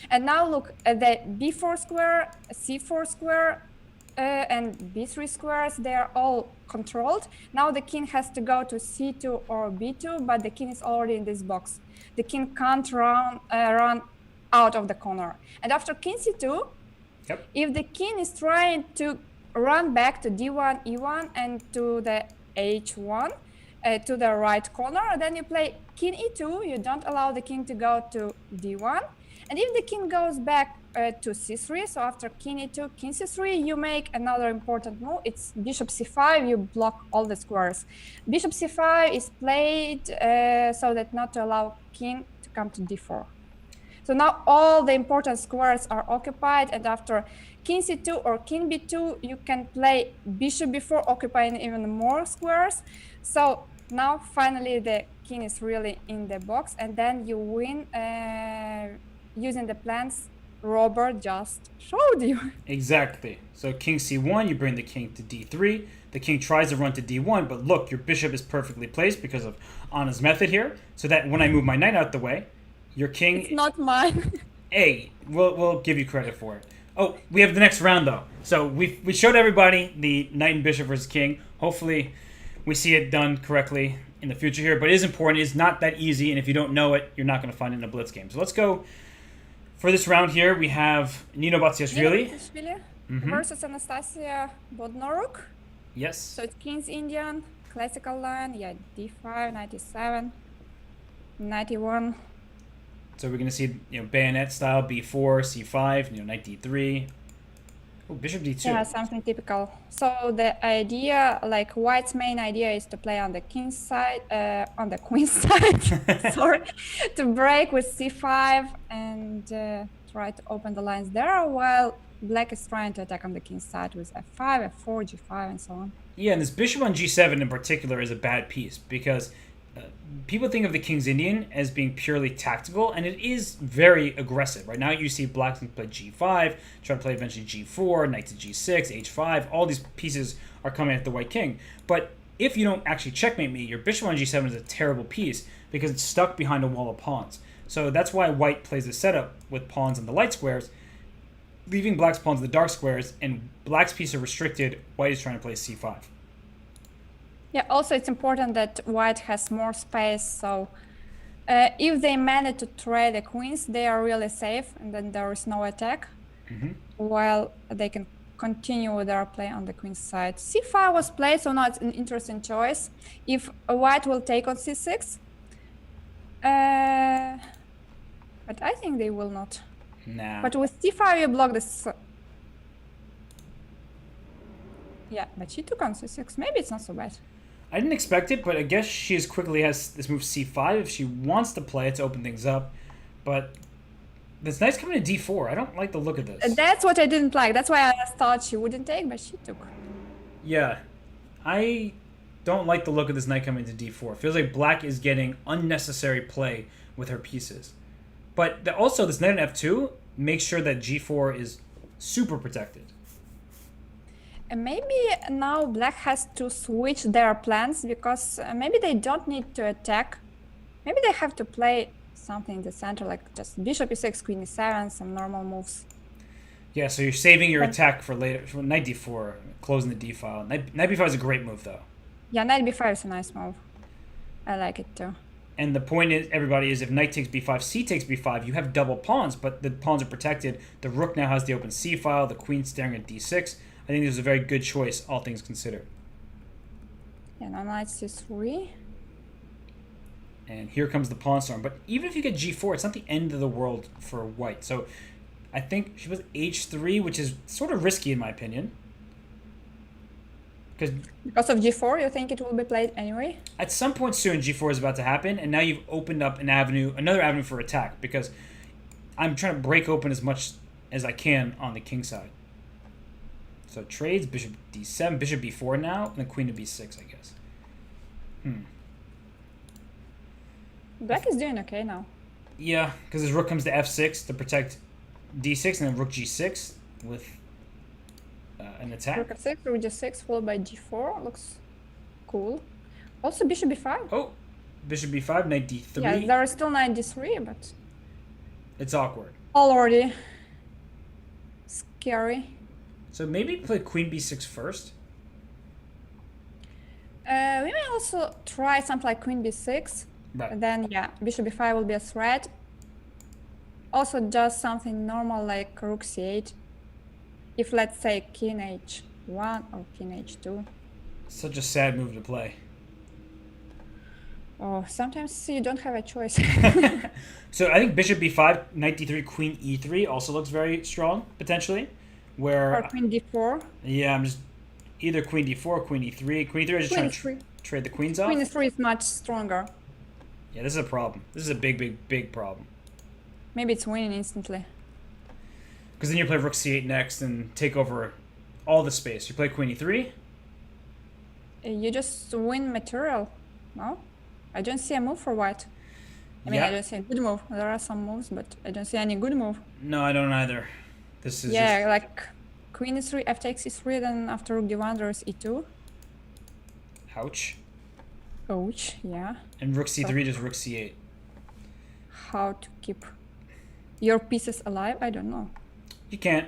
And now look at the b4 square, c4 square, and b3 squares, they are all controlled. Now the king has to go to c2 or b2, but the king is already in this box. The king can't run out of the corner. And after king c2, if the king is trying to run back to d1, e1, and to the h1, to the right corner, then you play king e2. You don't allow the king to go to d1. And if the king goes back to c3, so after king e2, king c3, you make another important move. It's bishop c5, you block all the squares. Bishop c5 is played so that not to allow king to come to d4. So now all the important squares are occupied, and after king c2 or king b2, you can play bishop b4, occupying even more squares. So now finally the king is really in the box, and then you win using the plans Robert just showed you. Exactly. So king c1, you bring the king to d3. The king tries to run to d1, but look, your bishop is perfectly placed because of Anna's method here, so that when I move my knight out the way, your king... It's not mine. Hey, we'll give you credit for it. Oh, we have the next round, though. So we showed everybody the knight and bishop versus king. Hopefully we see it done correctly in the future here, but it is important. It's not that easy, and if you don't know it, you're not going to find it in a Blitz game. So let's go. For this round here, we have Nino Batsiashvili versus Anastasia Bodnoruk. Yes. So it's King's Indian, classical line, yeah, d5, 97, 91. So we're going to see, bayonet style, b4, c5, knight d3. Oh, bishop d2. Yeah, something typical. So the idea, like white's main idea is to play on the king's side, on the queen's side, sorry, to break with c5 and try to open the lines there, while black is trying to attack on the king's side with f5, f4, g5, and so on. Yeah, and this bishop on g7 in particular is a bad piece, because people think of the King's Indian as being purely tactical, and it is very aggressive. Right now you see black play g5, try to play eventually g4, knight to g6, h5. All these pieces are coming at the white king. But if you don't actually checkmate me, your bishop on g7 is a terrible piece because it's stuck behind a wall of pawns. So that's why white plays a setup with pawns on the light squares, leaving black's pawns in the dark squares, and black's pieces are restricted. White is trying to play c5. Yeah, also it's important that white has more space, so if they manage to trade the queens, they are really safe, and then there is no attack, while they can continue with their play on the queen's side. c5 was played, so now it's an interesting choice. If white will take on c6, but I think they will not. Nah. But with c5 you block this. Yeah, but she took on c6. Maybe it's not so bad. I didn't expect it, but I guess she as quickly has this move c5 if she wants to play it to open things up. But this knight's coming to d4. I don't like the look of this. That's what I didn't like. That's why I thought she wouldn't take, but she took. Yeah, I don't like the look of this knight coming to d4. It feels like black is getting unnecessary play with her pieces. But also, this knight on f2 makes sure that g4 is super protected. And maybe now black has to switch their plans, because maybe they don't need to attack. Maybe they have to play something in the center, like just bishop e6, queen e7, some normal moves. Yeah, so you're saving your attack for later, for knight d4, closing the d file. Knight b5 is a great move, though. Yeah, knight b5 is a nice move. I like it too. And the point is, everybody, is if knight takes b5, c takes b5, you have double pawns, but the pawns are protected. The rook now has the open c file, the queen staring at d6. I think this is a very good choice, all things considered. Yeah, now knight c3. And here comes the pawn storm. But even if you get g4, it's not the end of the world for white. So I think she was h3, which is sort of risky in my opinion. Because of g4, you think it will be played anyway? At some point soon, g4 is about to happen, and now you've opened up another avenue for attack, because I'm trying to break open as much as I can on the king side. So trades, bishop d7, bishop b4 now, and then queen to b6, I guess. Black is doing okay now. Yeah, because his rook comes to f6 to protect d6, and then rook g6 with an attack. Rook f6, rook g6, followed by g4. Looks cool. Also bishop b5. Oh, bishop b5, knight d3. Yeah, there is still knight d3, but it's awkward. already scary. So maybe play queen b6 first. We may also try something like queen b6. Right. Then, yeah, bishop b5 will be a threat. Also, just something normal like rook c8. If, let's say, king h1 or king h2. Such a sad move to play. Oh, sometimes you don't have a choice. So I think bishop b5, knight d3, queen e3 also looks very strong, potentially. Where, or queen d4. Yeah, I'm just either queen d4 or queen e3. Queen e3, I just trying to trade the queens off. Queen e3 is much stronger. Yeah, this is a problem. This is a big, big, big problem. Maybe it's winning instantly. Because then you play rook c8 next and take over all the space. You play queen e3. You just win material, no? I don't see a move for white. I mean, Yeah. I don't see a good move. There are some moves, but I don't see any good move. No, I don't either. This is Yeah, just... like queen e3, f takes e3, then after rook d1 there's e2. Ouch. Ouch, yeah. And rook c3 just rook c8. How to keep your pieces alive? I don't know. You can't.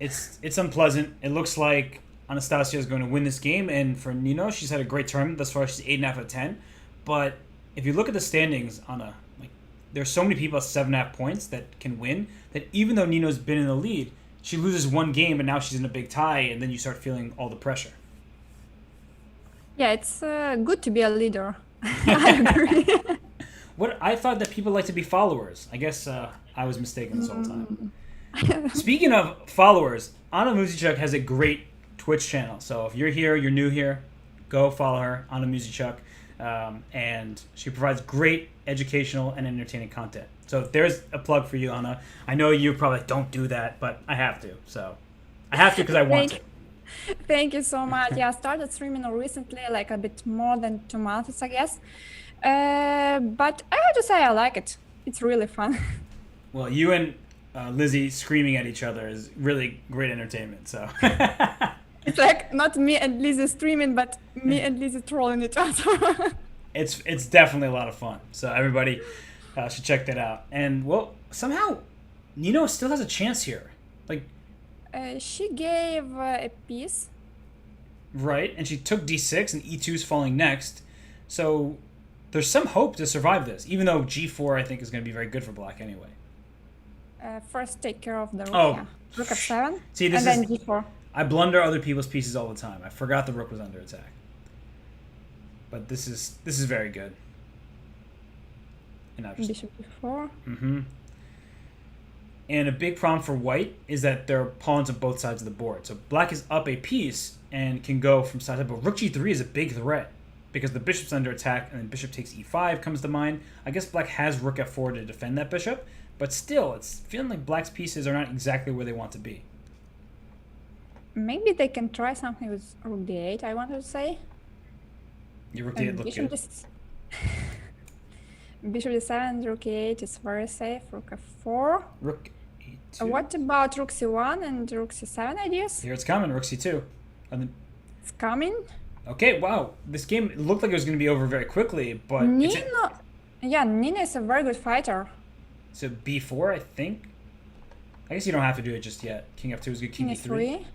It's unpleasant. It looks like Anastasia is going to win this game, and for Nino, she's had a great tournament thus far. She's 8.5 out of 10. But if you look at the standings, Anna, like, there's so many people at 7.5 points that can win, that even though Nino's been in the lead, she loses one game and now she's in a big tie, and then you start feeling all the pressure. Yeah, it's good to be a leader. I agree. What I thought that people like to be followers. I guess I was mistaken this whole time. Speaking of followers, Anna Muzichuk has a great Twitch channel. So if you're here, you're new here, go follow her, Anna Muzichuk. And she provides great educational and entertaining content. So there's a plug for you, Anna. I know you probably don't do that, but I have to. So I have to because I want to. Thank you so much. Yeah, I started streaming recently, like a bit more than 2 months, I guess. But I have to say I like it. It's really fun. Well, you and Lizzie screaming at each other is really great entertainment. So It's like not me and Lizzie streaming, but me and Lizzie trolling each other. it's definitely a lot of fun. So everybody, I should check that out. And, well, somehow Nino still has a chance here. Like, She gave a piece. right, and she took d6 and e2 is falling next. So there's some hope to survive this, even though g4 I think is going to be very good for black anyway. First, take care of the rook. Oh. Yeah. Rook f7. See, this and is then g4. I blunder other people's pieces all the time. I forgot the rook was under attack. But this is very good. And Bishop b4. Mm-hmm. And a big problem for white is that there are pawns on both sides of the board. So black is up a piece and can go from side to side. But rook g3 is a big threat because the bishop's under attack, and then bishop takes e5 comes to mind. I guess black has rook f4 to defend that bishop, but still, it's feeling like black's pieces are not exactly where they want to be. Maybe they can try something with rook d8, I wanted to say. Your rook d8 looked good. Bishop d7, rook e8 is very safe. Rook f4. Rook e2. What about rook c1 and rook c7 ideas? Here it's coming, rook c2. And then, It's coming. okay, wow. This game looked like it was going to be over very quickly, but Nino is a very good fighter. So b4, I think. I guess you don't have to do it just yet. King f2 is good. King e3.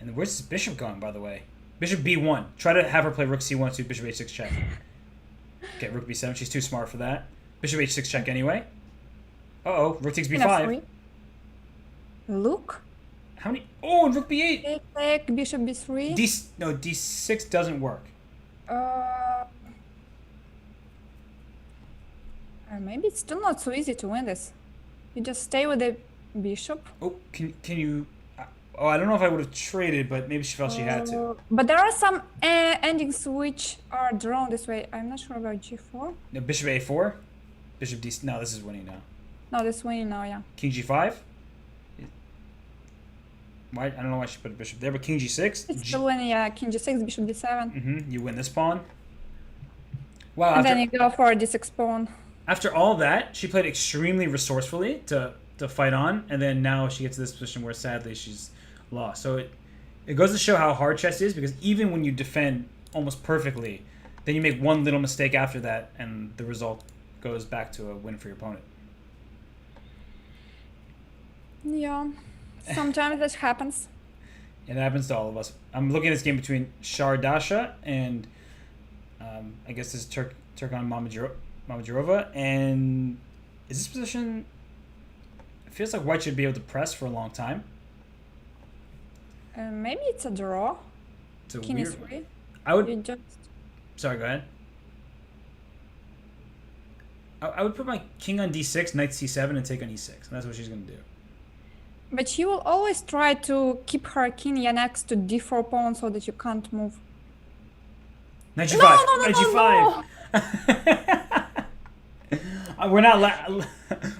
And where's this bishop going, by the way? Bishop b1. Try to have her play rook c1 to bishop h6 check. Okay, rook b7. She's too smart for that. Bishop h6 check anyway. Uh-oh. Rook takes b5. Look. How many? Oh, and rook b8. Take bishop b3. d6 doesn't work. Maybe it's still not so easy to win this. You just stay with the bishop. Oh, can you... Oh, I don't know if I would have traded, but maybe she felt she had to. But there are some endings which are drawn this way. I'm not sure about g4. No, bishop a4? Bishop d... No, this is winning now. No, this winning now, yeah. King g5? Why? I don't know why she put a bishop there, but king g6? It's still winning, yeah. King g6, bishop d7. Mm-hmm. You win this pawn. Wow. And then you go for a d6 pawn. After all that, she played extremely resourcefully to fight on, and then now she gets to this position where sadly she's lost. So it goes to show how hard chess is, because even when you defend almost perfectly, then you make one little mistake after that, and the result goes back to a win for your opponent. Yeah, sometimes that happens. It happens to all of us. I'm looking at this game between Shardasha and I guess this is Turkan Mamajirova, and is this position... It feels like white should be able to press for a long time. Maybe it's a draw. It's a King weird e3. one. I would... You just... Sorry, go ahead. I would put my king on d6, knight c7, and take on e6. And that's what she's going to do. But she will always try to keep her king next to d4 pawn so that you can't move. Knight g5. No, Knight g5. no. We're not laughing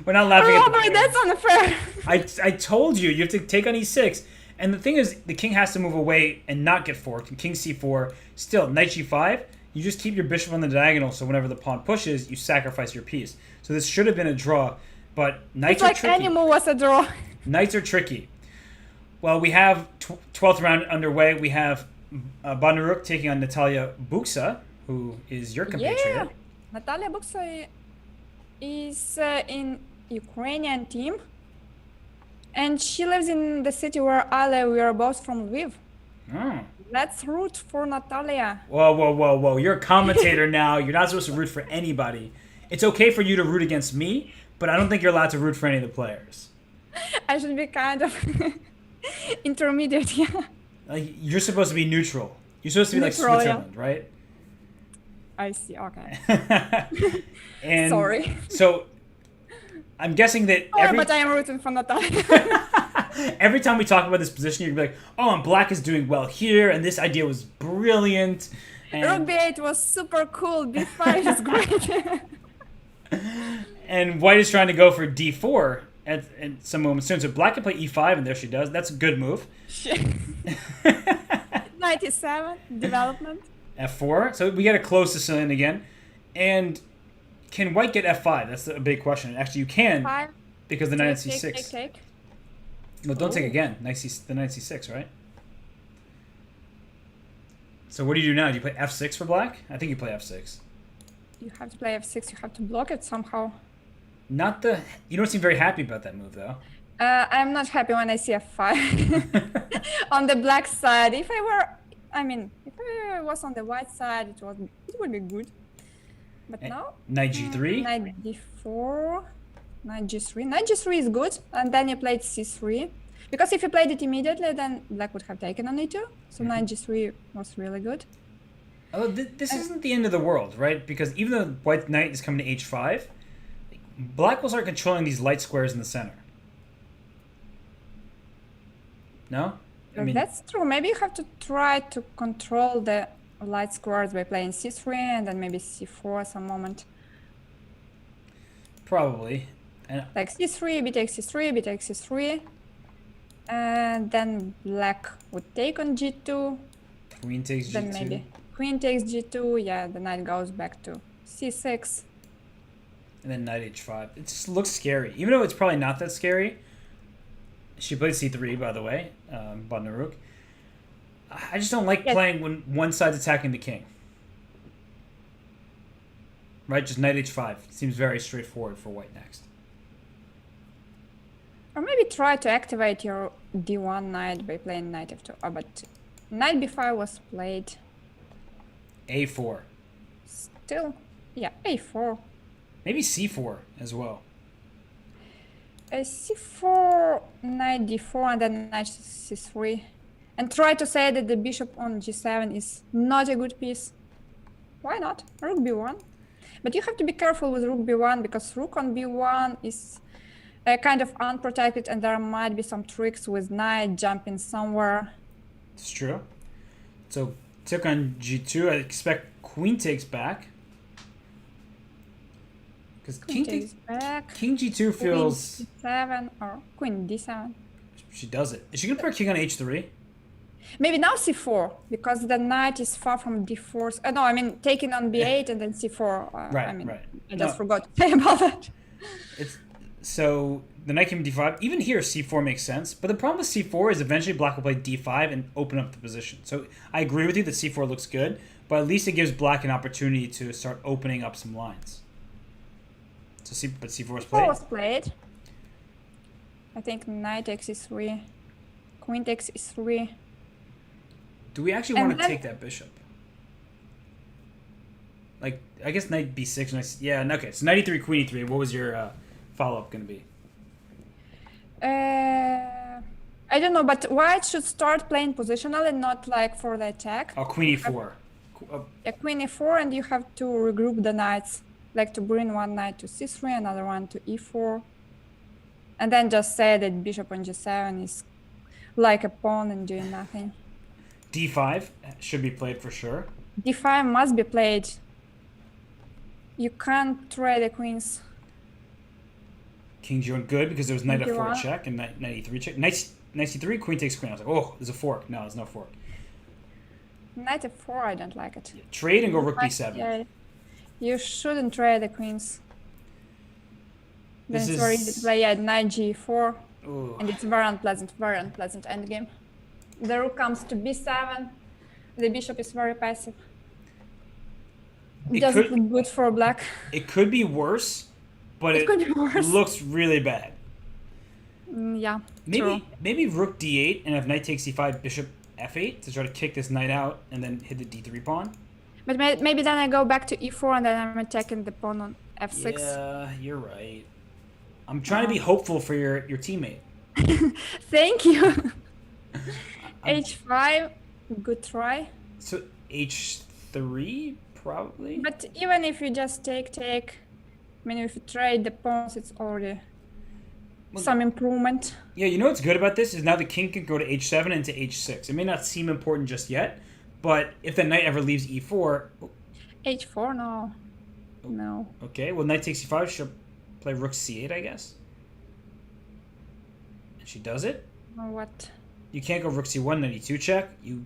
Robert, at the that's unfair. I told you have to take on e6. And the thing is, the king has to move away and not get forked. And king c4, still, knight g5, you just keep your bishop on the diagonal, so whenever the pawn pushes, you sacrifice your piece. So this should have been a draw, but knights are tricky. Any move was a draw. Knights are tricky. Well, we have 12th round underway. We have Bondaruk taking on Natalia Buksa, who is your compatriot. Yeah, Natalia Buksa is in Ukrainian team. And she lives in the city where I live. We are both from Lviv. Oh. Let's root for Natalia. Whoa. You're a commentator now. You're not supposed to root for anybody. It's okay for you to root against me, but I don't think you're allowed to root for any of the players. I should be kind of intermediate, yeah. Like, you're supposed to be neutral. You're supposed to be Neutral, like Switzerland, right? I see, okay. And sorry. So, I'm guessing that but I am rooting for Natalia. every time we talk about this position, you're going to be like, oh, and black is doing well here, and this idea was brilliant. And Rook b8 was super cool. b5 is great. And white is trying to go for d4 at some moment soon. So black can play e5, and there she does. That's a good move. Knight e7, development. f4. So we got to close Sicilian again. And can white get f5? That's a big question. Actually, you can, Five. because the knight at c6. Take. No, don't take again. The knight c6, right? So what do you do now? Do you play f6 for black? I think you play f6. you have to play f6. You have to block it somehow. Not the. You don't seem very happy about that move, though. I'm not happy when I see f5 on the black side. If I was on the white side, it would be good. But now, Knight g3. Knight d4, knight g3. Knight g3 is good, and then you played c3. Because if you played it immediately, then black would have taken on e2. So knight g3 was really good. Oh, this isn't the end of the world, right? Because even though white knight is coming to h5, black will start controlling these light squares in the center. No? That's true. Maybe you have to try to control the light squares by playing c3 and then maybe c4 at some moment. Probably. Like c3, b takes c3, b takes c3. And then black would take on g2. Queen takes then g2. Maybe queen takes g2. Yeah, the knight goes back to c6. And then knight h5. It just looks scary. Even though it's probably not that scary. She played c3, by the way, Badnaruk. I just don't like playing when one side's attacking the king. Right? Just knight h5. Seems very straightforward for white next. Or maybe try to activate your d1 knight by playing knight f2. Oh, but knight b5 was played. a4. Still, yeah, a4. Maybe c4 as well. c4, knight d4, and then knight c3. And try to say that the bishop on g7 is not a good piece. Why not? Rook b1. But you have to be careful with rook b1 because rook on b1 is kind of unprotected and there might be some tricks with knight jumping somewhere. It's true. So took on g2. I expect queen takes back. Because king takes back. King g2 feels... Queen d7 or queen d7. She does it. Is she going to put her king on h3? Maybe now c4, because the knight is far from d4. No, I mean, taking on b8 and then c4. Right. I just forgot to say about that. So the knight came d5. Even here, c4 makes sense. But the problem with c4 is eventually black will play d5 and open up the position. So I agree with you that c4 looks good, but at least it gives black an opportunity to start opening up some lines. So c4 was played? C4 was played. I think knight takes e3. Queen takes e3. Do we actually want to take that bishop? Like, I guess knight b6. Okay, so knight e3, queen e3. What was your follow-up going to be? I don't know, but white should start playing positional and not like for the attack. Oh, queen e4. Yeah, queen e4, and you have to regroup the knights. Like to bring one knight to c3, another one to e4. And then just say that bishop on g7 is like a pawn and doing nothing. d5 should be played for sure. d5 must be played. You can't trade the queens. King g1 good because there was knight f4 check and knight e3 check. Knight c3, queen takes queen. I was like, oh, there's a fork. No, there's no fork. Knight f4, I don't like it. Yeah, trade and go rook b7. Yeah, you shouldn't trade the queens. Then it's very easy to play knight g4. Ooh. And it's very unpleasant endgame. The rook comes to b7. The bishop is very passive. It doesn't look good for black. It could be worse, but it looks really bad. Yeah, true. Maybe rook d8 and if knight takes c5, bishop f8 to try to kick this knight out and then hit the d3 pawn. But maybe then I go back to e4 and then I'm attacking the pawn on f6. Yeah, you're right. I'm trying to be hopeful for your teammate. Thank you. h5, good try. So h3 probably. But even if you just take, I mean, if you trade the pawns, it's already some improvement. Yeah, you know what's good about this is now the king can go to h7 and to h6. It may not seem important just yet, but if the knight ever leaves e4... h4, no. No. Okay, well, knight takes e5, she'll play rook c8, I guess. And she does it. What? You can't go rook c1, knight e2 check. You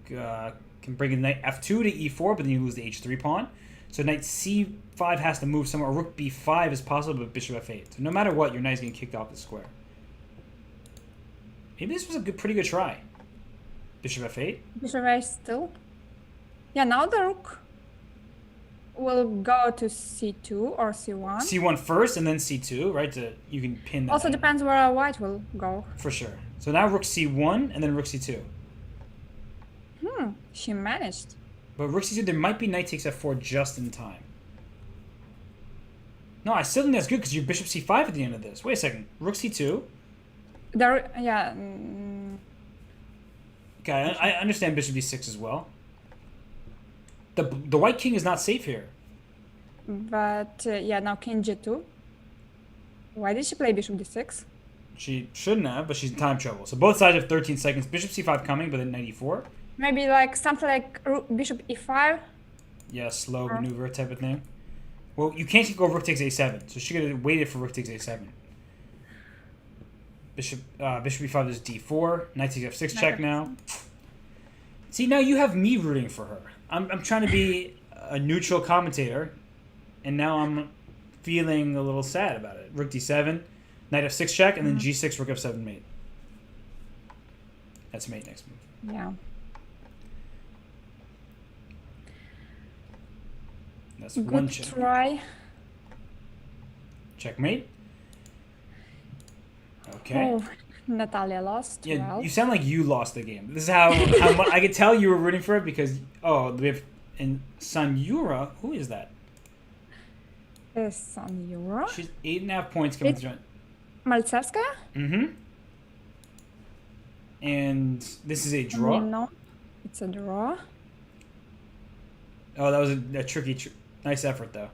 can bring in knight f2 to e4, but then you lose the h3 pawn. So knight c5 has to move somewhere. Rook b5 is possible, but bishop f8. So no matter what, your knight's getting kicked off the square. Maybe this was a pretty good try. Bishop f8. Bishop f8 still. Yeah, now the rook. will go to c2 or c1. C1 first and then C2, right? You can pin that. Also in. depends where white will go. For sure. So now rook C1 and then rook C2. She managed. But rook C2, there might be knight takes F4 just in time. No, I still think that's good because you're bishop C5 at the end of this. Wait a second. Rook C2. There, yeah. Okay, I understand bishop D6 as well. The white king is not safe here. But yeah, now king g2. Why did she play bishop d6? She shouldn't have, but she's in time trouble. So both sides have 13 seconds. Bishop C5 coming, but then knight E4. Maybe like something like bishop e5. Yeah, slow maneuver type of thing. Well, you can't go rook takes A7, so she could have waited for rook takes A7. Bishop E5 is D4. Knight takes F6 check now. See, now you have me rooting for her. I'm trying to be a neutral commentator, and now I'm feeling a little sad about it. Rook D7, Knight F6 check, and then G6, Rook F7 mate. That's mate next move. Yeah. That's Good one check. try. Checkmate. Okay. Oh, Natalia lost. Yeah, Well, you sound like you lost the game. This is how I could tell you were rooting for it because we have and Sanyura. Who is that? is on Euro. She's 8.5 points coming through. Maltsevskaya? Mm-hmm. And this is a draw. No, it's a draw. Oh, that was a tricky, nice effort though.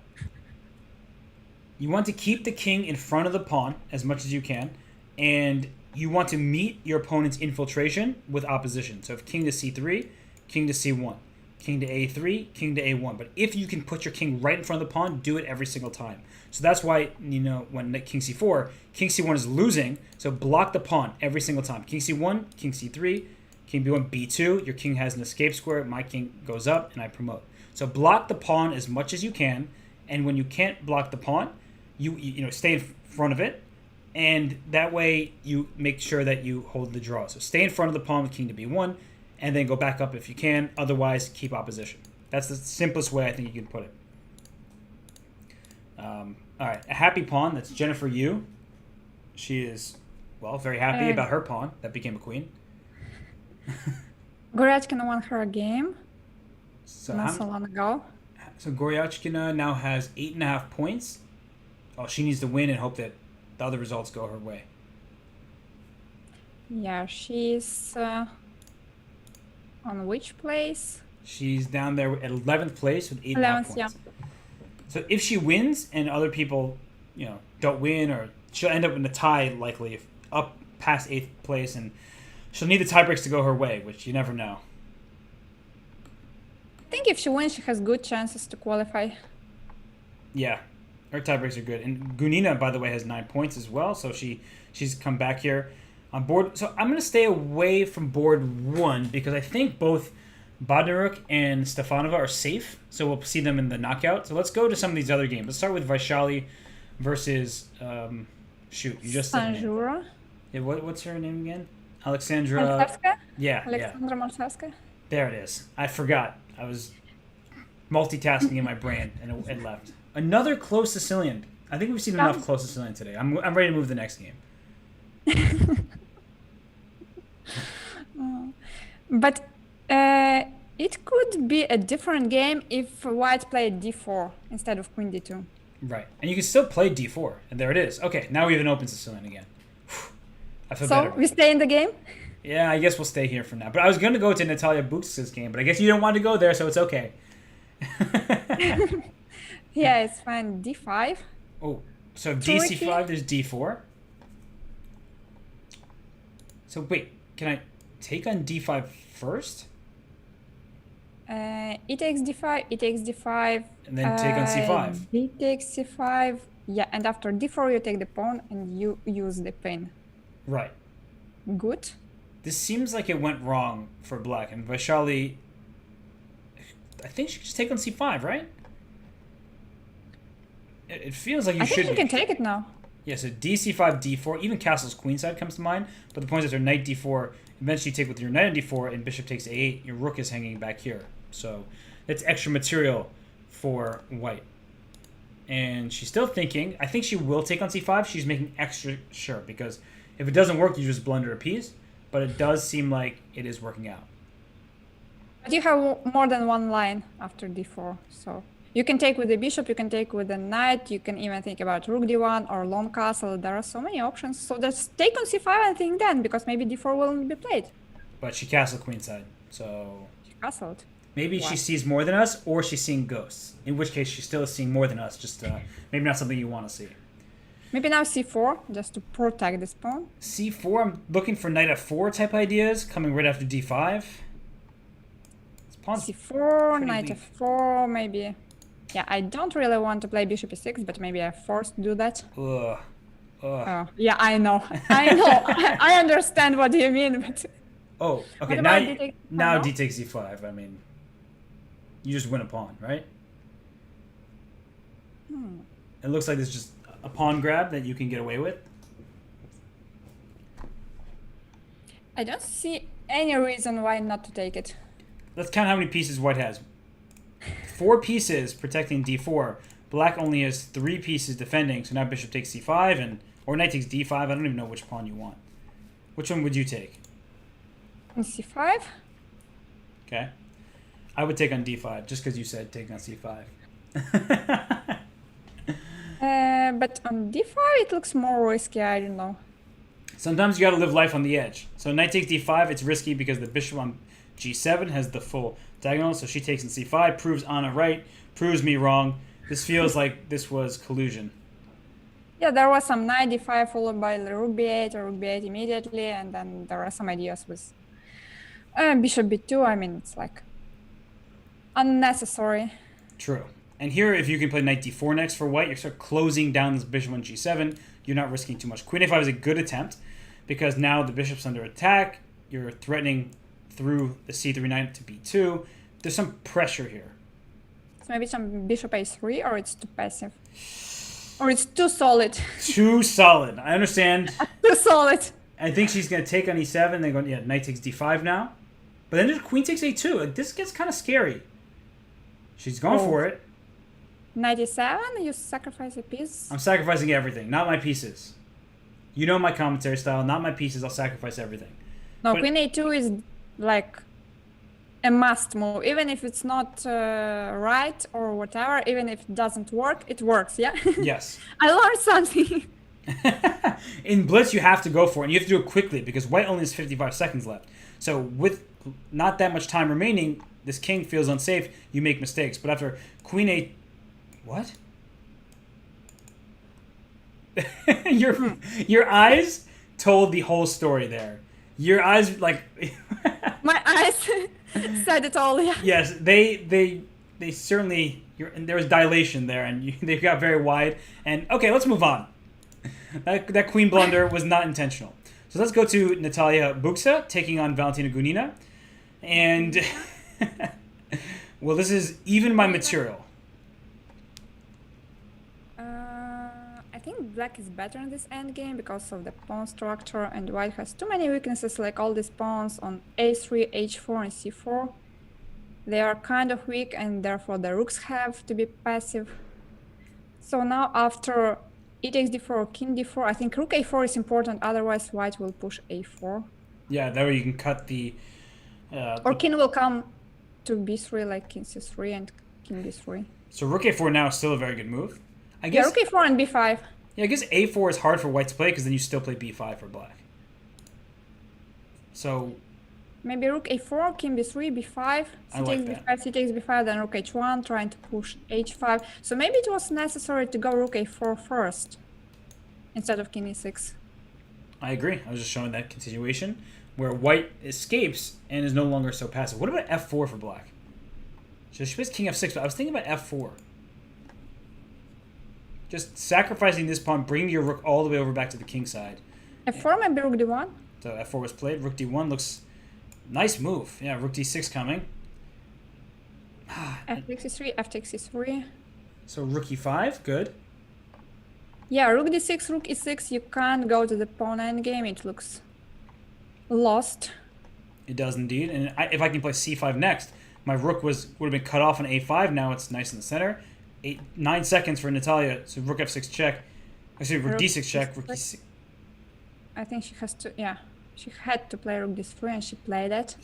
You want to keep the king in front of the pawn as much as you can, and you want to meet your opponent's infiltration with opposition. So if king to c3, king to c1, king to a3, king to a1. But if you can put your king right in front of the pawn, do it every single time. So that's why, when king c4, king c1 is losing, so block the pawn every single time. King c1, king c3, king b1, b2. Your king has an escape square. My king goes up, and I promote. So block the pawn as much as you can, and when you can't block the pawn, you stay in front of it, and that way you make sure that you hold the draw. So stay in front of the pawn with king to b1, and then go back up if you can. Otherwise, keep opposition. That's the simplest way I think you can put it. All right, a happy pawn. That's Jennifer Yu. She is, very happy about her pawn that became a queen. Goryachkina won her game So not so long ago. So Goryachkina now has 8.5 points. Oh, she needs to win and hope that the other results go her way. Yeah, she's on which place? She's down there at 11th place with 8.5 points. Yeah. So if she wins and other people, don't win, or she'll end up in a tie likely if up past 8th place, and she'll need the tiebreaks to go her way, which you never know. I think if she wins, she has good chances to qualify. Yeah, her tiebreaks are good. And Gunina, by the way, has 9 points as well, so she's come back here on board. So I'm going to stay away from board 1 because I think both Badnaruk and Stefanova are safe, so we'll see them in the knockout. So let's go to some of these other games. Let's start with Vaishali versus, you just said her name. Sanjura. Yeah, what's her name again? Alexandra. Maltsevskaya? Yeah, Alexandra Maltsevskaya? There it is. I forgot. I was multitasking in my brain, and it left. Another close Sicilian. I think we've seen enough close Sicilian today. I'm ready to move to the next game. But it could be a different game if white played d4 instead of queen d2. Right. And you can still play d4. And there it is. Okay, now we have an open Sicilian again. I feel better. So we stay in the game? Yeah, I guess we'll stay here for now. But I was going to go to Natalia Bux's game, but I guess you don't want to go there, so it's okay. Yeah, it's fine. d5. Oh, so dc5, there's d4. So wait, can I take on d5 first? E takes d5, e takes d5. And then take on c5. B takes c5. Yeah, and after d4 you take the pawn and you use the pin. Right. Good. This seems like it went wrong for black. And Vaishali, I think she should just take on c5, right? It feels like you should. I think you can take it now. Yeah, so dc5, d4. Even castle's queenside comes to mind. But the point is, after knight d4, eventually you take with your knight on d4, and bishop takes a8. Your rook is hanging back here. So that's extra material for white. And she's still thinking. I think she will take on c5. She's making extra sure because if it doesn't work, you just blunder a piece. But it does seem like it is working out. But you have more than one line after d4, so you can take with the bishop, you can take with the knight, you can even think about rook d1 or long castle. There are so many options. So just take on c5 and think then, because maybe d4 will be played. But she castled queenside, so She castled. maybe she sees more than us, or she's seeing ghosts. In which case, she still is seeing more than us. Just maybe not something you want to see. Maybe now c4, just to protect this pawn. c4. I'm looking for knight f4 type ideas coming right after d5. c4, pretty knight weak. f4, maybe. Yeah, I don't really want to play bishop e6, but maybe I'm forced to do that. Ugh. Oh, yeah, I know. I know. I understand what you mean, but Oh, okay. What Now, about d takes now pawn? d takes e5. I mean, you just win a pawn, right? It looks like there's just a pawn grab that you can get away with. I don't see any reason why not to take it. Let's count how many pieces white has. 4 pieces protecting d4. Black only has 3 pieces defending, so now bishop takes c5 and or knight takes d5. I don't even know which pawn you want. Which one would you take? On c5? Okay. I would take on d5 just because you said take on c5. But on d5 it looks more risky, I don't know. Sometimes you got to live life on the edge. So knight takes d5, it's risky because the bishop on g7 has the full diagonal, so she takes in c5, proves Anna right, proves me wrong. This feels like this was collusion. Yeah, there was some knight d5 followed by the rook b8 or rook b8 immediately, and then there are some ideas with bishop b2. I mean, it's like unnecessary. True. And here, if you can play knight d4 next for white, you're sort of closing down this bishop on g7. You're not risking too much. Queen a5 is a good attempt because now the bishop's under attack. You're threatening through the c3 knight to b2. There's some pressure here. So maybe some bishop a3, or it's too passive. Or it's too solid. Too solid. I understand. Too solid. I think she's going to take on e7. Then go, yeah, knight takes d5 now. But then there's queen takes a2. Like, this gets kind of scary. She's going for it. Knight e7, you sacrifice a piece. I'm sacrificing everything, not my pieces. You know my commentary style, not my pieces. I'll sacrifice everything. No, But- queen a2 is like a must move. Even if it's not right or whatever, even if it doesn't work, it works, yeah? Yes. I learned something. In Blitz, you have to go for it, and you have to do it quickly because white only has 55 seconds left. So with not that much time remaining, this king feels unsafe. You make mistakes. But after queen a... What? Your eyes told the whole story there. Your eyes, like... My eyes said it all, yeah. Yes, they certainly... And there was dilation there, and they got very wide. And, okay, let's move on. That queen blunder was not intentional. So let's go to Natalia Buksa taking on Valentina Gunina. And, well, this is even my material. I think black is better in this endgame because of the pawn structure, and white has too many weaknesses, like all these pawns on a3, h4, and c4. They are kind of weak, and therefore the rooks have to be passive. So now after e takes d4 or king d4, I think rook a4 is important, otherwise white will push a4. Yeah, that way you can cut the... Or king will come to b3 like king c3 and king b3. So rook a4 now is still a very good move. I Yeah, guess. rook a4 and b5. Yeah, I guess a4 is hard for white to play because then you still play b5 for black. So Maybe rook a4, king b3, b5, I c like takes that. b5, c takes b5, then rook h1, trying to push h5. So maybe it was necessary to go rook a4 first instead of king e6. I agree. I was just showing that continuation where white escapes and is no longer so passive. What about f4 for black? So she plays king f6, but I was thinking about f4. Just sacrificing this pawn, bringing your rook all the way over back to the king side. f4, maybe rook d1. So f4 was played. Rook d1 looks nice move. Yeah, rook d6 coming. f takes e3, f takes e3. So rook e5, good. Yeah, rook d6, rook e6, you can't go to the pawn endgame, it looks lost. It does indeed. And if I can play c5 next, My rook would have been cut off on a5. Now it's nice in the center. 9 seconds for Natalia. So rook f6 check. Actually, rook d6 check. Rook d6. I think she has to. Yeah, she had to play rook d3, and she played it.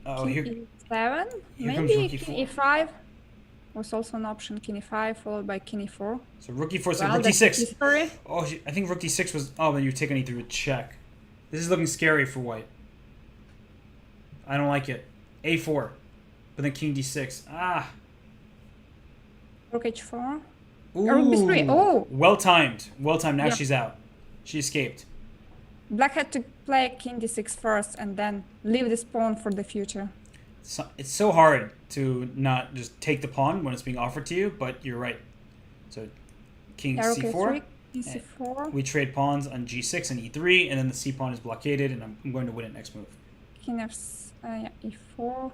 Oh, King here e7. comes Maybe rook king e5 was also an option. King e5 followed by king e4. So rook e4, so Well, rook that's d6. history. Oh, I think rook d6 was... Oh, then you take on e3 with check. This is looking scary for white. I don't like it. a4. But then king d6. Ah. Rook h4. Ooh. Rook b3. Oh! Well timed. Well timed. Now Yeah. she's out. She escaped. Black had to play king d6 first and then leave this pawn for the future. So, it's so hard to not just take the pawn when it's being offered to you, but you're right. So king Yeah, rook c4. a3, king c4. We trade pawns on g6 and e3, and then the c pawn is blockaded, and I'm going to win it next move. King yeah, e4.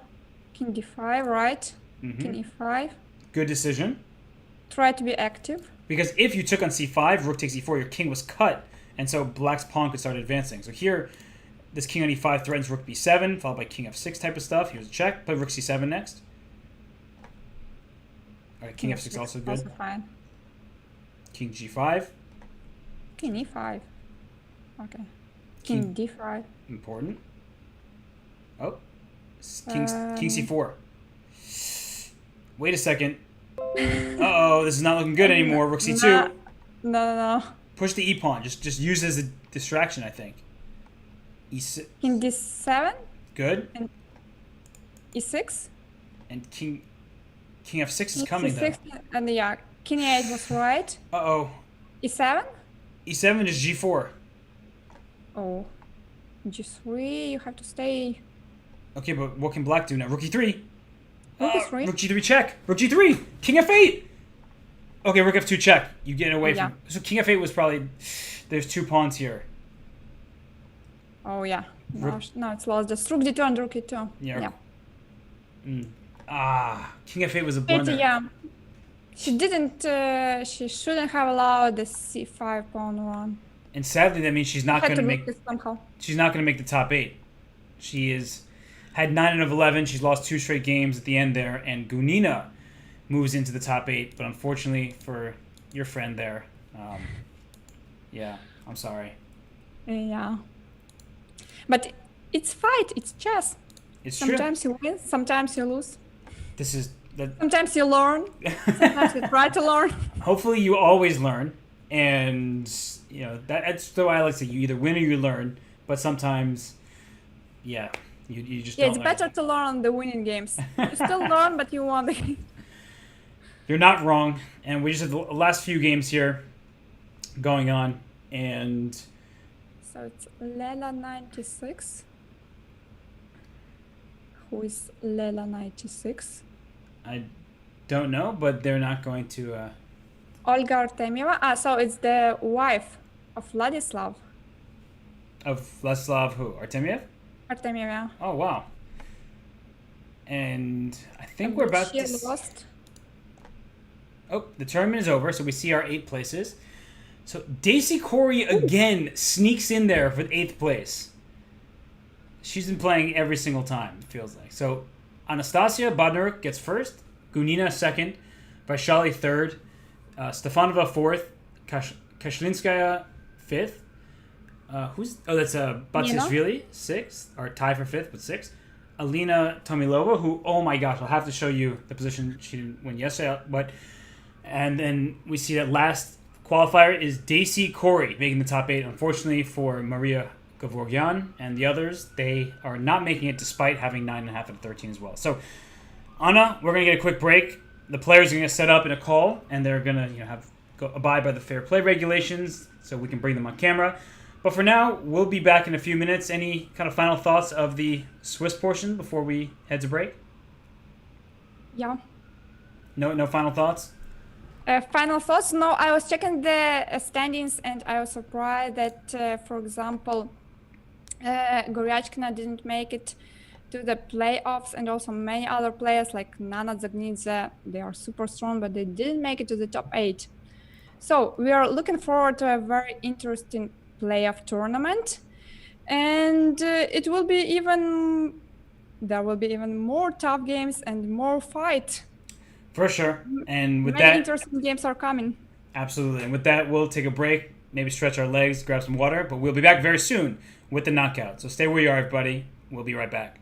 King d5, right? Mm-hmm. King e5. Good decision. Try to be active. Because if you took on c5, rook takes e4, your king was cut, and so black's pawn could start advancing. So here, this king on e5 threatens rook b7, followed by king f6 type of stuff. Here's a check. Play rook c7 next. All right, king f6 also good. Also fine. King g5. King e5. Okay. King d5. Important. Oh. King c4. Wait a second. Uh-oh, this is not looking good anymore. Rook c2. No. Push the e pawn. Just use it as a distraction, I think. E6. King d7. Good. And e6. And king f6 is King coming c6, though. and yeah, king e8 was right. Uh-oh. e7. E7 is g4. Oh. g3, you have to stay. Okay, but what can black do now? Rook e3. Rook e3. Rook g3 check. Rook g3. King f8. Okay, rook f2 check. You get away Yeah. from... So king f8 was probably... There's two pawns here. Oh yeah. Rook- No, it's lost. Just rook d2 and rook e2. Yeah. King f8 was a blunder. Yeah. She didn't. She shouldn't have allowed the c5 pawn run. And sadly, that means she's not Had going to to make... make it somehow. She's not going to make the top 8. She had 9 of 11. She's lost 2 straight games at the end there. And Gunina moves into the top 8. But unfortunately for your friend there, yeah, I'm sorry. Yeah. But it's fight. It's chess. It's Sometimes true. you win. Sometimes you lose. This is... Sometimes you learn. Sometimes you try to learn. Hopefully you always learn. And, you know, that's the way I like to say. You either win or you learn. But sometimes, yeah, you just Yeah, don't it's learn. better to learn on the winning games. You still learn, but you won the game. You're not wrong. And we just have the last few games here going on. And... So it's Lela 96. Who is Lela 96? I don't know, but they're not going to... Olga Artemyeva. So it's the wife of Vladislav Of Vladislav who? Artemiev? Artemyeva. Oh, wow. And I think we're about She to... lost. Oh, the tournament is over, so we see our 8 places. So Daisy Corey again sneaks in there for 8th place. She's been playing every single time, it feels like. So Anastasia Badnaruk gets first, Gunina second, Vaishali third, Stefanova fourth, Kashlinskaya fifth. That's Batsishvili sixth, or tie for fifth, but sixth. Alina Tomilova, who, oh my gosh, I'll have to show you the position she didn't win yesterday. And then we see that last qualifier is Daisy Corey making the top 8. Unfortunately for Maria Gavorgyan and the others, they are not making it despite having 9.5 out of 13 as well. So, Anna, we're going to get a quick break. The players are going to set up in a call, and they're going to abide by the fair play regulations so we can bring them on camera. But for now, we'll be back in a few minutes. Any kind of final thoughts of the Swiss portion before we head to break? Yeah. No final thoughts? Final thoughts? No, I was checking the standings and I was surprised that, for example, Goryachkina didn't make it to the playoffs, and also many other players like Nana Zagnidze, they are super strong, but they didn't make it to the top 8. So we are looking forward to a very interesting playoff tournament, and it will be even there will be even more tough games and more fight. For sure. And with Many that, interesting games are coming. absolutely. And with that, we'll take a break, maybe stretch our legs, grab some water, but we'll be back very soon with the knockout. So stay where you are, everybody. We'll be right back.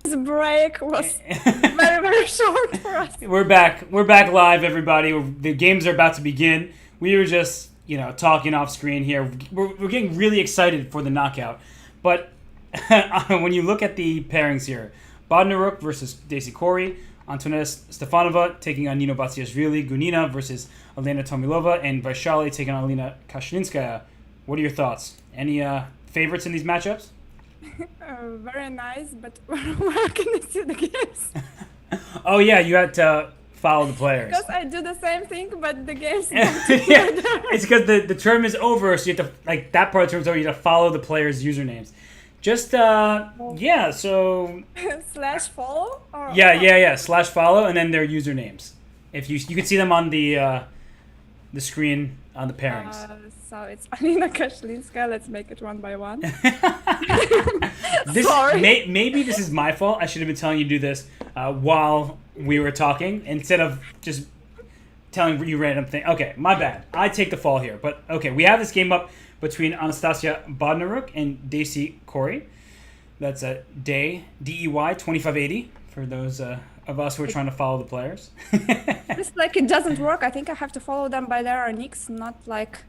This break was very, very short for us. We're back. We're back live, everybody. The games are about to begin. We were just, talking off screen here. We're getting really excited for the knockout. But when you look at the pairings here, Bodnaruk versus Daisy Corey, Antonetta Stefanova taking on Nino Batsiashvili, Gunina versus Elena Tomilova, and Vaishali taking on Alina Kashlinskaya. What are your thoughts? Any favorites in these matchups? Very nice, but where can I see the games? Oh yeah, you had to follow the players. Because I do the same thing, but the games Yeah, it's because the term is over, so you have to, that part of the term is over, you have to follow the players' usernames. Just, so... /follow? Or, Yeah, /follow, and then their usernames. If you can see them on the screen on the pairings. So it's Alina Kashlinska. Let's make it one by one. Sorry. Maybe this is my fault. I should have been telling you to do this while we were talking instead of just telling you random things. Okay, my bad. I take the fall here. But okay, we have this game up between Anastasia Bodnaruk and Daisy Corey. That's a DEY 2580 for those of us who are trying to follow the players. It's like it doesn't work. I think I have to follow them by their nicks, not like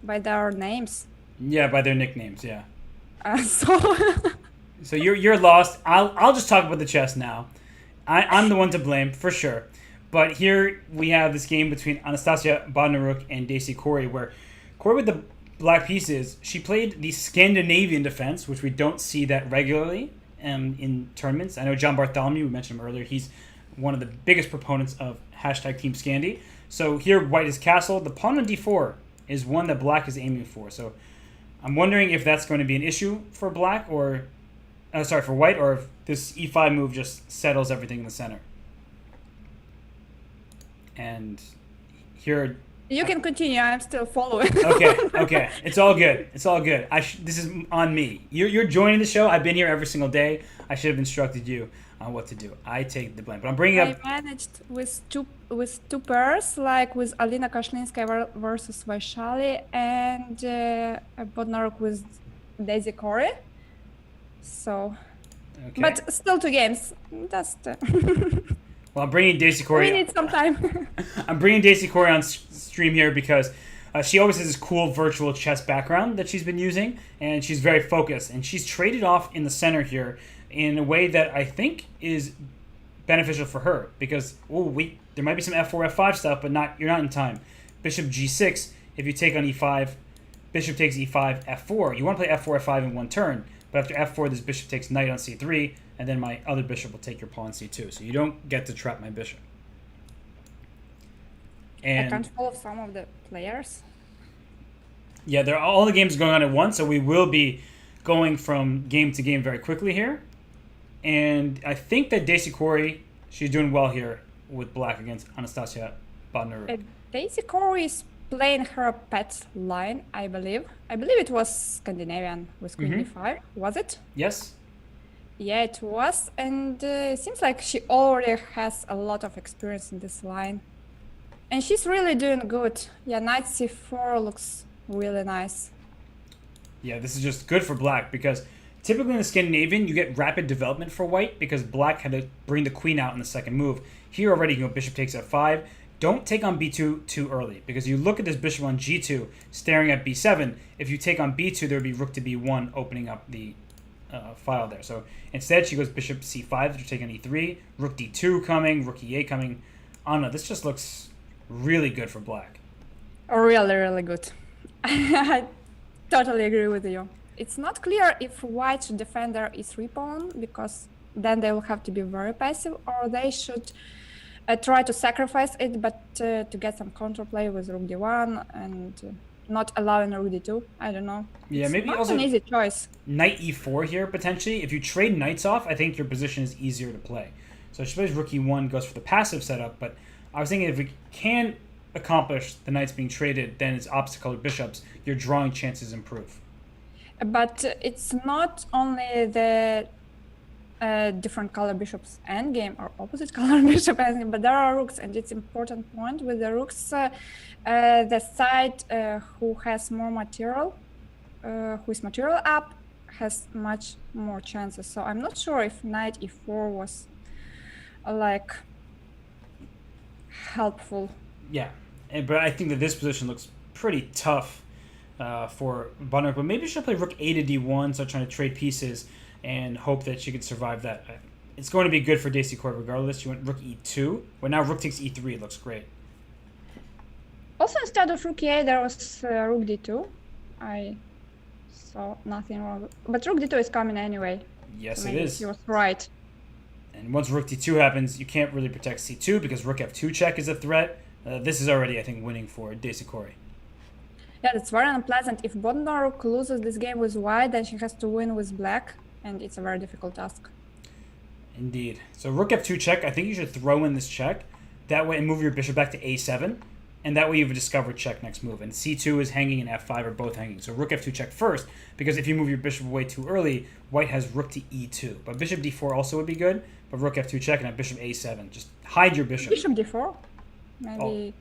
by their names. Yeah, by their nicknames. Yeah. So you're lost. I'll just talk about the chess now. I'm the one to blame for sure. But here we have this game between Anastasia Bodnaruk and Daisy Corey, where Corey with the black pieces, she played the Scandinavian defense, which we don't see that regularly in tournaments. I know John Bartholomew, we mentioned him earlier, he's one of the biggest proponents of #Team Scandi. So here white is castle. The pawn on d4 is one that black is aiming for. So I'm wondering if that's going to be an issue for black or, for white, or if this e5 move just settles everything in the center. And here... You can continue. I'm still following. Okay. It's all good. This is on me. You're joining the show. I've been here every single day. I should have instructed you on what to do. I take the blame. But I'm bringing up... I managed with two pairs, like with Alina Kashlinskaya versus Vaishali, and Bodnaruk with Daisy Corey. So, Okay. but still two games. That's Well, I'm bringing Daisy Corey... We need some time. I'm bringing Daisy Corey on stream here because she always has this cool virtual chess background that she's been using, and she's very focused. And she's traded off in the center here in a way that I think is beneficial for her because there might be some f4, f5 stuff, but you're not in time. Bishop g6. If you take on e5, bishop takes e5, f4. You want to play f4, f5 in one turn, but after f4, this bishop takes knight on c3. And then my other bishop will take your pawn c2. So you don't get to trap my bishop. And I can't follow some of the players. Yeah, all the games going on at once. So we will be going from game to game very quickly here. And I think that Daisy Corey, she's doing well here with black against Anastasia Bodnaruk. Daisy Corey is playing her pet line, I believe. I believe it was Scandinavian with Queen d5. Was it? Yes. Yeah, it was, and it seems like she already has a lot of experience in this line. And she's really doing good. Yeah, knight c4 looks really nice. Yeah, this is just good for black because typically in the Scandinavian, you get rapid development for white because black had to bring the queen out in the second move. Here already, bishop takes f5. Don't take on b2 too early because you look at this bishop on g2 staring at b7. If you take on b2, there would be rook to b1 opening up the file there. So instead, she goes bishop c5 after taking e3, rook d2 coming, rook e8 coming. Anna, this just looks really good for black. Really, really good. I totally agree with you. It's not clear if white should defend their e3 pawn because then they will have to be very passive, or they should try to sacrifice it, but to get some counterplay with rook d1 and not allowing rook d2. I don't know. Yeah, maybe not also an easy choice. Knight e4 here potentially. If you trade knights off, I think your position is easier to play. So she plays rook e1, goes for the passive setup, but I was thinking if we can accomplish the knights being traded, then it's opposite colored bishops, your drawing chances improve. But it's not only the different color bishops endgame or opposite color bishop endgame, but there are rooks, and it's important point with the rooks. The side who has more material, who is material up, has much more chances. So I'm not sure if knight e4 was like helpful. Yeah, but I think that this position looks pretty tough for Bunner. But maybe she'll play rook a to d1, start trying to trade pieces, and hope that she can survive that. It's going to be good for Daisy Court regardless. She went rook e2, but now rook takes e3. It looks great. Also, instead of rook e8, there was rook d2. I saw nothing wrong. But rook d2 is coming anyway. Yes, So it maybe is. she was right. And once rook d2 happens, you can't really protect c2 because rook f2 check is a threat. This is already, I think, winning for Daisy Court. Yeah, it's very unpleasant. If Bodnar loses this game with white, then she has to win with black, and it's a very difficult task. Indeed. So rook f2 check, I think you should throw in this check. That way, and move your bishop back to a7. And that way you have a discovered check next move. And c2 is hanging and f5 are both hanging. So rook f2 check first, because if you move your bishop away too early, white has rook to e2. But bishop d4 also would be good, but rook f2 check and have bishop a7. Just hide your bishop. Bishop d4? Maybe...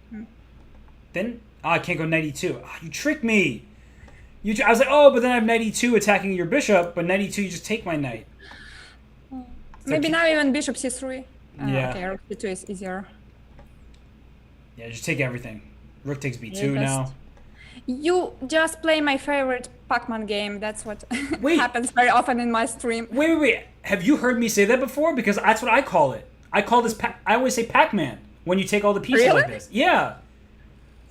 Then, I can't go knight e2. You tricked me! I was like, oh, but then I have knight e2 attacking your bishop, but knight e2, you just take my knight. Maybe now even bishop c3. Yeah. Okay, rook c2 is easier. Yeah, just take everything. Rook takes b2 Yeah, now. You just play my favorite Pac-Man game. That's what Wait. happens very often in my stream. Wait. Have you heard me say that before? Because that's what I call it. I call this, I always say Pac-Man when you take all the pieces Really? like this. Yeah.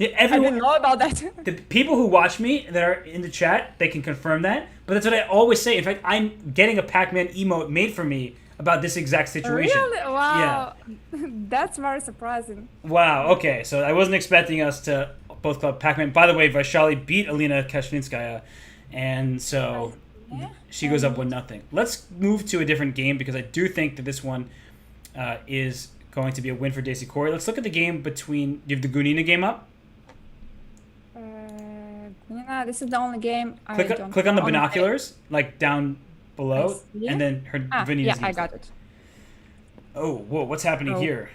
I Everyone, didn't know about that. the people who watch me that are in the chat, they can confirm that. But that's what I always say. In fact, I'm getting a Pac-Man emote made for me about this exact situation. Really? Wow. That's very surprising. Wow, okay. So I wasn't expecting us to both call it Pac-Man. By the way, Vaishali beat Alina Kashlinskaya, and so Yeah. she goes up 1-0. Let's move to a different game because I do think that this one is going to be a win for Daisy Court. Let's look at the game between... Do you have the Gunina game up? Gunina, this is the only game I don't Click on the know. binoculars, like down below, see. and then her Vinia's yeah, game. I got it. Oh, whoa, what's happening Oh. here?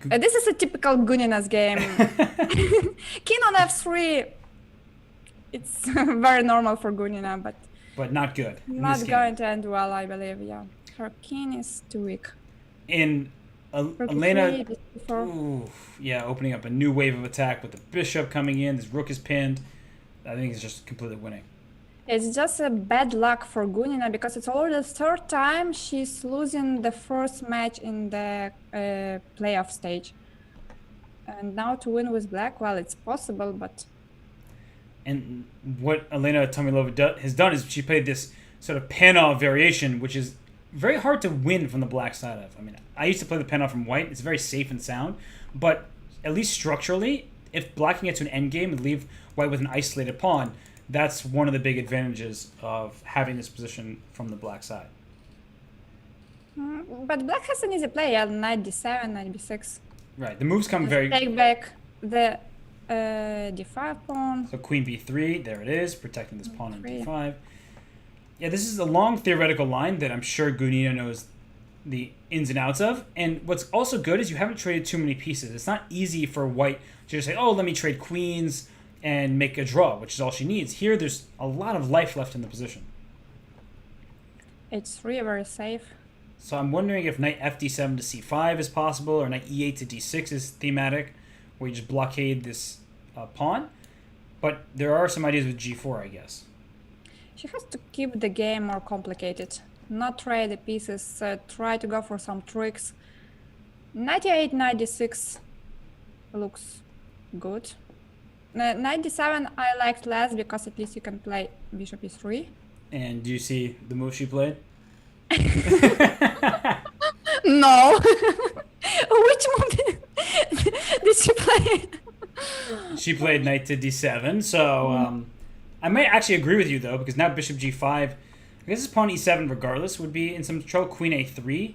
This is a typical Gunina's game. King on f3. It's very normal for Gunina, but But not good. in not this game. going to end well, I believe. Yeah, her king is too weak. In Rook Elena, e3, bishop e4. ooh, yeah, opening up a new wave of attack with the bishop coming in. This rook is pinned. I think it's just completely winning. It's just a bad luck for Gunina because it's already the third time she's losing the first match in the playoff stage. And now to win with black, well, it's possible, but And what Elena Tomilova has done is she played this sort of pan-off variation, which is very hard to win from the black side of. I mean, I used to play the pan-off from white. It's very safe and sound. But at least structurally, if black can get to an endgame and leave white with an isolated pawn, that's one of the big advantages of having this position from the black side. but black has an easy play. Yeah, knight d7, knight b6. Right. The moves come very... Take back the d5 pawn. So queen b3, there it is, protecting this pawn on Three. d5. Yeah, this is a long theoretical line that I'm sure Gunina knows the ins and outs of. And what's also good is you haven't traded too many pieces. It's not easy for white to just say, oh, let me trade queens and make a draw, which is all she needs. Here, there's a lot of life left in the position. h3, very safe. So I'm wondering if knight fd7 to c5 is possible, or knight e8 to d6 is thematic, where you just blockade this pawn. But there are some ideas with g4, I guess. She has to keep the game more complicated. Not trade the pieces, try to go for some tricks. Knight e8, knight d6 looks good. Knight d7 I liked less because at least you can play bishop e3. And do you see the move she played? No. Which move did she play? She played knight to d7, so I might actually agree with you, though, because now bishop g5, I guess this pawn e7 regardless would be in some trouble. Queen a3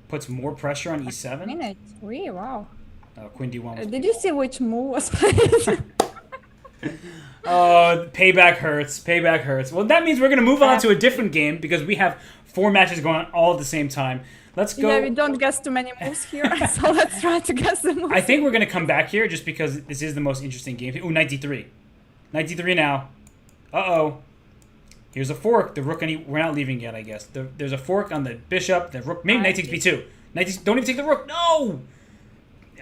puts more pressure on e7. Queen a3, wow. Queen d1 was... Did you see which move was played? Oh, payback hurts. Payback hurts. Well, that means we're going to move on to a different game because we have 4 matches going on all at the same time. Let's go. Yeah, we don't guess too many moves here, so let's try to guess the moves. I think we're going to come back here just because this is the most interesting game. Ooh, knight d3. Knight d3 now. Uh-oh. Here's a fork. The rook, we're not leaving yet, I guess. There's a fork on the bishop. The rook, maybe knight takes b2. Don't even take the rook. No!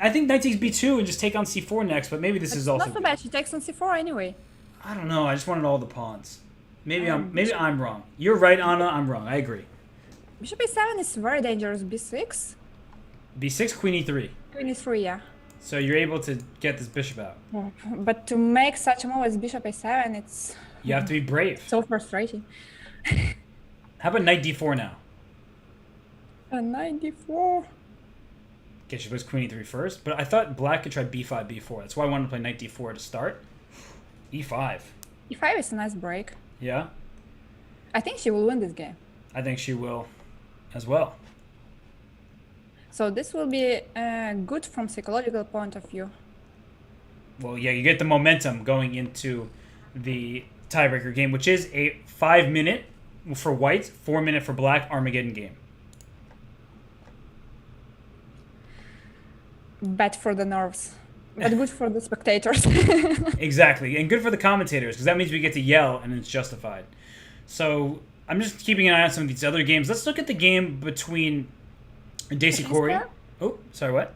I think knight takes b2 and just take on c4 next, but maybe this is also... Not so bad. She takes on c4 anyway. I don't know. I just wanted all the pawns. Maybe I'm wrong. You're right, Anna. I'm wrong. I agree. Bishop e7 is very dangerous. b6. b6, queen e3. Queen e3, yeah. So you're able to get this bishop out. But to make such a move as bishop a7, it's... You have to be brave. So frustrating. How about knight d4 now? Knight d4. Okay, she plays queen e3 first, but I thought black could try b5, b4. That's why I wanted to play knight d4 to start. e5. e5 is a nice break. Yeah? I think she will win this game. I think she will as well. So this will be good from psychological point of view. Well, yeah, you get the momentum going into the tiebreaker game, which is a 5-minute for white, 4-minute for black Armageddon game. Bad for the nerves, but good for the spectators. Exactly, and good for the commentators, because that means we get to yell and it's justified. So I'm just keeping an eye on some of these other games. Let's look at the game between Daisy Corey. Oh, sorry, what?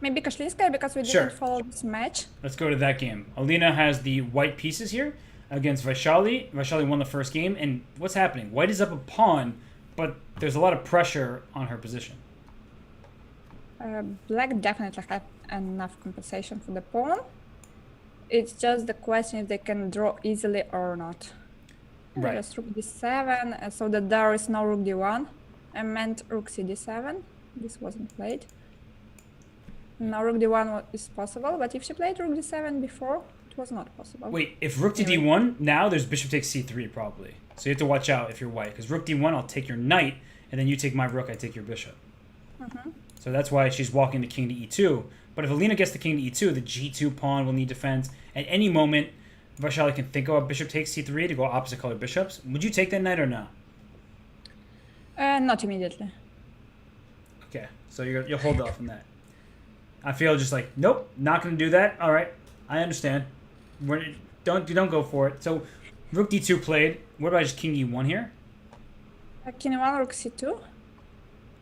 Maybe Kashlinskaya, because we didn't follow this match. Let's go to that game. Alina has the white pieces here against Vaishali. Vaishali won the first game, and what's happening? White is up a pawn, but there's a lot of pressure on her position. Black definitely have enough compensation for the pawn. It's just the question if they can draw easily or not. Right. Just rook d7, so that there is no rook d1. I meant rook cd7. This wasn't played. Now rook d1 is possible, but if she played rook d7 before, it was not possible. Wait, if rook to d1, now there's bishop takes c3 probably. So you have to watch out if you're white, because rook d1, I'll take your knight, and then you take my rook, I take your bishop. So that's why she's walking the king to e2. But if Alina gets the king to e2, the g2 pawn will need defense. At any moment, Vaishali can think about bishop takes c3 to go opposite color bishops. Would you take that knight or no? Not immediately. Okay, so you'll hold off on that. I feel just like, nope, not going to do that. All right, I understand. Don't go for it. So rook d2 played. What about just king e1 here? King e1, rook c2.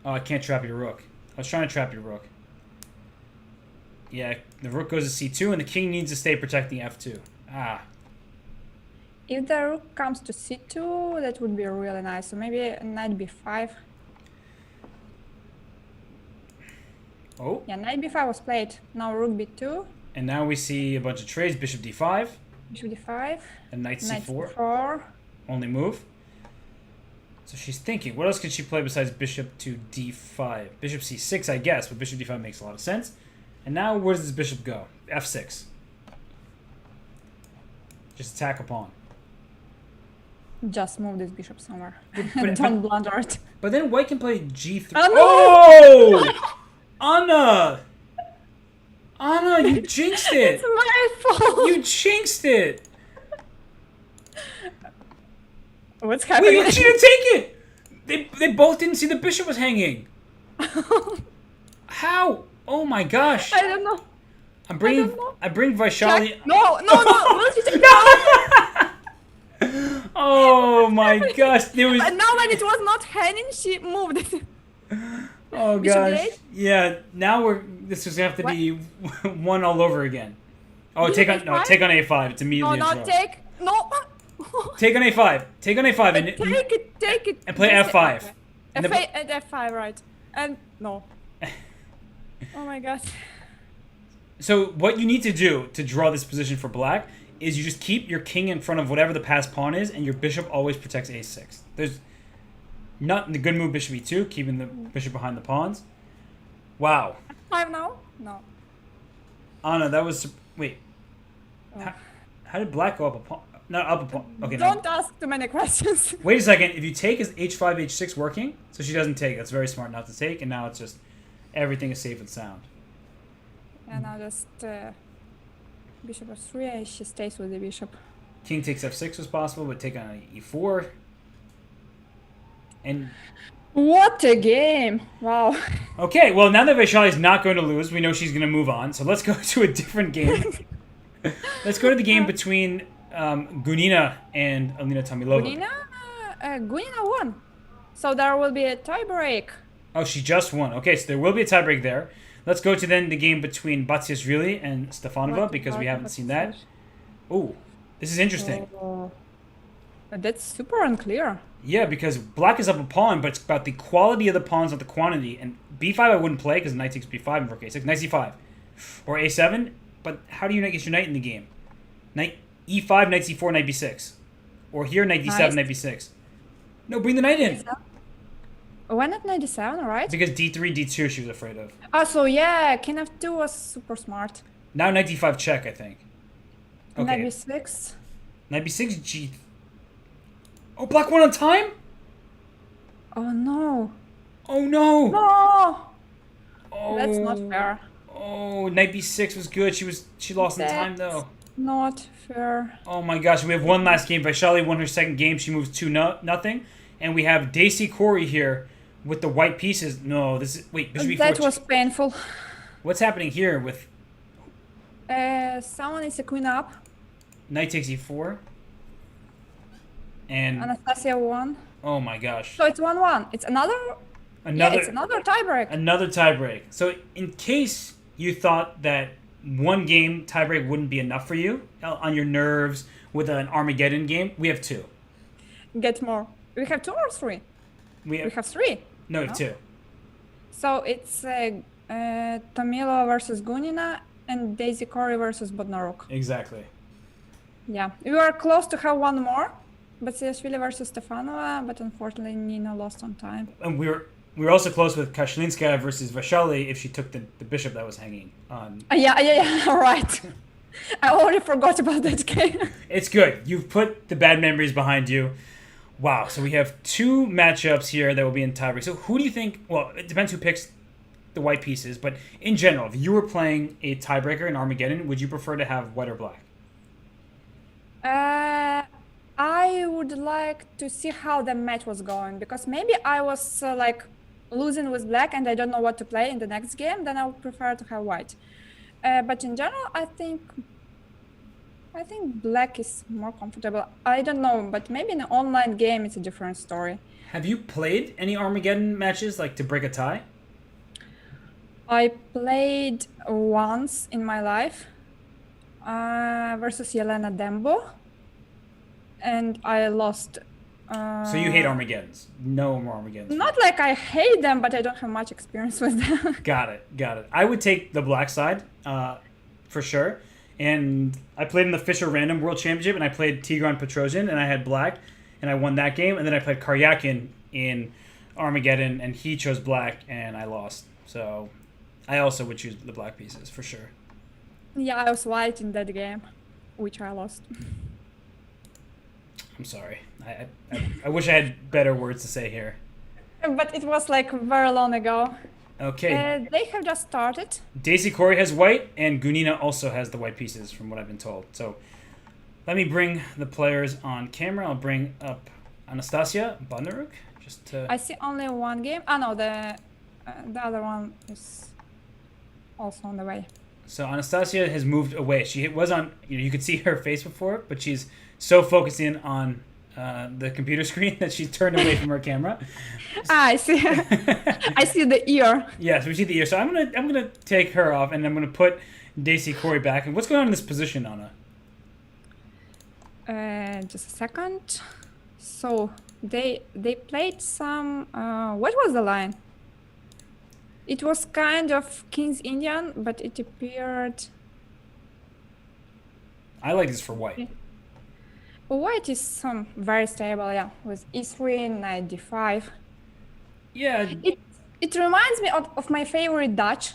Oh, I can't trap your rook. I was trying to trap your rook. Yeah, the rook goes to c2, and the king needs to stay protecting f2. Ah. If the rook comes to c2, that would be really nice. So maybe knight b5. Oh. Yeah, knight b5 was played. Now rook b2. And now we see a bunch of trades. Bishop d5. Bishop d5. And knight c4. Knight c4. Only move. So she's thinking, what else could she play besides bishop to d5? Bishop c6, I guess, but bishop d5 makes a lot of sense. And now where does this bishop go? f6. Just attack a pawn. Just move this bishop somewhere. Don't blunder it. But then white can play g3. Oh! No! Oh! Anna! Anna, you jinxed it! It's my fault! You jinxed it! What's happening? Wait, she didn't take it! They both didn't see the bishop was hanging. How? Oh my gosh! I don't know. I bring Vaishali. Check. No! Will she take Oh my gosh! There was. Now when it was not hanging, she moved it. Oh gosh! Yeah. Now this is gonna have to be one all over again. Oh, take on a5. It's immediately. No, take no. Take on a5. Take on a5 and take it. And play f5. And f5, right? And no. Oh my god. So what you need to do to draw this position for black is you just keep your king in front of whatever the passed pawn is, and your bishop always protects a6. There's not the good move bishop e2, keeping the bishop behind the pawns. Wow. f5 now? No. Anna, that was wait. Oh. How did black go up a pawn? Not up a pawn. Okay. Don't ask too many questions. Wait a second. If you take, is h5, h6 working? So she doesn't take. That's very smart not to take, and now it's just everything is safe and sound. And now just bishop f3, and she stays with the bishop. King takes f6 was possible, but take on e4. And what a game! Wow. Okay, well now that Vaishali is not going to lose, we know she's going to move on. So let's go to a different game. Let's go to the game between Gunina and Alina Tomilova. Gunina won. So there will be a tie break. Oh, she just won. Okay, so there will be a tiebreak there. Let's go to then the game between Batsiashvili and Stefanova because we haven't seen that. Oh, this is interesting. That's super unclear. Yeah, because black is up a pawn, but it's about the quality of the pawns, not the quantity. And b5 I wouldn't play because knight takes b5 and rook a6. Knight c5. Or a7. But how do you not get your knight in the game? Knight e5, knight c4, knight b6. Or here, knight d7, knight b6. No, bring the knight in. Why not knight d7, right? Because d3, d2 she was afraid of. Oh, so yeah, king f2 was super smart. Now knight d5 check, I think. Okay. Knight b6. Knight b6, g... Oh, black won on time? Oh no. Oh no. No. Oh. That's not fair. Oh, knight b6 was good. She lost in time though. Not fair. Oh my gosh, we have one last game. Vaishali won her second game. She moves 2-0. And we have Daisy Corey here with the white pieces. No, this is... Wait, bishop e4. That was painful. What's happening here with... Someone is a queen up. Knight takes e4. And... Anastasia won. Oh my gosh. So it's 1-1. It's another... Yeah, it's another tiebreak. Another tiebreak. So in case you thought that one game tiebreak wouldn't be enough for you on your nerves with an Armageddon game, we have two. Get more. We have 2 or 3? We have 3. No, we have 2. So it's Tomilova versus Gunina and Daisy Corey versus Bodnaruk. Exactly. Yeah, we were close to have one more, but Batsiashvili versus Stefanova, but unfortunately Nina lost on time. And we were also close with Kashlinskaya versus Vaishali if she took the bishop that was hanging on. Yeah, right. I already forgot about that game. It's good. You've put the bad memories behind you. Wow, so we have 2 matchups here that will be in tiebreak. So who do you think... Well, it depends who picks the white pieces, but in general, if you were playing a tiebreaker in Armageddon, would you prefer to have white or black? I would like to see how the match was going, because maybe I was losing with black and I don't know what to play in the next game, then I would prefer to have white. But in general, I think black is more comfortable. I don't know, but maybe in an online game it's a different story. Have you played any Armageddon matches like to break a tie? I played once in my life versus Yelena Dembo, and I lost. So you hate Armageddons? No more Armageddons? Not like I hate them, but I don't have much experience with them. Got it. I would take the black side for sure. And I played in the Fischer Random World Championship, and I played Tigran Petrosian, and I had black, and I won that game. And then I played Karyakin in Armageddon, and he chose black, and I lost. So I also would choose the black pieces for sure. Yeah, I was white in that game, which I lost. I'm sorry. I wish I had better words to say here. But it was like very long ago. Okay. They have just started. Daisy Corey has white, and Gunina also has the white pieces, from what I've been told. So let me bring the players on camera. I'll bring up Anastasia Bodnaruk just to... I see only one game. Oh no, the other one is also on the way. So Anastasia has moved away. She was on... You could see her face before, but she's so focused in on the computer screen that she's turned away from her camera. I see. I see the ear. Yeah, so we see the ear. So I'm gonna take her off, and I'm gonna put Daisy Corey back. And what's going on in this position, Anna? Just a second. So they played some. What was the line? It was kind of King's Indian, but it appeared. I like this for white. White is very stable, yeah, with e3, knight d5. Yeah. It reminds me of my favorite Dutch,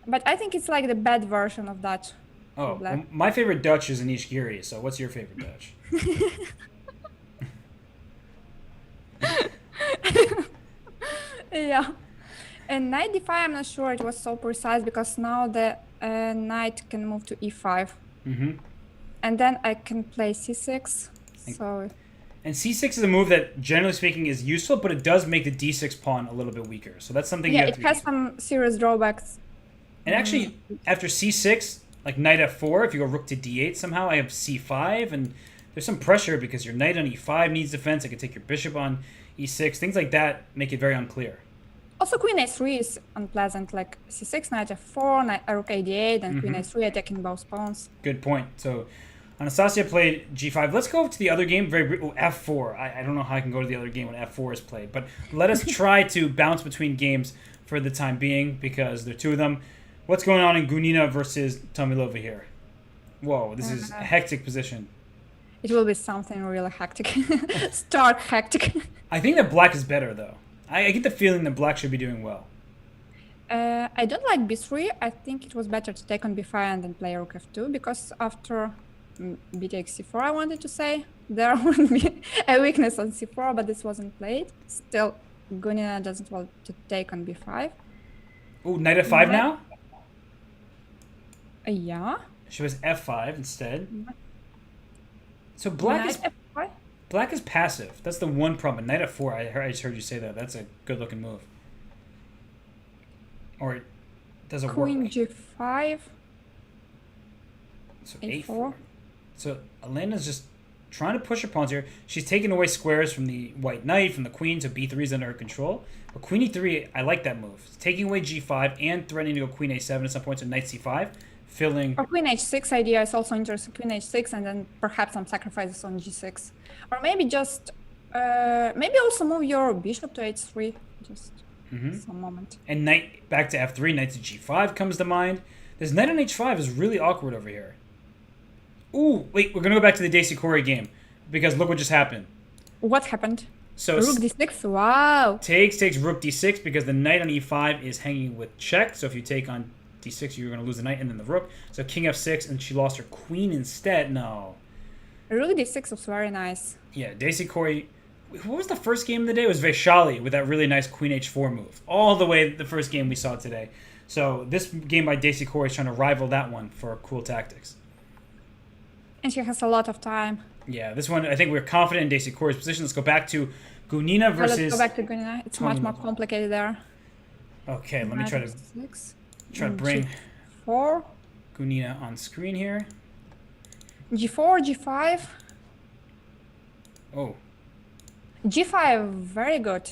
but I think it's like the bad version of Dutch. Oh, well, my favorite Dutch is Anish Giri, so what's your favorite Dutch? Yeah. And knight d5, I'm not sure it was so precise because now the knight can move to e5. Mm-hmm. And then I can play c6. And c6 is a move that, generally speaking, is useful, but it does make the d6 pawn a little bit weaker. So that's something you have to be... Yeah, it has some serious drawbacks. And actually, after c6, like knight f4. If you go rook to d8 somehow, I have c5, and there's some pressure because your knight on e5 needs defense. I could take your bishop on e6. Things like that make it very unclear. Also, queen a3 is unpleasant, like c6, knight f4, knight, rook a8, and queen a3 attacking both pawns. Good point. So Anastasia played g5. Let's go to the other game. F4. I don't know how I can go to the other game when f4 is played, but let us try to bounce between games for the time being because there are two of them. What's going on in Gunina versus Tomilova here? Whoa, this is a hectic position. It will be something really hectic. Stark hectic. I think that black is better, though. I get the feeling that black should be doing well. I don't like b3. I think it was better to take on b5 and then play rook f2 because after b takes c4, I wanted to say, there would be a weakness on c4, but this wasn't played. Still, Gunina doesn't want to take on b5. Ooh, knight f5 now? Yeah. She was f5 instead. So black is passive. That's the one problem. Knight f4. I just heard you say that. That's a good looking move. Or it doesn't work. Queen g5. So a4. So Elena's just trying to push her pawns here. She's taking away squares from the white knight, from the queen, so b3 is under her control. But queen e3, I like that move. It's taking away g5 and threatening to go queen a7 at some point, so knight c5. Filling. Or queen h6 idea is also interesting. Queen h6 and then perhaps some sacrifices on g6. Or maybe just, maybe also move your bishop to h3. Just some moment. And knight back to f3, knight to g5 comes to mind. This knight on h5 is really awkward over here. Ooh, wait, we're going to go back to the Daisy Corey game. Because look what just happened. What happened? So rook d6, wow. Takes rook d6 because the knight on e5 is hanging with check. So if you take on d6, you're going to lose the knight and then the rook. So king f6, and she lost her queen instead. No. Rook d6 was very nice. Yeah, Daisy Corey. What was the first game of the day? It was Vaishali with that really nice queen h4 move. All the way the first game we saw today. So this game by Daisy Corey is trying to rival that one for cool tactics. And she has a lot of time. Yeah, this one, I think we're confident in Daisy Corey's position. Let's go back to Gunina versus... Let's go back to Gunina. It's much more complicated there. Okay, let me try to bring G4. Gunina on screen here. G4, G5. Oh. G5, very good.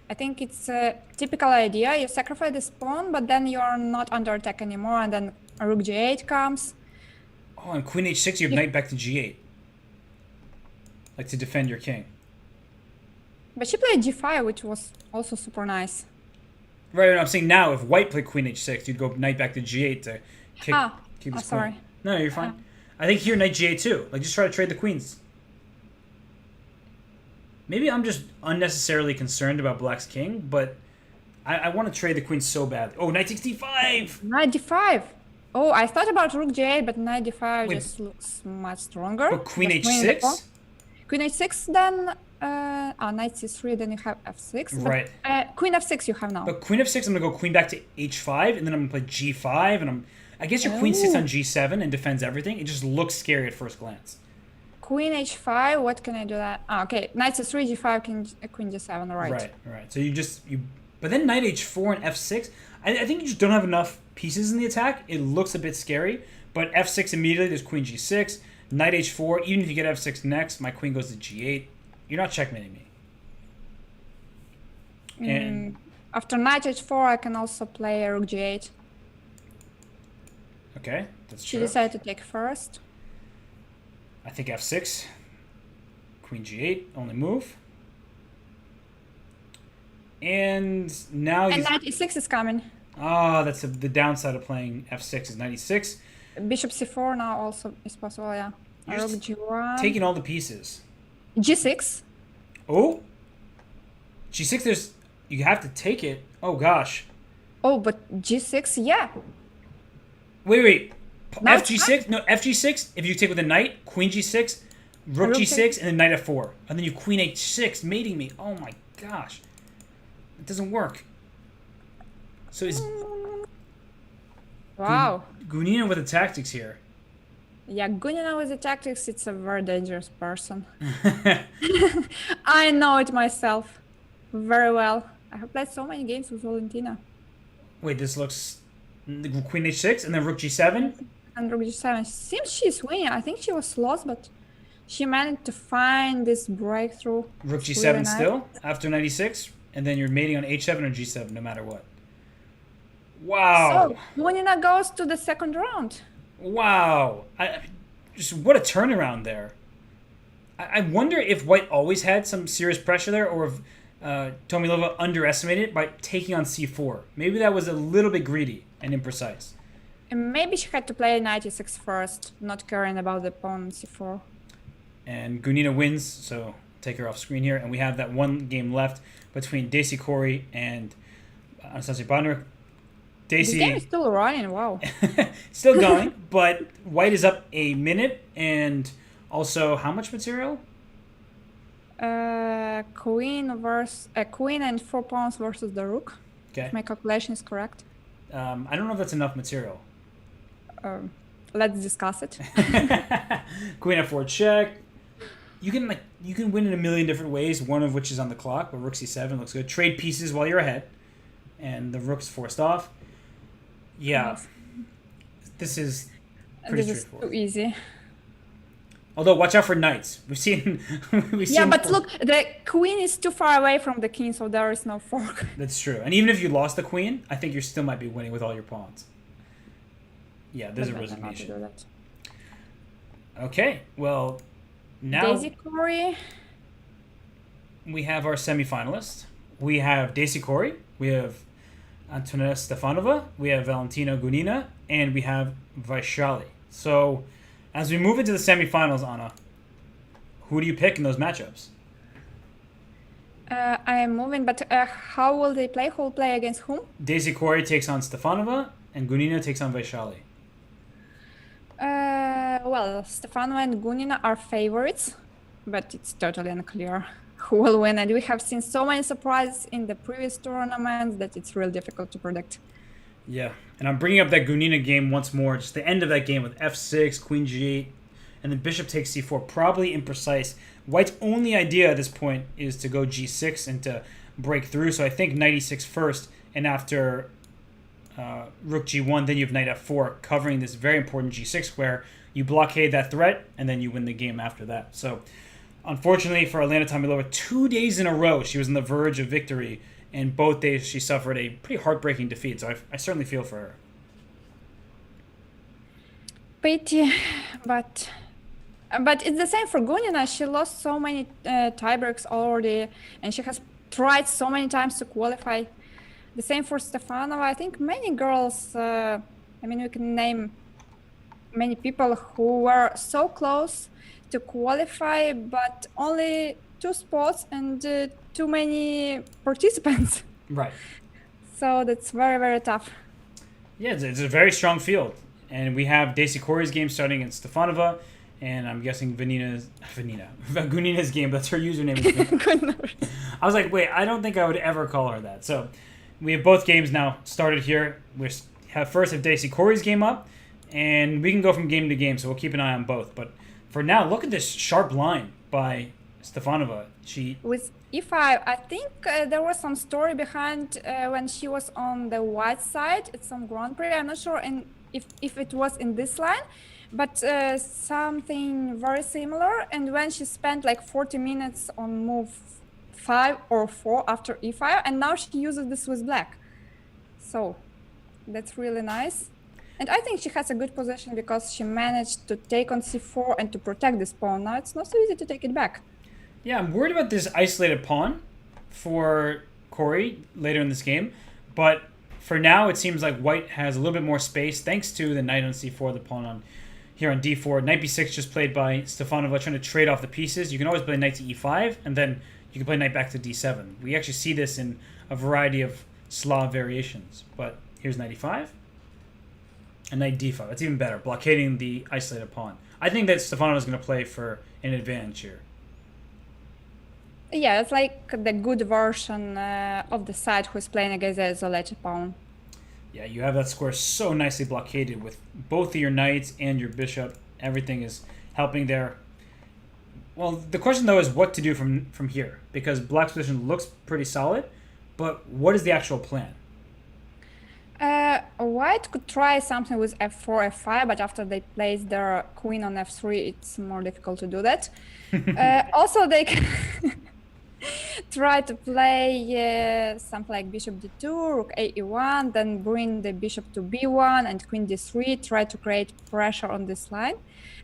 I think it's a typical idea. You sacrifice this pawn, but then you're not under attack anymore, and then rook G8 comes. Oh, and queen h6, you have knight back to g8. Like to defend your king. But she played G5, which was also super nice. Right, I'm saying now, if white played queen h6, you'd go knight back to g8 to keep his sorry. queen. No, you're fine. I think here, knight g8 too. Like, just try to trade the queens. Maybe I'm just unnecessarily concerned about black's king, but I want to trade the queen so bad. Oh, knight takes d5! Knight d5! Oh, I thought about rook g8, but knight d5 just looks much stronger. But queen h6? Queen h6, then knight c3, then you have f6. Right. But, queen f6 you have now. But queen f6, I'm going to go queen back to h5, and then I'm going to play g5, and I guess your queen sits on g7 and defends everything. It just looks scary at first glance. Queen h5, what can I do that? Okay, knight c3, g5, queen g7, right. Right. So but then knight h4 and f6, I think you just don't have enough pieces in the attack. It looks a bit scary, but f6 immediately, there's queen g6, knight h4, even if you get f6 next, my queen goes to g8. You're not checkmating me. And after knight h4, I can also play rook g8. Okay, that's She true. decided to take first. I think f6, queen g8, only move. And now And knight e6 is coming. Ah, that's the downside of playing f6 is knight e6. Bishop c4 now also is possible, yeah. You're Rook g1. taking all the pieces. G6. Oh, g6. You have to take it. Oh gosh. Oh, but g6, yeah. Wait. No, FG6. No, FG6. If you take with a knight, queen g6, rook g6, and then knight f4, and then you queen h6, mating me. Oh my gosh, it doesn't work. So is Wow. Gunina with the tactics here. Yeah, Gunina with the tactics, it's a very dangerous person. I know it myself very well. I have played so many games with Valentina. Wait, this looks queen h6 and then rook g7. and rook g7. Seems she's winning. I think she was lost, but she managed to find this breakthrough. Rook It's g7 really nice. still after 96, and then you're mating on h7 or g7 no matter what. Wow. So Gunina goes to the second round. Wow. Just what a turnaround there. I wonder if White always had some serious pressure there, or if Tomilova underestimated it by taking on c4. Maybe that was a little bit greedy and imprecise. And maybe she had to play knight e6 first, not caring about the pawn on c4. And Gunina wins, so take her off screen here. And we have that one game left between Daisy Corey and Anastasia Badner. This Daisy game is still running, wow. still going, but White is up a minute. And also, how much material? Queen and 4 pawns versus the rook. Okay. If my calculation is correct. I don't know if that's enough material. Let's discuss it. Queen f4 check. You can win in a million different ways, one of which is on the clock, but rook c7 looks good. Trade pieces while you're ahead. And the rook's forced off. Yeah. Yes. This is pretty straightforward. Too easy. Although, watch out for knights. We've seen... Yeah, but look, the queen is too far away from the king, so there is no fork. That's true. And even if you lost the queen, I think you still might be winning with all your pawns. Yeah, there's a resignation. Okay, well, now... Daisy Corey. We have our semifinalists. We have Daisy Corey. We have Antonella Stefanova. We have Valentina Gunina. And we have Vaishali. So... as we move into the semifinals, Anna, who do you pick in those matchups? I am moving, but how will they play? Who will play against whom? Daisy Corey takes on Stefanova, and Gunina takes on Vaishali. Well, Stefanova and Gunina are favorites, but it's totally unclear who will win. And we have seen so many surprises in the previous tournaments that it's really difficult to predict. Yeah, and I'm bringing up that Gunina game once more. Just the end of that game with f6, queen g8, and then bishop takes c4. Probably imprecise. White's only idea at this point is to go g6 and to break through. So I think knight e6 first, and after rook g1, then you have knight f4, covering this very important g6 square. You blockade that threat, and then you win the game after that. So unfortunately for Elena Tomilova, 2 days in a row she was on the verge of victory. And both days she suffered a pretty heartbreaking defeat, so I certainly feel for her. Pity, but it's the same for Gunina. She lost so many tiebreaks already, and she has tried so many times to qualify. The same for Stefanova. I think many girls, we can name many people who were so close to qualify, but only 2 spots and too many participants. Right. So that's very, very tough. Yeah, it's a very strong field. And we have Daisy Corey's game starting against Stefanova, and I'm guessing Gunina's game, that's her username. I was like, wait, I don't think I would ever call her that. So we have both games now started here. We have Daisy Corey's game up, and we can go from game to game, so we'll keep an eye on both. But for now, look at this sharp line by Stefanova. With e5, I think there was some story behind when she was on the white side at some Grand Prix. I'm not sure if it was in this line, but something very similar. And when she spent like 40 minutes on move 5 or 4 after e5, and now she uses the Swiss black. So that's really nice. And I think she has a good position because she managed to take on c4 and to protect this pawn. Now it's not so easy to take it back. Yeah, I'm worried about this isolated pawn for Corey later in this game. But for now, it seems like White has a little bit more space thanks to the knight on c4, the pawn on d4. Knight b6 just played by Stefanova, trying to trade off the pieces. You can always play knight to e5, and then you can play knight back to d7. We actually see this in a variety of Slav variations. But here's knight e5, and knight d5. That's even better, blockading the isolated pawn. I think that Stefanova is going to play for an advantage here. Yeah, it's like the good version of the side who's playing against the isolated pawn. Yeah, you have that square so nicely blockaded with both of your knights and your bishop. Everything is helping there. Well, the question, though, is what to do from here. Because Black's position looks pretty solid, but what is the actual plan? White could try something with f4, f5, but after they place their queen on f3, it's more difficult to do that. Also, they can try to play something like bishop d2, rook a e1, then bring the bishop to b1 and queen d3, try to create pressure on this line.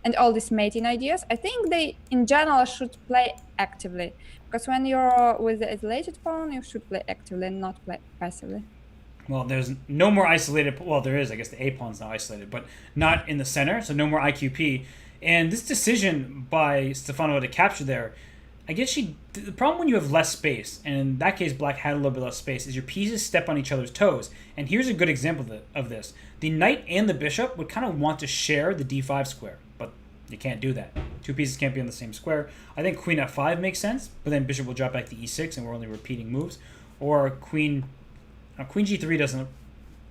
And all these mating ideas, I think they, in general, should play actively. Because when you're with the isolated pawn, you should play actively, not play passively. Well, there's no more isolated. Well, there is. I guess the A pawn's now isolated, but not in the center. So no more IQP. And this decision by Stefanova to capture there, I guess the problem when you have less space, and in that case, Black had a little bit less space, is your pieces step on each other's toes. And here's a good example of this: the knight and the bishop would kind of want to share the d5 square, but you can't do that. Two pieces can't be on the same square. I think queen f5 makes sense, but then bishop will drop back to e6, and we're only repeating moves. Or queen g3 doesn't.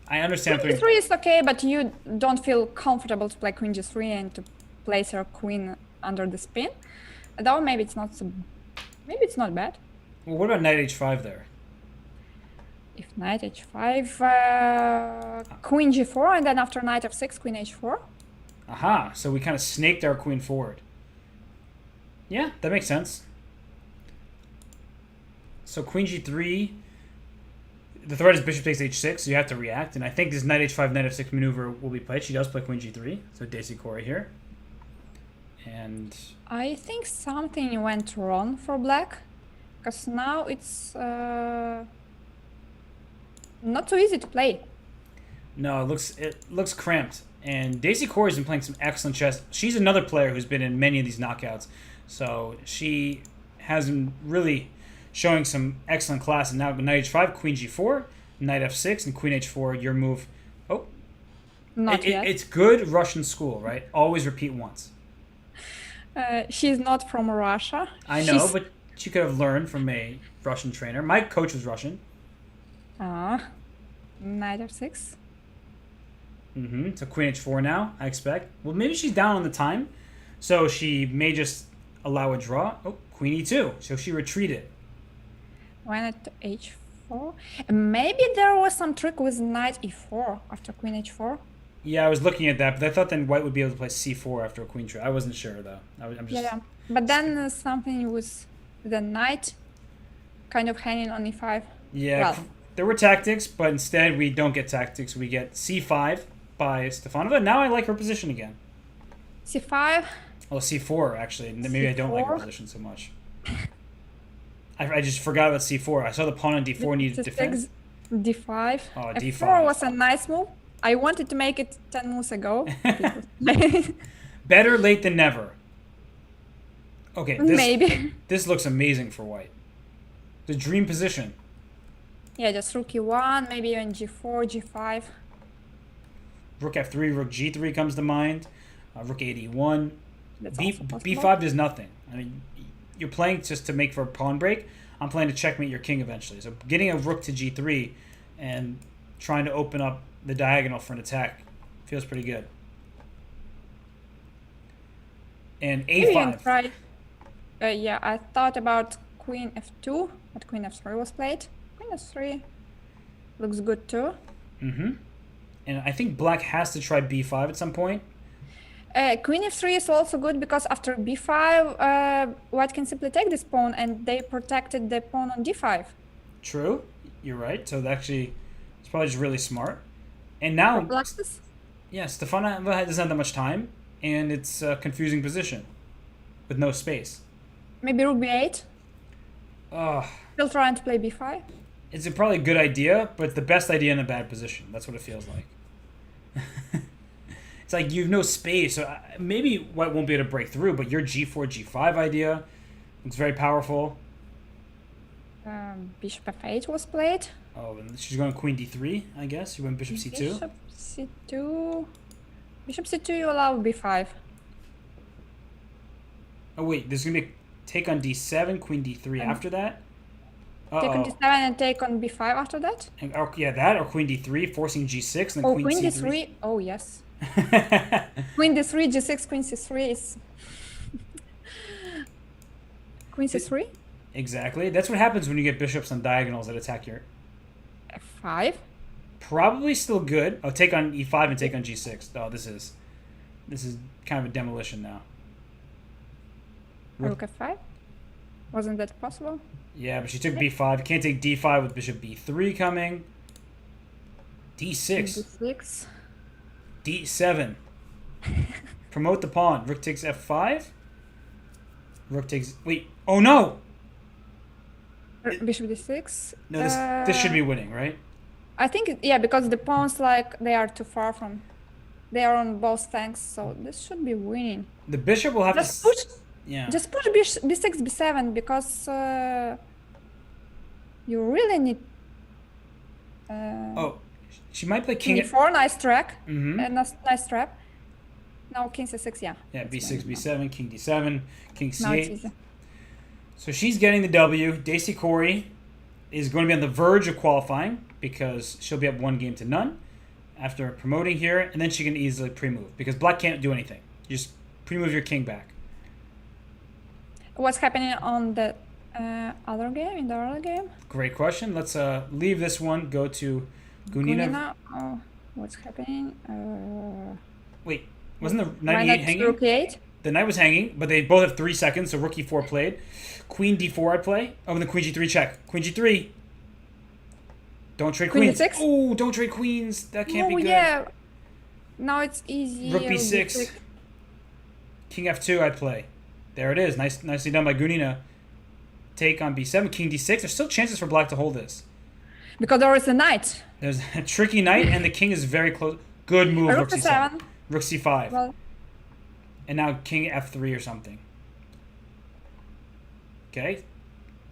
I understand. Queen g3 is okay, but you don't feel comfortable to play queen g3 and to place your queen under the spin. Though maybe it's not so. Maybe it's not bad. Well, what about knight h5 there? If knight h5, queen g4, and then after knight f6, queen h4. Aha! So we kind of snaked our queen forward. Yeah, that makes sense. So queen g3. The threat is bishop takes h6, so you have to react. And I think this knight h5, knight f6 maneuver will be played. She does play queen g3, so Daisy Corey here. And I think something went wrong for Black, because now it's not so easy to play. no, it looks cramped. And Daisy Corey's been playing some excellent chess. She's another player who's been in many of these knockouts, so she has been really showing some excellent class. And now knight h5, queen g4, knight f6, and queen h4. Your move. Oh, Not yet. It's good Russian school, right? Always repeat once. She's not from Russia. I know, but she could have learned from a Russian trainer. My coach was Russian. Knight f6. So queen h4 now, I expect. Well, maybe she's down on the time, so she may just allow a draw. Oh, queen e2. So she retreated. Why not h4? Maybe there was some trick with knight e4 after queen h4. Yeah, I was looking at that, but I thought then white would be able to play c4 after a queen trade. I wasn't sure, though. I'm just... Yeah, but then something with the knight kind of hanging on e5. Yeah, Well, there were tactics, but instead we don't get tactics. We get c5 by Stefanova. Now I like her position again. c5. Well, c4, actually. Maybe I don't like her C4. position so much. I just forgot about c4. I saw the pawn on d4 needed defense. d5. Oh, f4 d5. was a nice move. I wanted to make it 10 moves ago. Better late than never. Okay, Maybe. this looks amazing for white. The dream position. Yeah, just rook e1, maybe even g4, g5. Rook f3, rook g3 comes to mind. Rook e1. That's also possible. b5 does nothing. I mean, you're playing just to make for a pawn break. I'm playing to checkmate your king eventually. So getting a rook to g3 and trying to open up the diagonal for an attack feels pretty good. And Maybe you can a5. try. Yeah, I thought about queen f2, but queen f3 was played. Queen f3 looks good too. And I think black has to try b5 at some point. Queen f3 is also good because after b5, white can simply take this pawn and they protected the pawn on d5. True, you're right. So actually, it's probably just really smart. And now, yeah, Stefanova doesn't have that much time, and it's a confusing position with no space. Maybe rook b8. Still trying to play b5. It's probably a good idea, but it's the best idea in a bad position. That's what it feels like. It's like you have no space. So maybe white won't be able to break through, but your g4, g5 idea looks very powerful. Bishop f8 was played. Oh, and she's going queen d3, I guess. You went bishop c2. Bishop c2. Bishop c2, you allow b5. Oh, wait. There's going to be a take on d7, queen d3 after that. Take on d7 and take on b5 after that. And, yeah, that or queen d3, forcing g6, and then queen c3. d3. Oh, yes. Queen d3, g6, queen c3 is... Queen c3? Exactly. That's what happens when you get bishops on diagonals that attack your... f5. Probably still good. Oh, take on e5 and take on g6. Oh, this is kind of a demolition now. Rook f5? Wasn't that possible? Yeah, but she took b5. Can't take d5 with bishop b3 coming. d6. d6. d7. Promote the pawn. Rook takes f5. Rook takes... Wait. Oh, no! Bishop d6. No, this should be winning, right? I think, yeah, because the pawns, like, they are too far from... They are on both flanks, so this should be winning. The bishop will have Just to... push... Yeah. Just push b6, b7, because you really need... Oh, she might play king... e4, nice track. Mm-hmm. Nice trap. Now king c6, yeah. Yeah, b6, b7, king d7, king Now it's c8. easy. So she's getting the W. Daisy Corey is going to be on the verge of qualifying because she'll be up 1 game to none after promoting here, and then she can easily pre-move because black can't do anything. You just pre-move your king back. What's happening on the other game, in the other game? Great question. Let's leave this one, go to Gunina. Oh, what's happening? Wait, wasn't the knight Why e8 not hanging? rook e8? The knight was hanging, but they both have 3 seconds, so rook e4 played. Queen d4 I play. Oh, and then queen g3 check. Queen g3. Don't trade Queen queens. d6? Oh, don't trade queens. That can't be good. Yeah. Now it's easy. Rook b6. King f2 I play. There it is. Nicely done by Gunina. Take on b7. King d6. There's still chances for black to hold this. Because there is a knight. There's a tricky knight, and the king is very close. Good move, Rook rook c7. c7. Rook c5. Well, And now king f3 or something. Okay.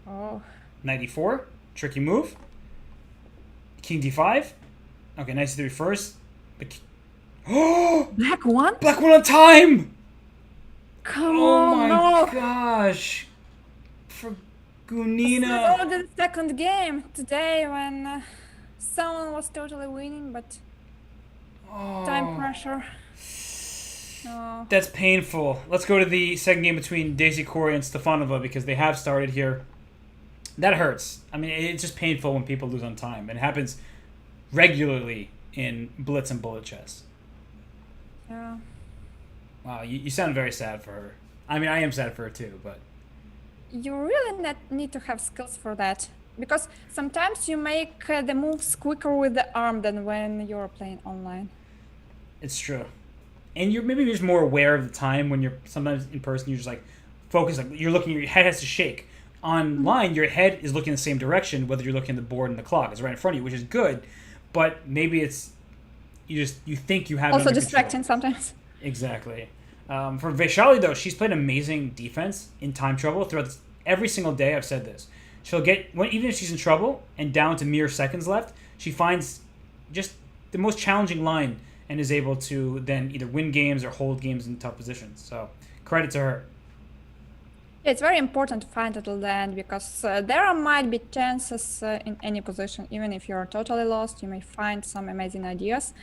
oh. Knight e4. Tricky move. King d5. Okay, knight c3 first. Oh! Black one? Black won on time! Come Oh on, my no. gosh. For It's Gunina. not the second game today when someone was totally winning, but time pressure. No. That's painful. Let's go to the second game between Daisy Corey and Stefanova because they have started here. That hurts. I mean, it's just painful when people lose on time. It happens regularly in Blitz and bullet chess. Yeah. Wow, you sound very sad for her. I mean, I am sad for her too, but... You really need to have skills for that. Because sometimes you make the moves quicker with the arm than when you're playing online. It's true. And you're maybe just more aware of the time when you're sometimes in person, you're just like focused, like you're looking, your head has to shake. Online, your head is looking the same direction, whether you're looking at the board and the clock is right in front of you, which is good, but maybe it's you think you have it Also under distracting control. sometimes. Exactly. For Vaishali though, she's played amazing defense in time trouble throughout every single day. I've said this. She'll get even if she's in trouble and down to mere seconds left, she finds just the most challenging line and is able to then either win games or hold games in tough positions. So credit to her. Yeah, it's very important to find at the end because there might be chances in any position. Even if you're totally lost, you may find some amazing ideas.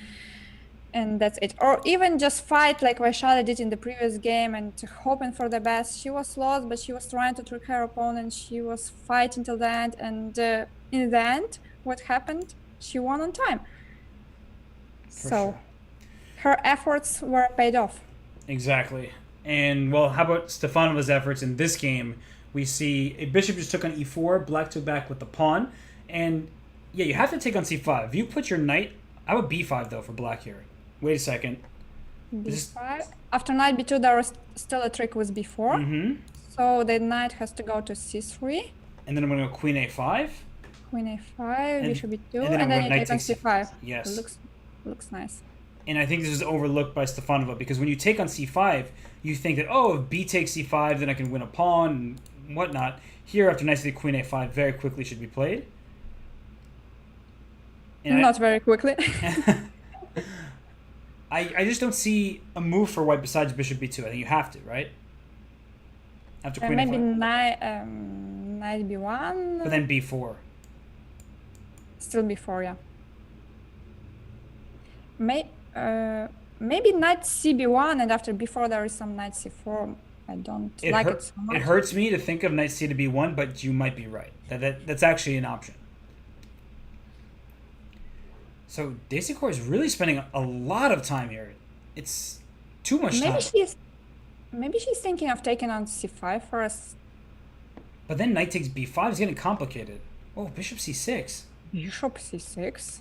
And that's it. Or even just fight like Vaishali did in the previous game and hoping for the best. She was lost, but she was trying to trick her opponent. She was fighting till the end. And in the end, what happened? She won on time. For so sure. Her efforts were paid off. Exactly. And, well, how about Stefanova's efforts in this game? We see a bishop just took on e4. Black took back with the pawn. And, yeah, you have to take on c5. If you put your knight... I would b5, though, for black here. Wait a second. b5. After knight b2, there was still a trick with b4. Mm-hmm. So the knight has to go to c3. And then I'm going to go queen a5. Queen a5, bishop b2, and then I'm then going you take on c5. Yes. Looks nice. And I think this is overlooked by Stefanova because when you take on c5, you think that, oh, if b takes c5, then I can win a pawn and whatnot. Here, after knight to queen a5, very quickly should be played. And Not very quickly. I just don't see a move for white besides bishop b2. I think you have to, right? After queen Maybe a5. knight b1. But then b4. Still b4, yeah. Maybe knight cb1 and after b4 there is some knight c4. I don't like it so much. It hurts me to think of knight c to b1, but you might be right. That's actually an option. So Daisy Core is really spending a lot of time here. It's too much Maybe time. she's thinking of taking on c5 first. But then knight takes b5 is getting complicated. Oh, bishop c6. Bishop c6.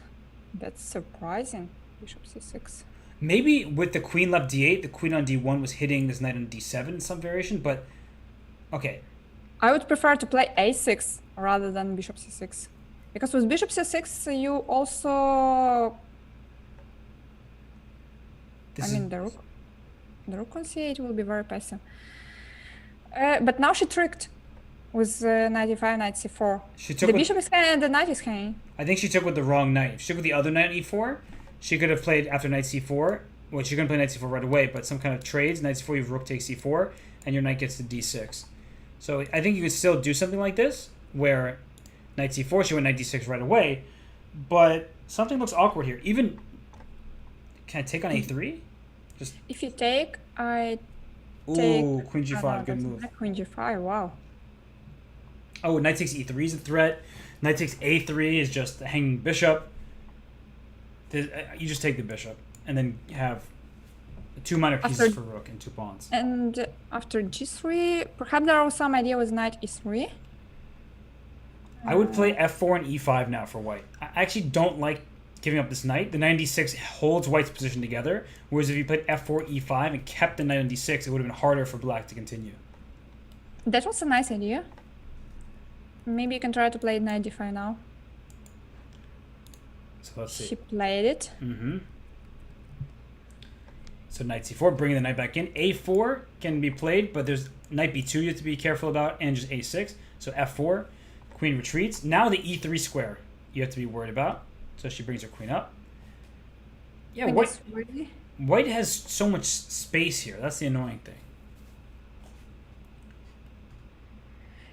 That's surprising. Bishop c6. Maybe with the queen left d8, the queen on d1 was hitting this knight on d7 in some variation, but okay. I would prefer to play a6 rather than bishop c6. Because with bishop c6, you also... the rook on c8 will be very passive. But now she tricked with knight e5, knight c4. The bishop is hanging and the knight is hanging. I think she took with the wrong knight. If she took with the other knight e4, she could have played after knight c4. Well, she couldn't play knight c4 right away, but some kind of trades. Knight c4, you have rook takes c4, and your knight gets to d6. So I think you could still do something like this, where knight c4, she went knight d6 right away, but something looks awkward here. Even, can I take on a3? Just. If you take, I take... Ooh, queen g5, good move. Queen g5, wow. Oh, knight takes e3 is a threat. Knight takes a3 is just a hanging bishop. You just take the bishop, and then have two minor pieces for rook and two pawns. And after g3, perhaps there was some idea with knight e3. I would play f4 and e5 now for white. I actually don't like giving up this knight. The knight on d6 holds white's position together, whereas if you played f4, e5 and kept the knight on d6, it would have been harder for black to continue. That was a nice idea. Maybe you can try to play knight d5 now. So let's see. She played it. So knight c4, bringing the knight back in. a4 can be played, but there's knight b2 you have to be careful about, and just a6. So f4, queen retreats. Now the e3 square you have to be worried about. So she brings her queen up. Yeah, white has so much space here. That's the annoying thing.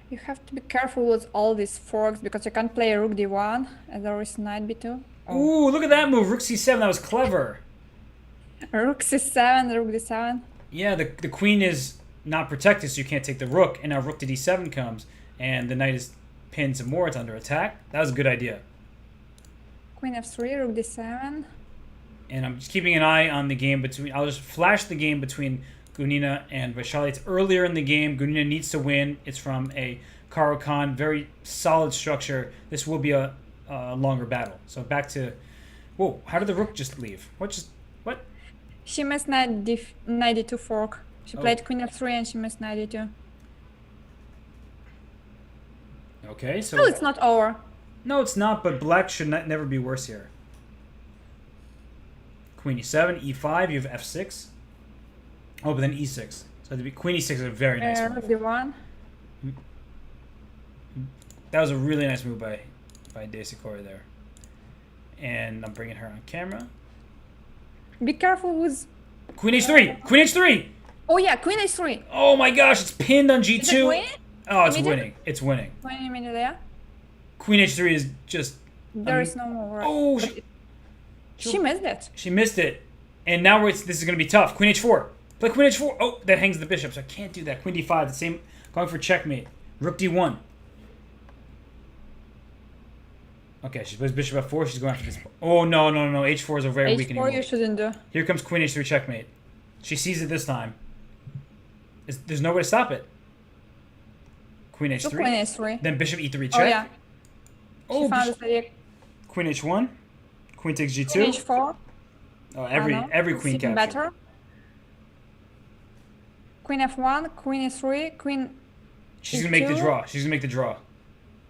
You have to be careful with all these forks because you can't play rook d1 and there is knight b2. Oh. Ooh, look at that move. Rook c7. That was clever. Rook c7, rook d7. Yeah, the queen is not protected, so you can't take the rook. And now rook to d7 comes, and the knight is pinned some more. It's under attack. That was a good idea. Queen f3, rook d7. And I'm just keeping an eye on the game between... I'll just flash the game between Gunina and Vaishali. It's earlier in the game. Gunina needs to win. It's from a Caro-Kann, very solid structure. This will be a longer battle. So back to... Whoa, how did the rook just leave? What? She missed knight d2 fork. She played queen f3 and she missed knight d2. Okay, so... No, it's not over. No, it's not, but black should never be worse here. Queen e7, e5, you have f6. Oh, but then e6. So queen e6 is a very nice move. Rook d1. That was a really nice move by Daisy Corey there. And I'm bringing her on camera. Be careful with... Queen h3! Queen h3! Oh yeah, queen h3. Oh my gosh, it's pinned on g2. Is it winning? Oh, it's winning. It's winning. Winning immediately, yeah? Queen h3 is just... There is no more. Oh, she missed it. She missed it. And now this is going to be tough. Queen h4. Play queen h4. Oh, that hangs the bishop, so I can't do that. Queen d5, the same. Going for checkmate. Rook d1. Okay, she plays bishop f4. She's going after this. Oh, no. H4 is a very weakening move. H4 you shouldn't do. Here comes queen h3 checkmate. She sees it this time. There's no way to stop it. Queen h3. Queen h3. Then bishop e3 check. Oh, yeah. Oh, she found this idea. Queen h1. Queen takes g2. Queen h4. Oh, every queen capture. Better. Queen f1, queen e3, queen She's going to make the draw. She's going to make the draw.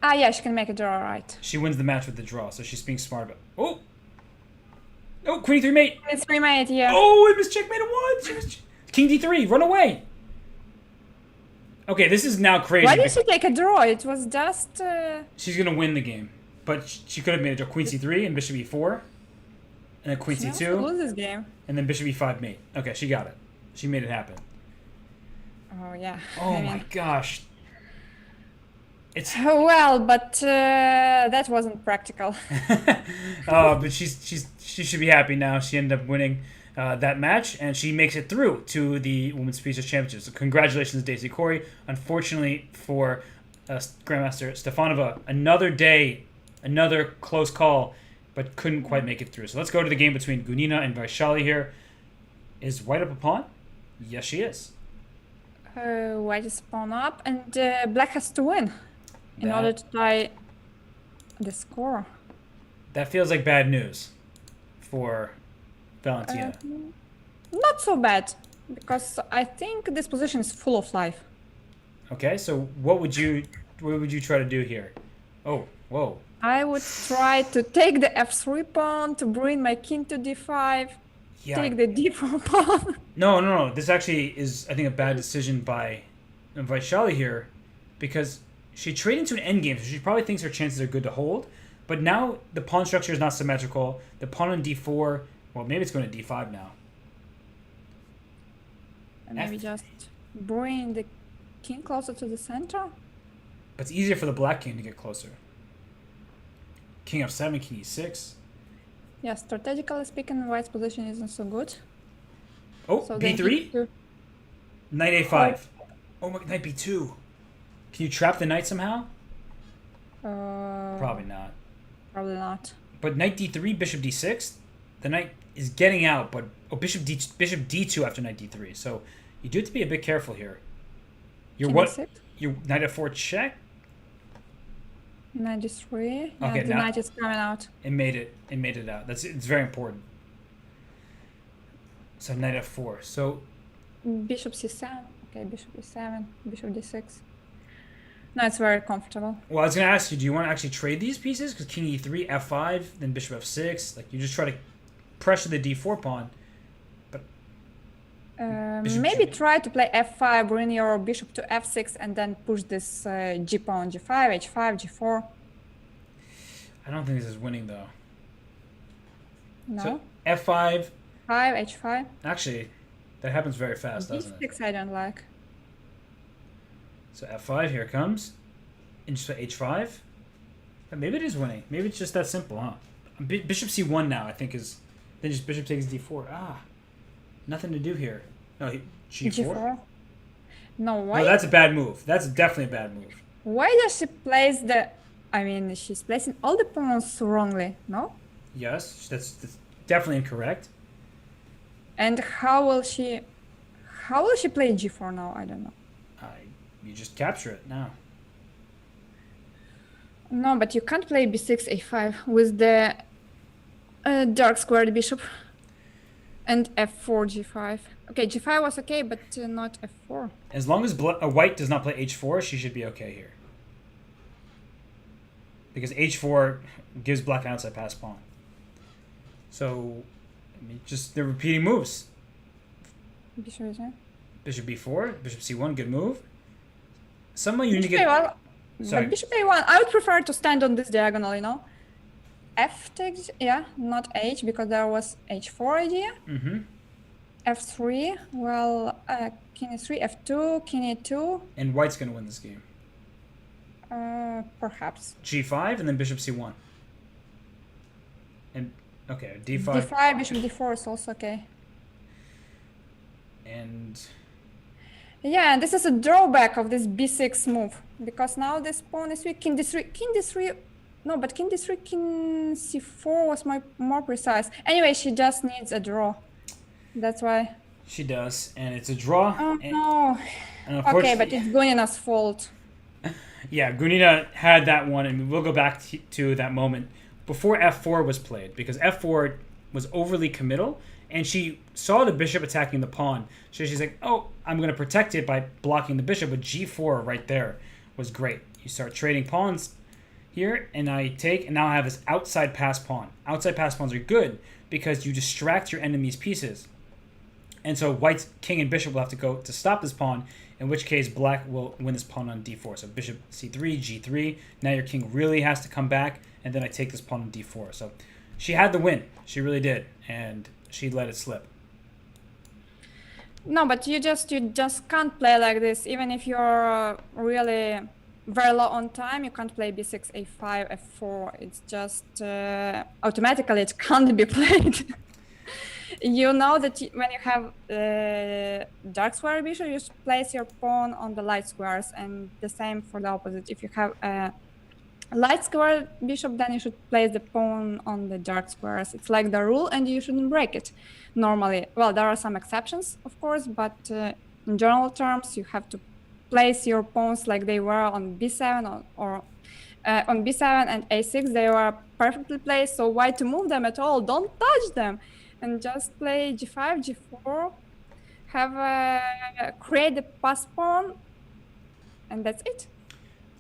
Ah, yeah, she can make a draw, right. She wins the match with the draw, so she's being smart about it. Oh, queen e3 mate. Queen e3 mate, yeah. Oh, it was checkmate at once. King d3, run away. Okay, this is now crazy. Why did she take a draw? It was just... She's going to win the game. But she could have made a draw. Queen c3 and bishop e4. And then queen c2. She lose this game. And then bishop e5 mate. Okay, she got it. She made it happen. Oh, yeah. Oh, my gosh. Well, but that wasn't practical. But she should be happy now. She ended up winning that match, and she makes it through to the Women's Speedsters Championship. So congratulations, Daisy Corey. Unfortunately for Grandmaster Stefanova, another day, another close call. but couldn't quite make it through. So let's go to the game between Gunina and Vaishali here. Is White up a pawn? Yes, she is. White is pawn up, and Black has to win in order to tie the score. That feels like bad news for Valentina. Not so bad, because I think this position is full of life. Okay, so what would you try to do here? Oh, whoa. I would try to take the f3 pawn to bring my king to d5. Yeah. Take the d4 pawn. No. This actually is, I think, a bad decision by Vaishali here, because she traded into an endgame, so she probably thinks her chances are good to hold. But now the pawn structure is not symmetrical. The pawn on d4, well, maybe it's going to d5 now. And maybe just bring the king closer to the center. But it's easier for the black king to get closer. King f7, king e6. Yeah, strategically speaking, White's position isn't so good. Oh, So b3? Knight a5. Oh, my, knight b2. Can you trap the knight somehow? Probably not. Probably not. But knight d3, bishop d6. The knight is getting out, but bishop d2 after knight d3. So you do have to be a bit careful here. Your knight f4 check. Knight d3. Yeah, Okay, the now knight is coming out. it made it out. It's very important. So knight f4. So Bishop c7. Okay, bishop e7, bishop d6. No, it's very comfortable. well, I was gonna ask you, do you want to actually trade these pieces? Because king e3, f5, then bishop f6. Like you just try to pressure the d4 pawn. Bishop Maybe g- try to play f5, bring your bishop to f6, and then push this g pawn, g5, h5, g4. I don't think this is winning though. No. So f5. 5, h5. Actually, that happens very fast, doesn't it? d6 I don't like. So f5, here it comes. And just h5. Maybe it is winning. Maybe it's just that simple, huh? Bishop c1 now, I think is. Then just bishop takes d4. Nothing to do here. No, g4. g4. No, why? No, that's a bad move. That's definitely a bad move. Why does she place the? I mean, she's placing all the pawns wrongly. No. Yes, that's definitely incorrect. And how will she play g4 now? I don't know. You just capture it now. No, but you can't play b6, a5 with the dark squared bishop. And f4, g5. Okay, g5 was okay, but not f4. As long as white does not play h4, she should be okay here. Because h4 gives black an outside pass pawn. So, I mean, just they're repeating moves. Bishop is Bishop b4, bishop c1, good move. Somehow you need to bishop get. a1. Sorry. But bishop a1, I would prefer to stand on this diagonal, you know. F takes, yeah, not h, because there was h4 idea. Mm-hmm. F3, well, king e3, f2, king e2. And white's going to win this game. Perhaps. g5 and then bishop c1. And, okay, d5. d5, bishop d4 is also okay. And. Yeah, and this is a drawback of this b6 move. Because now this pawn is weak, king d3, king d3. No, but king d3, king c4 was more precise. Anyway, she just needs a draw. That's why. She does, and it's a draw. Oh, and, no. and Okay, but it's Gunina's fault. Yeah, Gunina had that one, and we'll go back to that moment before f4 was played, because f4 was overly committal, and she saw the bishop attacking the pawn. So she's like, oh, I'm going to protect it by blocking the bishop, but g4 right there was great. You start trading pawns here, and I take, and now I have this outside pass pawn. Outside pass pawns are good because you distract your enemy's pieces. And so white's king and bishop will have to go to stop this pawn, in which case black will win this pawn on d4. So bishop c3, g3. Now your king really has to come back, and then I take this pawn on d4. So she had the win. She really did, and she let it slip. No, but you just can't play like this. Even if you're really very low on time, you can't play b6, a5, f4. It's just automatically it can't be played. You know that when you have dark square bishop, you place your pawn on the light squares, and the same for the opposite. If you have light square bishop, then you should place the pawn on the dark squares. It's like the rule, and you shouldn't break it normally. Well, there are some exceptions, of course, but in general terms, you have to place your pawns like they were on b7 or on b7 and a6. They were perfectly placed, so why to move them at all? Don't touch them, and just play g5, g4, create the pass pawn, and that's it.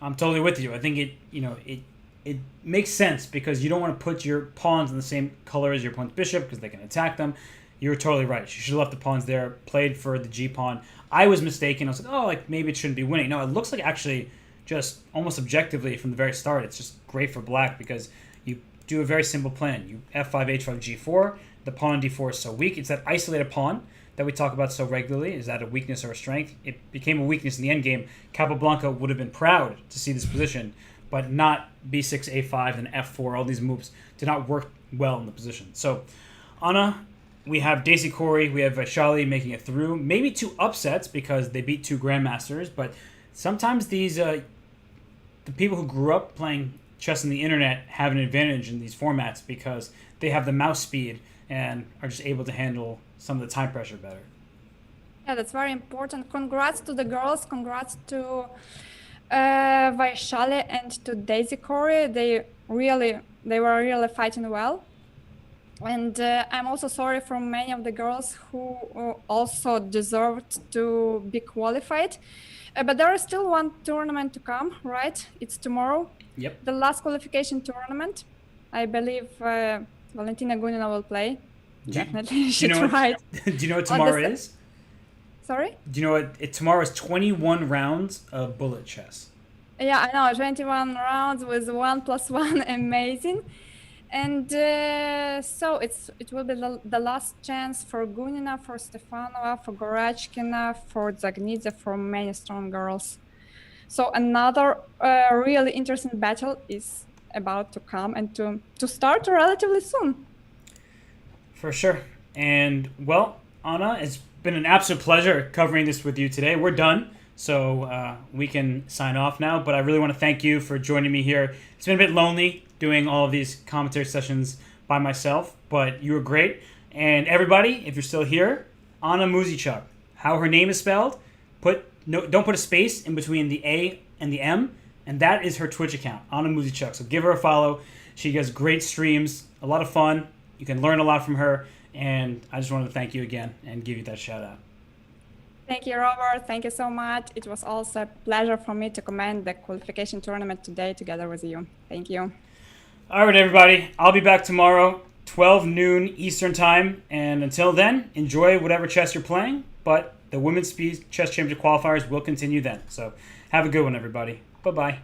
I'm totally with you. I think it makes sense because you don't want to put your pawns in the same color as your opponent's bishop because they can attack them. You're totally right. You should have left the pawns there, played for the g pawn. I was mistaken. I was like, oh, like maybe it shouldn't be winning. No, it looks like actually just almost objectively from the very start, it's just great for black because you do a very simple plan. You f5, h5, g4. The pawn on d4 is so weak. It's that isolated pawn that we talk about so regularly. Is that a weakness or a strength? It became a weakness in the endgame. Capablanca would have been proud to see this position, but not b6, a5, and f4. All these moves did not work well in the position. So, Anna, we have Daisy Corey, we have Vaishali making it through. Maybe two upsets because they beat two grandmasters, but sometimes these the people who grew up playing chess on the internet have an advantage in these formats because they have the mouse speed and are just able to handle some of the time pressure better. Yeah, that's very important. Congrats to the girls. Congrats to Vaishali and to Daisy Corey. They were really fighting well. And I'm also sorry for many of the girls who also deserved to be qualified. But there is still one tournament to come, right? It's tomorrow. Yep. The last qualification tournament. I believe Valentina Gunina will play. Definitely, she tried. Do you know what tomorrow is? Sorry? Do you know what? Tomorrow is 21 rounds of bullet chess. Yeah, I know. 21 rounds with 1+1. Amazing. And so it will be the last chance for Gunina, for Stefanova, for Gorachkina, for Zagnidze, for many strong girls. So another really interesting battle is about to come and to start relatively soon. For sure. And, well, Anna, it's been an absolute pleasure covering this with you today. We're done, so we can sign off now. But I really want to thank you for joining me here. It's been a bit lonely doing all of these commentary sessions by myself, but you were great. And everybody, if you're still here, Anna Muzichuk, how her name is spelled, don't put a space in between the A and the M, and that is her Twitch account, Anna Muzichuk. So give her a follow. She does great streams, a lot of fun. You can learn a lot from her, and I just wanted to thank you again and give you that shout out. Thank you, Robert. Thank you so much. It was also a pleasure for me to comment the qualification tournament today together with you. Thank you. All right, everybody. I'll be back tomorrow, 12 noon Eastern Time. And until then, enjoy whatever chess you're playing. But the Women's Speed Chess Championship qualifiers will continue then. So have a good one, everybody. Bye-bye.